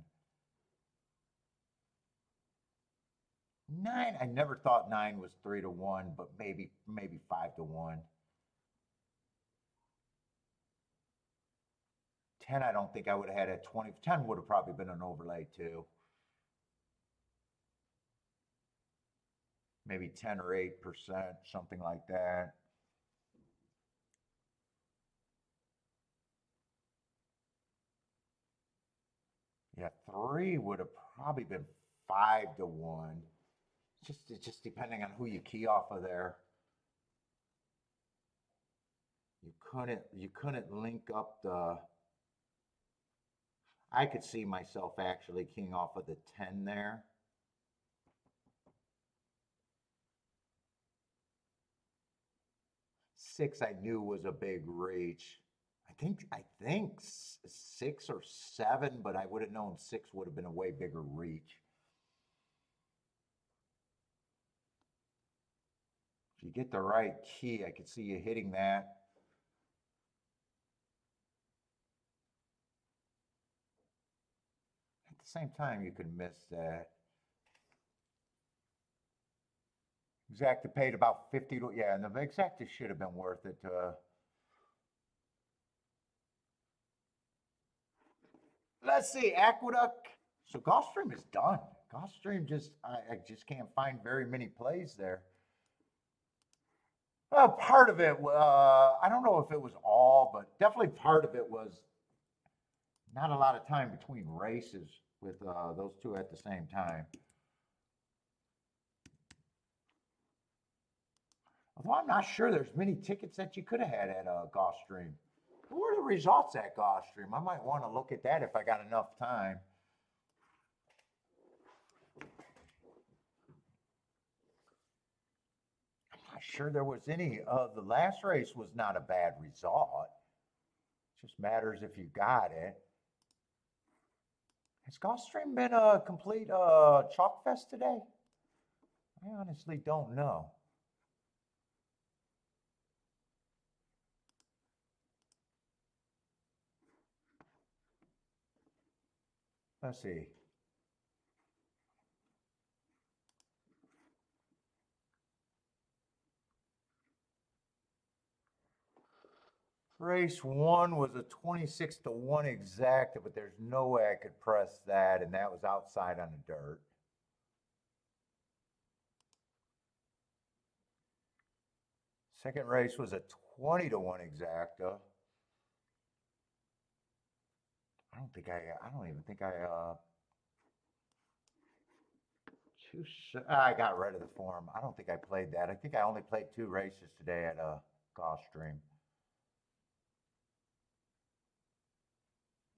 S1: 9, I never thought 9 was 3 to 1, but maybe 5 to 1. 10, I don't think I would have had at 20. 10 would have probably been an overlay too. Maybe 10 or 8%, something like that. Yeah, 3 would have probably been 5 to 1. It's just depending on who you key off of there. You couldn't link up the. I could see myself actually keying off of the 10 there. 6 I knew was a big reach. I think 6 or 7, but I would have known 6 would have been a way bigger reach. If you get the right key, I could see you hitting that. At the same time, you could miss that. Exacta paid about 50 to, yeah, and the Exacta should have been worth it. Let's see, Aqueduct. So Gulfstream is done. Gulfstream I just can't find very many plays there. Part of it, I don't know if it was all, but definitely part of it was not a lot of time between races with those two at the same time. Although I'm not sure there's many tickets that you could have had at Gulfstream. What were the results at Gulfstream? I might want to look at that if I got enough time. I'm not sure there was any. The last race was not a bad result. It just matters if you got it. Has Gulfstream been a complete chalk fest today? I honestly don't know. Let's see. Race 1 was a 26 to 1 exacta, but there's no way I could press that, and that was outside on the dirt. Second race was a 20 to 1 exacta. I don't even think I got rid of the form. I don't think I played that. I think I only played 2 races today at Gulfstream.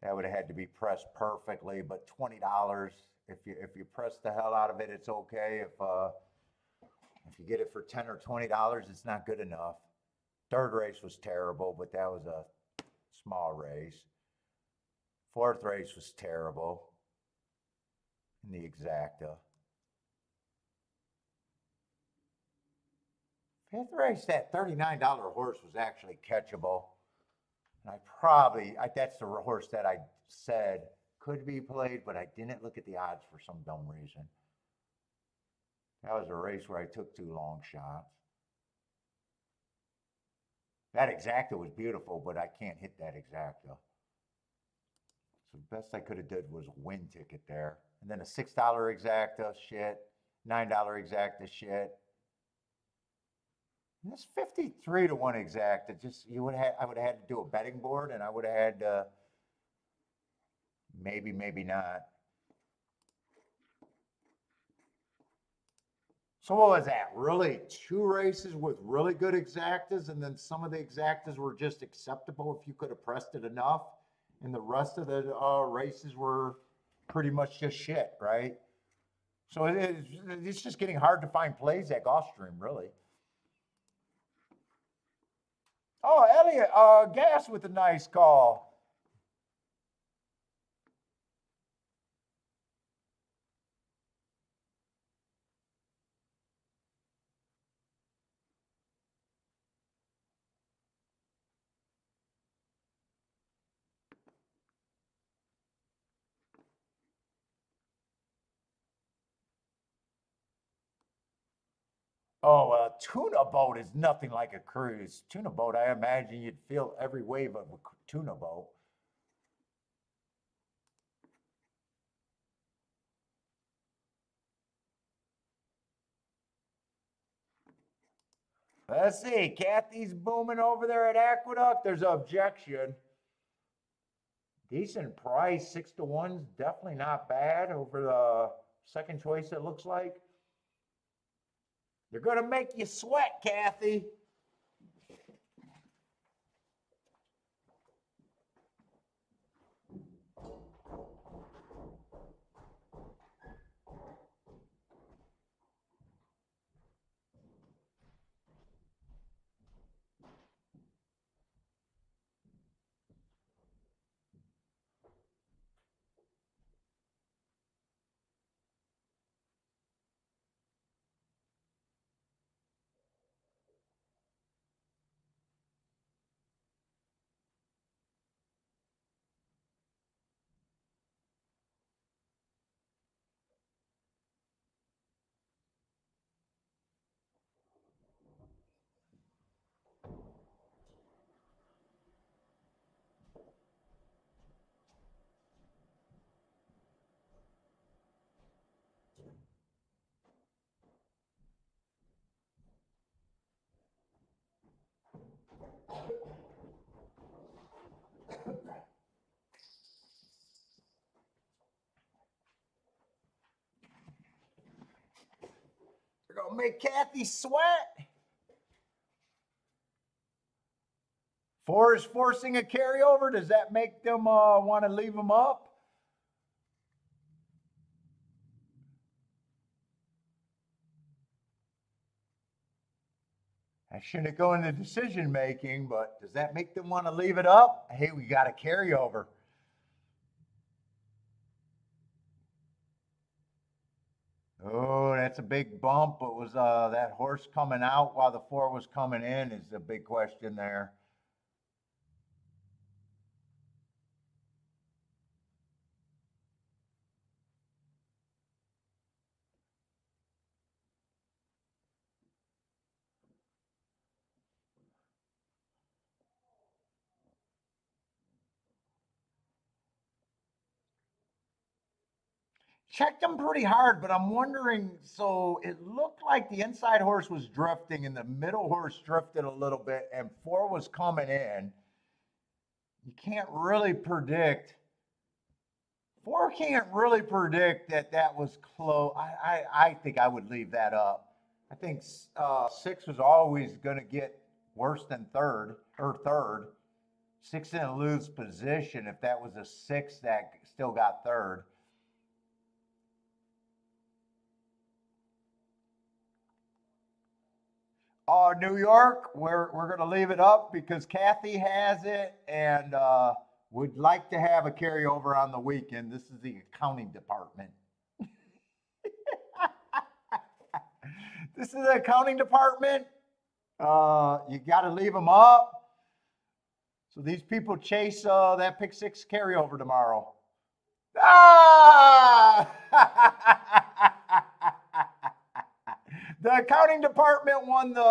S1: That would have had to be pressed perfectly, but $20. If you press the hell out of it, it's okay. If you get it for $10 or $20, it's not good enough. Third race was terrible, but that was a small race. Fourth race was terrible in the exacta. Fifth race, that $39 horse was actually catchable. And that's the horse that I said could be played, but I didn't look at the odds for some dumb reason. That was a race where I took 2 long shots. That exacta was beautiful, but I can't hit that exacta. So the best I could have did was a win ticket there. And then a $6 exacta, shit. $9 exacta, shit. It's 53 to 1 exact. It just I would have had to do a betting board, and I would have had maybe not. So what was that? Really, two races with really good exactas, and then some of the exactas were just acceptable if you could have pressed it enough, and the rest of the races were pretty much just shit, right? So it's just getting hard to find plays at Gulfstream, really. Oh, Elliot, Gas with a nice call. Oh, a tuna boat is nothing like a cruise. Tuna boat, I imagine you'd feel every wave of a tuna boat. Let's see. Kathy's booming over there at Aqueduct. There's an objection. Decent price, 6 to 1's definitely not bad over the second choice, it looks like. They're going to make you sweat, Kathy. They're going to make Kathy sweat. 4 is forcing a carryover. Does that make them want to leave them up? I shouldn't go into decision making, but does that make them want to leave it up? Hey, we got a carryover. Oh, that's a big bump. It was that horse coming out while the 4 was coming in is the big question there. Checked them pretty hard, but I'm wondering, so it looked like the inside horse was drifting and the middle horse drifted a little bit and 4 was coming in. You can't really predict. 4 can't really predict that was close. I think I would leave that up. I think 6 was always going to get worse than third or third. 6 in a lose position if that was a 6 that still got third. New York, we're going to leave it up because Kathy has it and would like to have a carryover on the weekend. This is the accounting department. This is the accounting department. You got to leave them up. So these people chase that pick 6 carryover tomorrow. Ah! The accounting department won the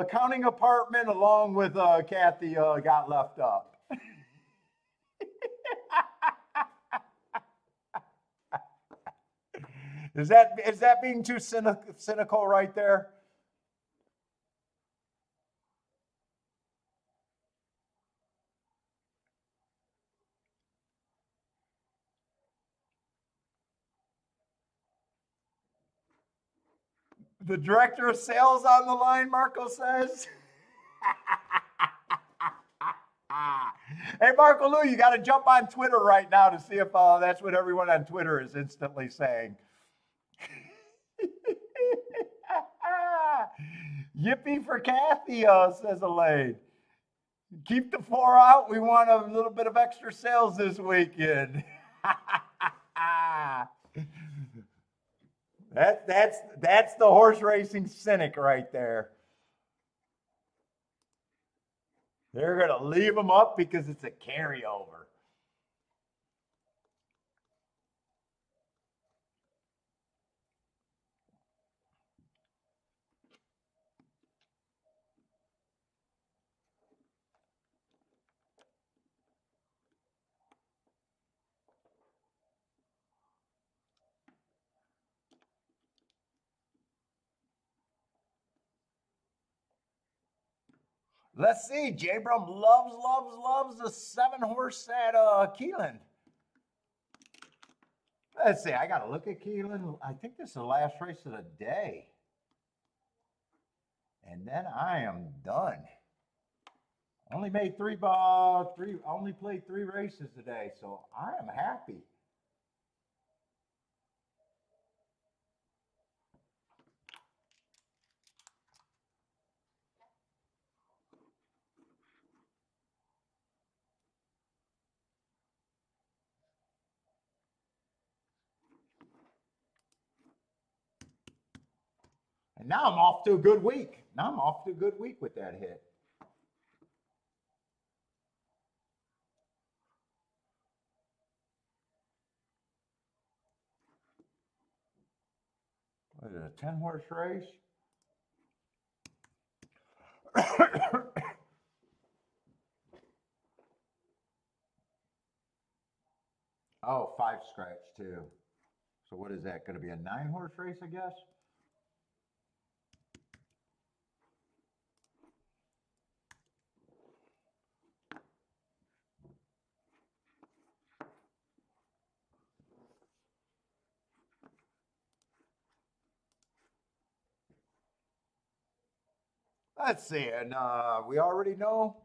S1: accounting department along with Kathy got left up. Is that being too cynical right there? The director of sales on the line, Marco says. Hey, Marco Lou, you got to jump on Twitter right now to see if that's what everyone on Twitter is instantly saying. Yippee for Kathy, says Elaine. Keep the 4 out. We want a little bit of extra sales this weekend. That's the horse racing cynic right there. They're going to leave them up because it's a carryover. Let's see. J-Brum loves the 7-horse at Keeneland. Let's see. I got to look at Keeneland. I think this is the last race of the day. And then I am done. Only made only played 3 races today, so I am happy. And now I'm off to a good week. With that hit. What is it, a 10-horse race? Oh, 5 scratch too. So what is that? Going to be a 9-horse race, I guess? Let's see, and we already know.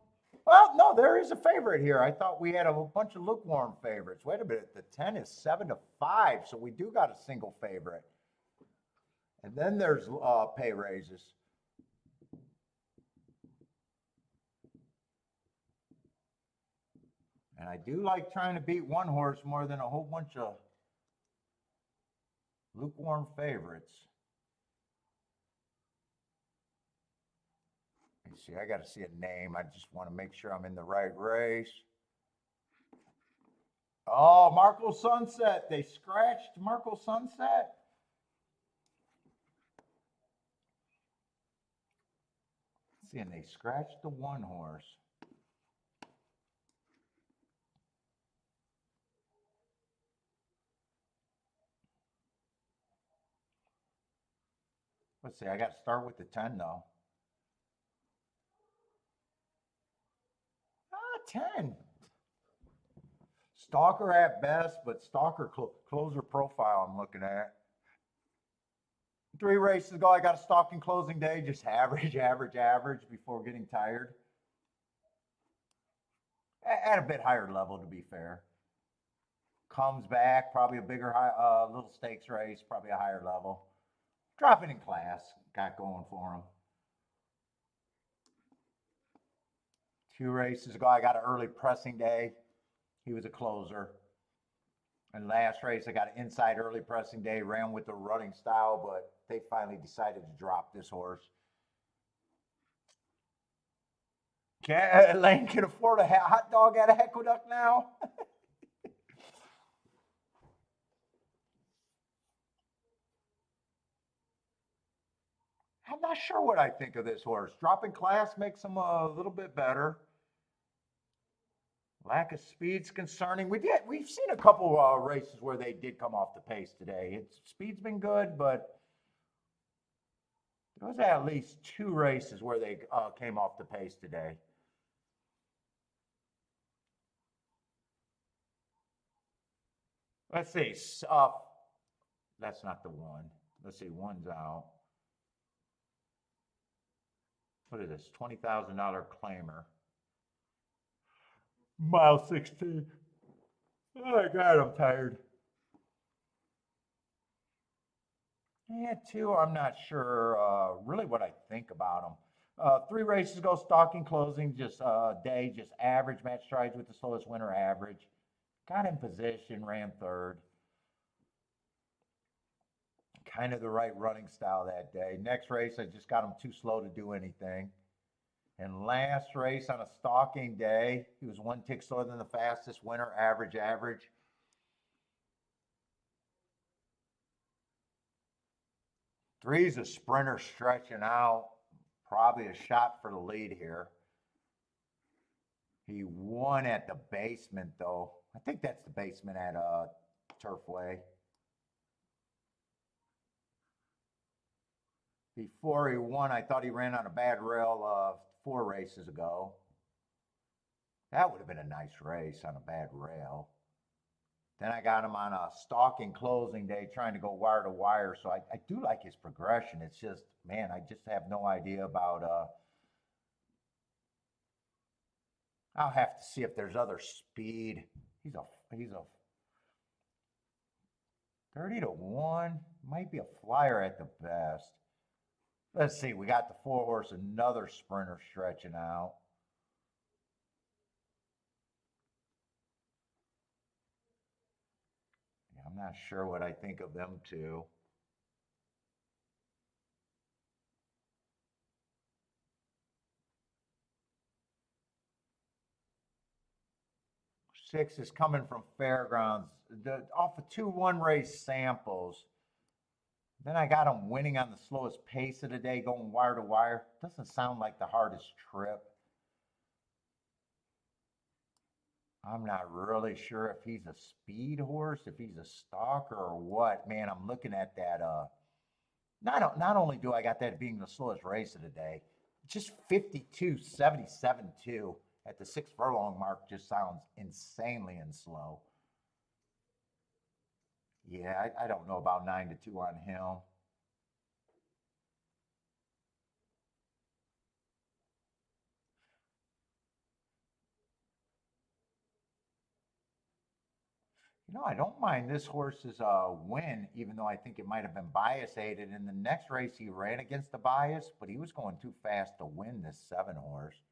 S1: Well, no, there is a favorite here. I thought we had a bunch of lukewarm favorites. Wait a minute, the 10 is 7-5, so we do got a single favorite. And then there's pay raises. And I do like trying to beat one horse more than a whole bunch of lukewarm favorites. See, I got to see a name. I just want to make sure I'm in the right race. Oh, Marco Sunset. They scratched Marco Sunset. See, and they scratched the 1 horse. Let's see, I got to start with the 10 though. 10. Stalker at best, but Stalker closer profile I'm looking at. 3 races ago, I got a stalking closing day, just average before getting tired. At a bit higher level, to be fair. Comes back, probably a bigger, little stakes race, probably a higher level. Dropping in class, got going for him. 2 races ago, I got an early pressing day. He was a closer. And last race, I got an inside early pressing day, ran with the running style, but they finally decided to drop this horse. Lane can afford a hot dog at a Aqueduct now. I'm not sure what I think of this horse. Dropping class makes him a little bit better. Lack of speed's concerning. We've seen a couple races where they did come off the pace today. Speed's been good, but there was at least 2 races where they came off the pace today. Let's see. That's not the one. Let's see. 1's out. what is this? $20,000 claimer. Mile 16. Oh my God, I'm tired. Yeah, two, I'm not sure really what I think about them. 3 races ago, stalking closing, just day, just average match strides with the slowest winner average. Got in position, ran third. Kind of the right running style that day. Next race, I just got him too slow to do anything. And last race on a stalking day, he was 1 tick slower than the fastest winner, average. Three's a sprinter stretching out. Probably a shot for the lead here. He won at the basement, though. I think that's the basement at Turfway. Before he won, I thought he ran on a bad rail 4 races ago. That would have been a nice race on a bad rail. Then I got him on a stalking closing day trying to go wire to wire. So I do like his progression. It's just, man, I just have no idea about I'll have to see if there's other speed. He's a 30 to 1. Might be a flyer at the best. Let's see, we got the 4-horse, another sprinter stretching out. Yeah, I'm not sure what I think of them two. Six is coming from Fairgrounds. Off of 2 1-race samples. Then I got him winning on the slowest pace of the day, going wire to wire. Doesn't sound like the hardest trip. I'm not really sure if he's a speed horse, if he's a stalker or what. Man, I'm looking at that. Not only do I got that being the slowest race of the day, just 52.77.2 at the 6 furlong mark just sounds insanely and slow. Yeah, I don't know about 9 to 2 on him. I don't mind this horse's win, even though I think it might have been bias aided. In the next race, he ran against the bias, but he was going too fast to win this 7-horse.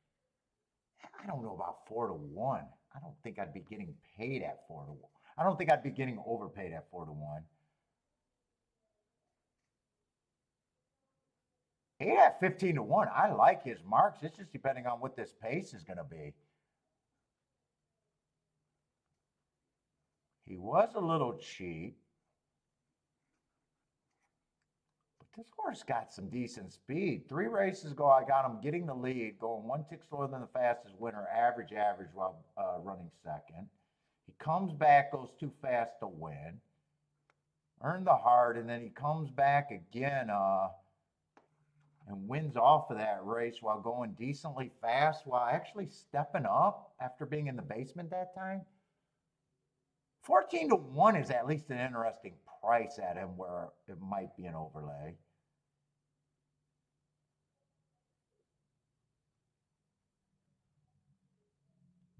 S1: I don't know about 4 to 1. I don't think I'd be getting paid at 4 to 1. I don't think I'd be getting overpaid at 4 to 1. 8 at 15 to 1. I like his marks. It's just depending on what this pace is going to be. He was a little cheap. This horse got some decent speed. 3 races ago, I got him getting the lead, going 1 tick slower than the fastest winner, average while running second. He comes back, goes too fast to win, earned the heart, and then he comes back again and wins off of that race while going decently fast, while actually stepping up after being in the basement that time. 14 to 1 is at least an interesting price at him where it might be an overlay.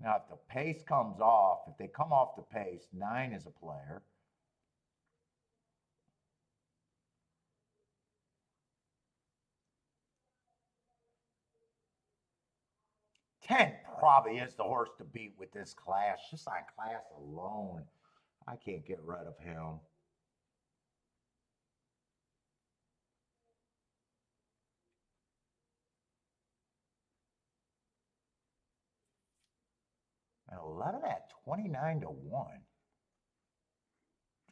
S1: Now, if the pace comes off, if they come off the pace, 9 is a player. 10 probably is the horse to beat with this class, just on class alone. I can't get rid of him. And 11 at 29 to 1.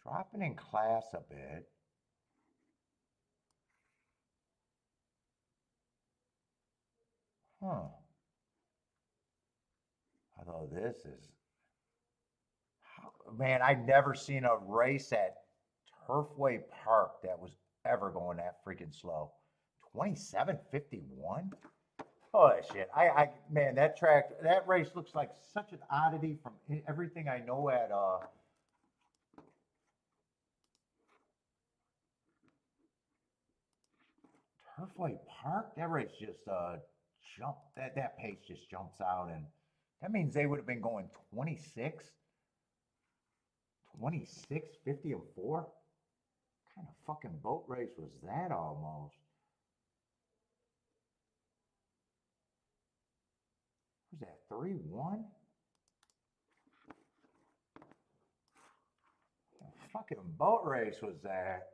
S1: Dropping in class a bit. Huh. Although this is, man, I've never seen a race at Turfway Park that was ever going that freaking slow. 27:51. Holy shit! Man, that race looks like such an oddity from everything I know at Turfway Park. That race just jump. That pace just jumps out, and that means they would have been going 26, 26, 50 and 4. What kind of fucking boat race was that almost? Was that 3-1? What fucking boat race was that?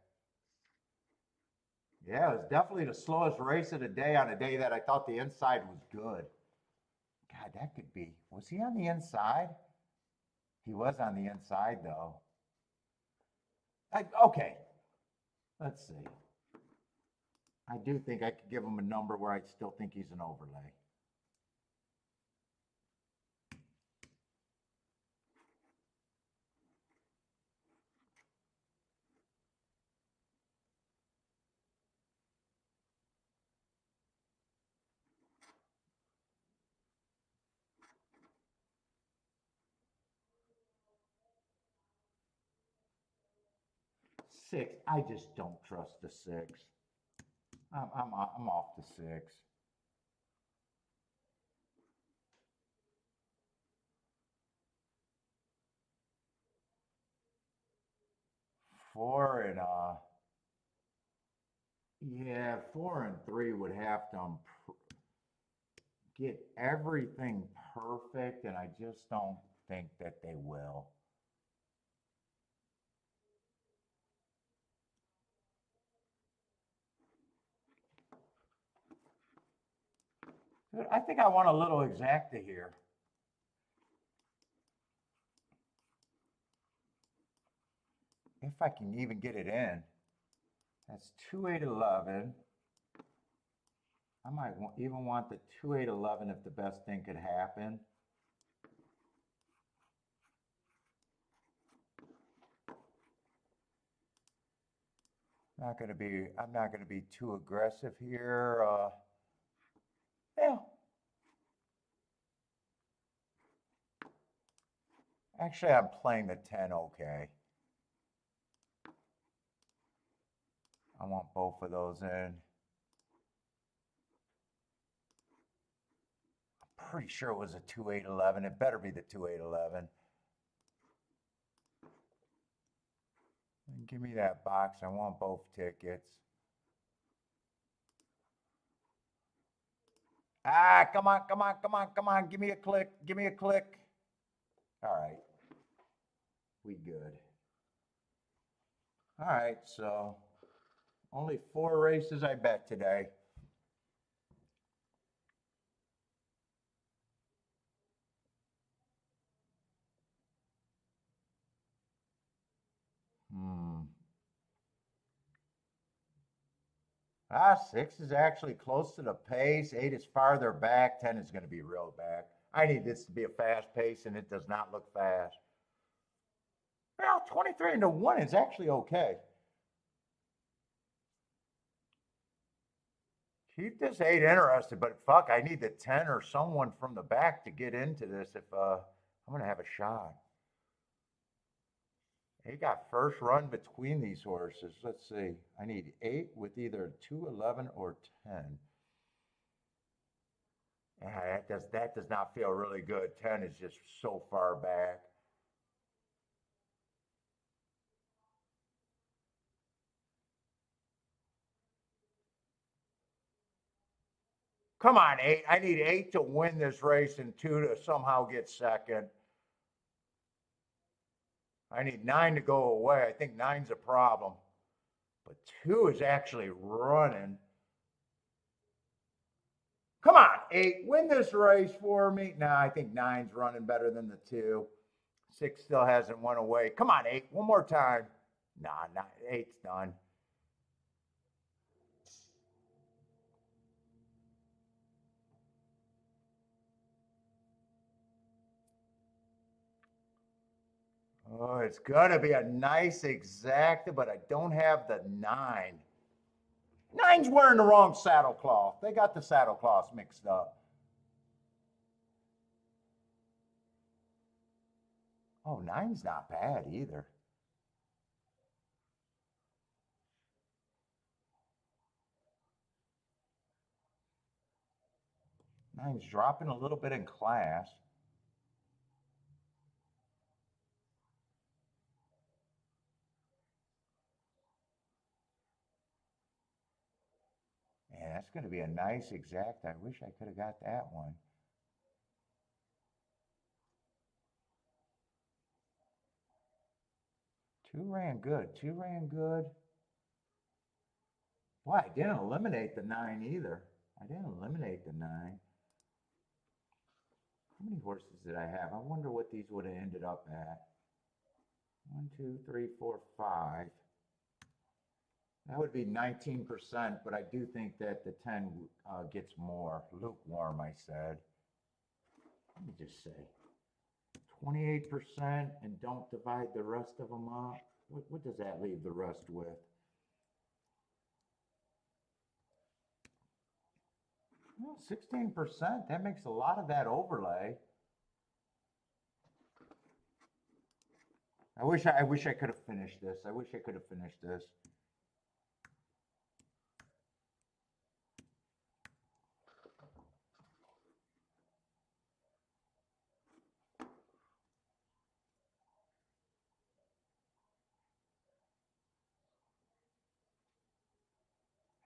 S1: Yeah, it was definitely the slowest race of the day on a day that I thought the inside was good. God, that could be. Was he on the inside? He was on the inside, though. Okay, let's see. I do think I could give him a number where I still think he's an overlay. Six. I just don't trust the six. I'm off the six. Four and yeah, 4 and 3 would have to get everything perfect, and I just don't think that they will. I think I want a little exacta here. If I can even get it in. That's 2-8-11. I might even want the 2-8-11 if the best thing could happen. I'm not going to be too aggressive here. Yeah. Actually, I'm playing the 10 okay. I want both of those in. I'm pretty sure it was a 2-8-11. It better be the 2-8-11. Give me that box. I want both tickets. Ah, come on, come on, come on, come on. Give me a click. Give me a click. All right. We good. All right, so only 4 races I bet today. Ah, 6 is actually close to the pace. 8 is farther back. 10 is going to be real back. I need this to be a fast pace, and it does not look fast. Well, 23-1 is actually okay. Keep this 8 interested, but fuck, I need the 10 or someone from the back to get into this if I'm going to have a shot. He got first run between these horses. Let's see. I need 8 with either 2-11 or 10. Yeah, that does not feel really good. 10 is just so far back. Come on, 8. I need 8 to win this race and 2 to somehow get second. I need 9 to go away. I think 9's a problem. But 2 is actually running. Come on, 8. Win this race for me. Nah, I think 9's running better than the 2. 6 still hasn't won away. Come on, 8. One more time. Nah, 8's done. Oh, it's going to be a nice exacta, but I don't have the 9. 9's wearing the wrong saddle cloth. They got the saddle cloths mixed up. Oh, 9's not bad either. Nine's dropping a little bit in class. Yeah, that's going to be a nice exact. I wish I could have got that one. Two ran good. Two ran good. Boy, I didn't eliminate the nine either. I didn't eliminate the nine. How many horses did I have? I wonder what these would have ended up at. 1, 2, 3, 4, 5. That would be 19%, but I do think that the 10 gets more. Lukewarm, I said. Let me just say 28% and don't divide the rest of them up. What does that leave the rest with? Well, 16%. That makes a lot of that overlay. I wish I could have finished this. I wish I could have finished this.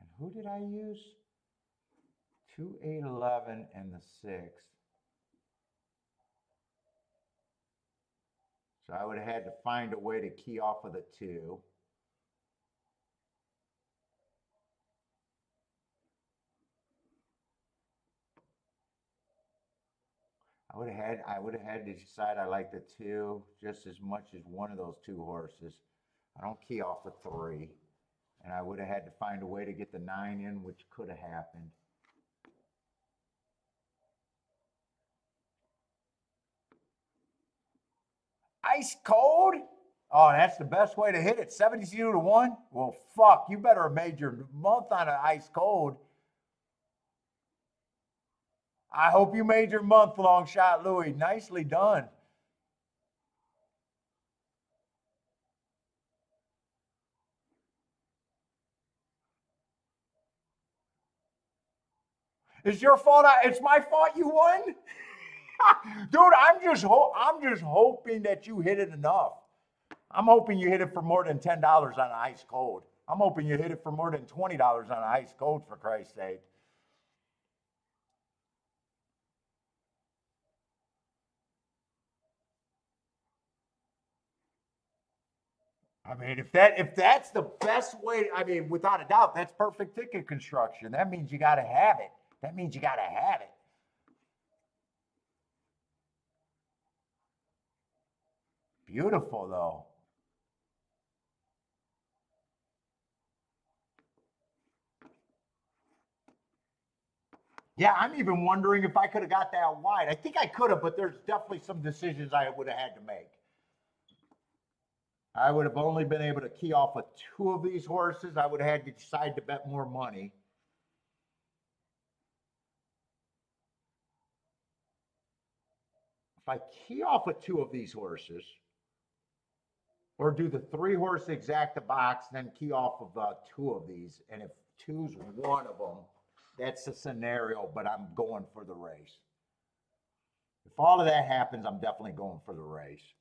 S1: And who did I use? 2, 8, 11, and the 6. So I would have had to find a way to key off of the 2. I would have had to decide I like the 2 just as much as one of those 2 horses. I don't key off the 3. And I would have had to find a way to get the 9 in, which could have happened. Ice cold? Oh, that's the best way to hit it. 72 to 1? Well, fuck, you better have made your month on an ice cold. I hope you made your month, long shot, Louis. Nicely done. It's your fault. It's my fault you won? Dude, I'm just hoping that you hit it enough. I'm hoping you hit it for more than $10 on an ice cold. I'm hoping you hit it for more than $20 on an ice cold, for Christ's sake. I mean, if that's the best way, I mean, without a doubt, that's perfect ticket construction. That means you got to have it. That means you got to have it. Beautiful, though. Yeah, I'm even wondering if I could have got that wide. I think I could have, but there's definitely some decisions I would have had to make. I would have only been able to key off of 2 of these horses. I would have had to decide to bet more money. If I key off of 2 of these horses, or do the 3-horse exacta box, then key off of 2 of these, and if 2's one of them, that's the scenario, but I'm going for the race. If all of that happens, I'm definitely going for the race.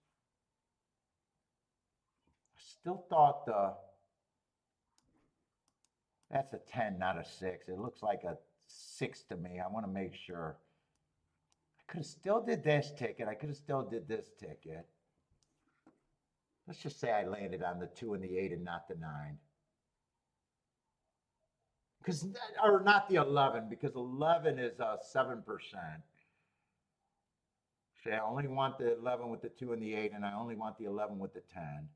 S1: I still thought that's a 10, not a 6. It looks like a 6 to me. I want to make sure. I could have still did this ticket. I could have still did this ticket. Let's just say I landed on the 2 and the 8 and not the 9. Because, or not the 11, because 11 is 7%. See, I only want the 11 with the 2 and the 8, and I only want the 11 with the 10.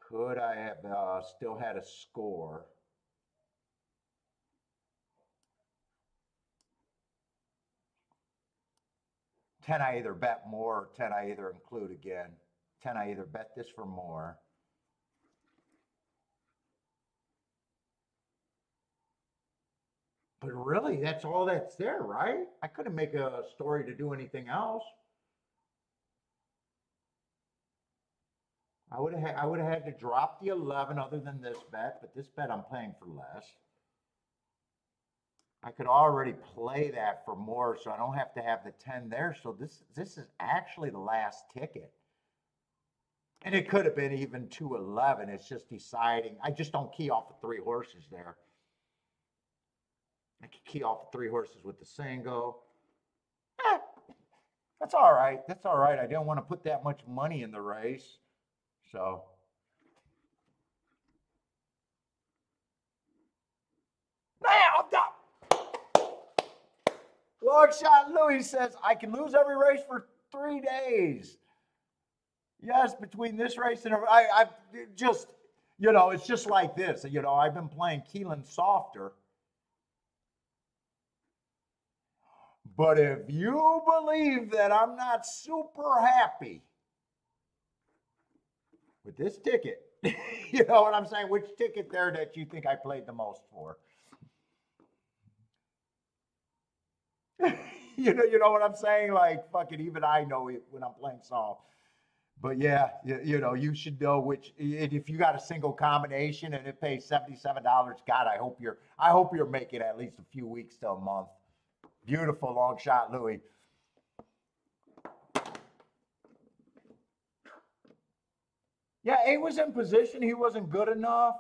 S1: Could I have still had a score? Ten, I either bet more, or 10, I either include again. 10, I either bet this for more. But really, that's all that's there, right? I couldn't make a story to do anything else. I would have had to drop the 11 other than this bet, but this bet I'm playing for less. I could already play that for more, so I don't have to have the 10 there. So this is actually the last ticket. And it could have been even 211. It's just deciding. I just don't key off the 3 horses there. I could key off the 3 horses with the single. Eh, that's all right. That's all right. I didn't want to put that much money in the race. So. Now I'm done. Long shot Louis says, I can lose every race for 3 days. Yes, between this race and I just, it's just like this. I've been playing Keeneland softer. But if you believe that I'm not super happy with this ticket, you know what I'm saying? Which ticket there that you think I played the most for? you know what I'm saying? Like, fucking even I know it when I'm playing soft. But yeah, you should know which. If you got a single combination and it pays $77, God, I hope you're making at least a few weeks to a month. Beautiful long shot, Louis. Yeah, he was in position. He wasn't good enough.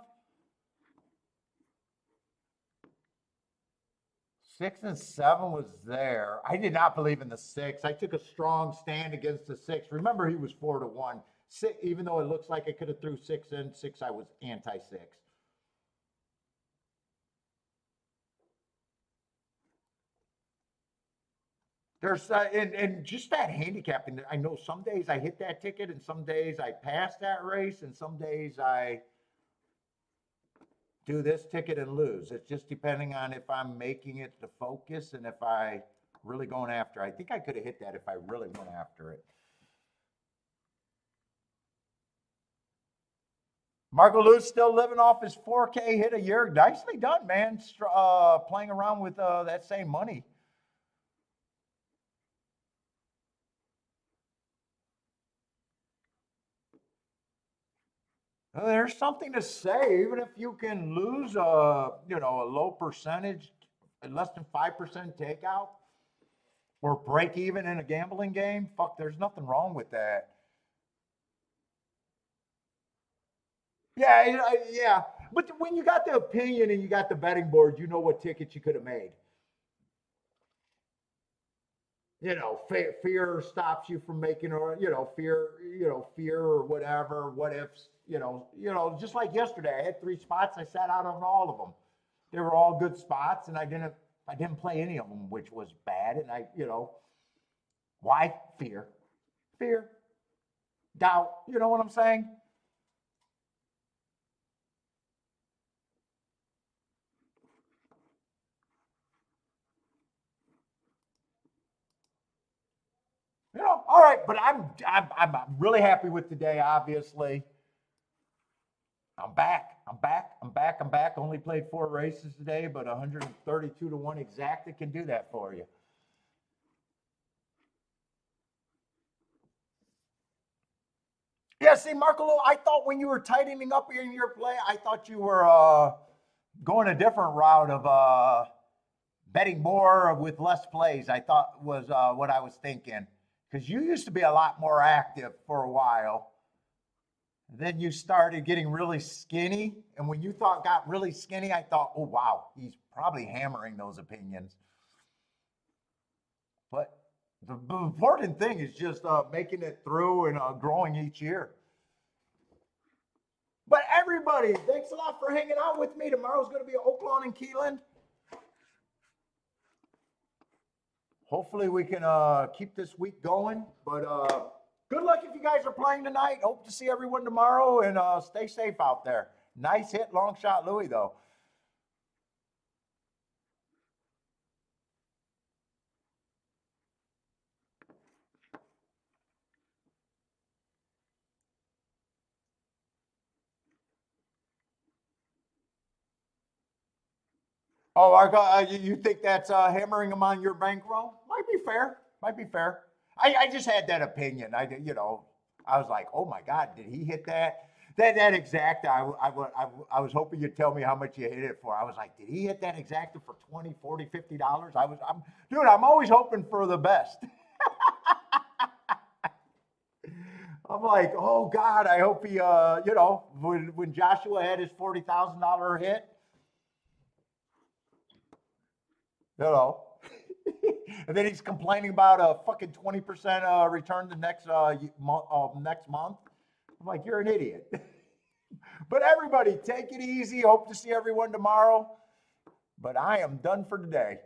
S1: 6 and 7 was there. I did not believe in the 6. I took a strong stand against the 6. Remember, he was 4-1. 6, even though it looks like I could have threw 6 in 6, I was anti-6. There's and just that handicapping. I know some days I hit that ticket, and some days I pass that race, and some days I do this ticket and lose. It's just depending on if I'm making it the focus and if I really going after. I think I could have hit that if I really went after it. Marco Lou's still living off his 4K hit a year. Nicely done, man. Playing around with that same money. There's something to say, even if you can lose a low percentage, less than 5% takeout, or break even in a gambling game. Fuck, there's nothing wrong with that. Yeah, yeah. But when you got the opinion and you got the betting board, you know what tickets you could have made. Fear stops you from making, or fear or whatever. What ifs? Just like yesterday, I had 3 spots. I sat out on all of them. They were all good spots, and I didn't play any of them, which was bad. And why fear, doubt? You know what I'm saying? All right, but I'm really happy with today. Obviously, I'm back. I'm back. Only played 4 races today, but 132-1 exacta can do that for you. Yeah, see, Marco, I thought when you were tightening up in your play, I thought you were going a different route of betting more with less plays. I thought was what I was thinking, because you used to be a lot more active for a while. Then you started getting really skinny. And when you got really skinny, I thought, oh, wow, he's probably hammering those opinions. But the important thing is just making it through and growing each year. But everybody, thanks a lot for hanging out with me. Tomorrow's going to be Oaklawn and Keeneland. Hopefully we can keep this week going. But good luck if you guys are playing tonight. Hope to see everyone tomorrow, and stay safe out there. Nice hit, long shot, Louis, though. Oh, you think that's hammering them on your bankroll? Might be fair. Might be fair. I just had that opinion. I was like, oh my God, did he hit that? That exacta, I was hoping you'd tell me how much you hit it for. I was like, did he hit that exacta for 20, 40, $50? Dude, I'm always hoping for the best. I'm like, oh God, I hope he, when Joshua had his $40,000 hit, you know, and then he's complaining about a fucking 20% return the next month. I'm like, you're an idiot. But everybody, take it easy. Hope to see everyone tomorrow. But I am done for today.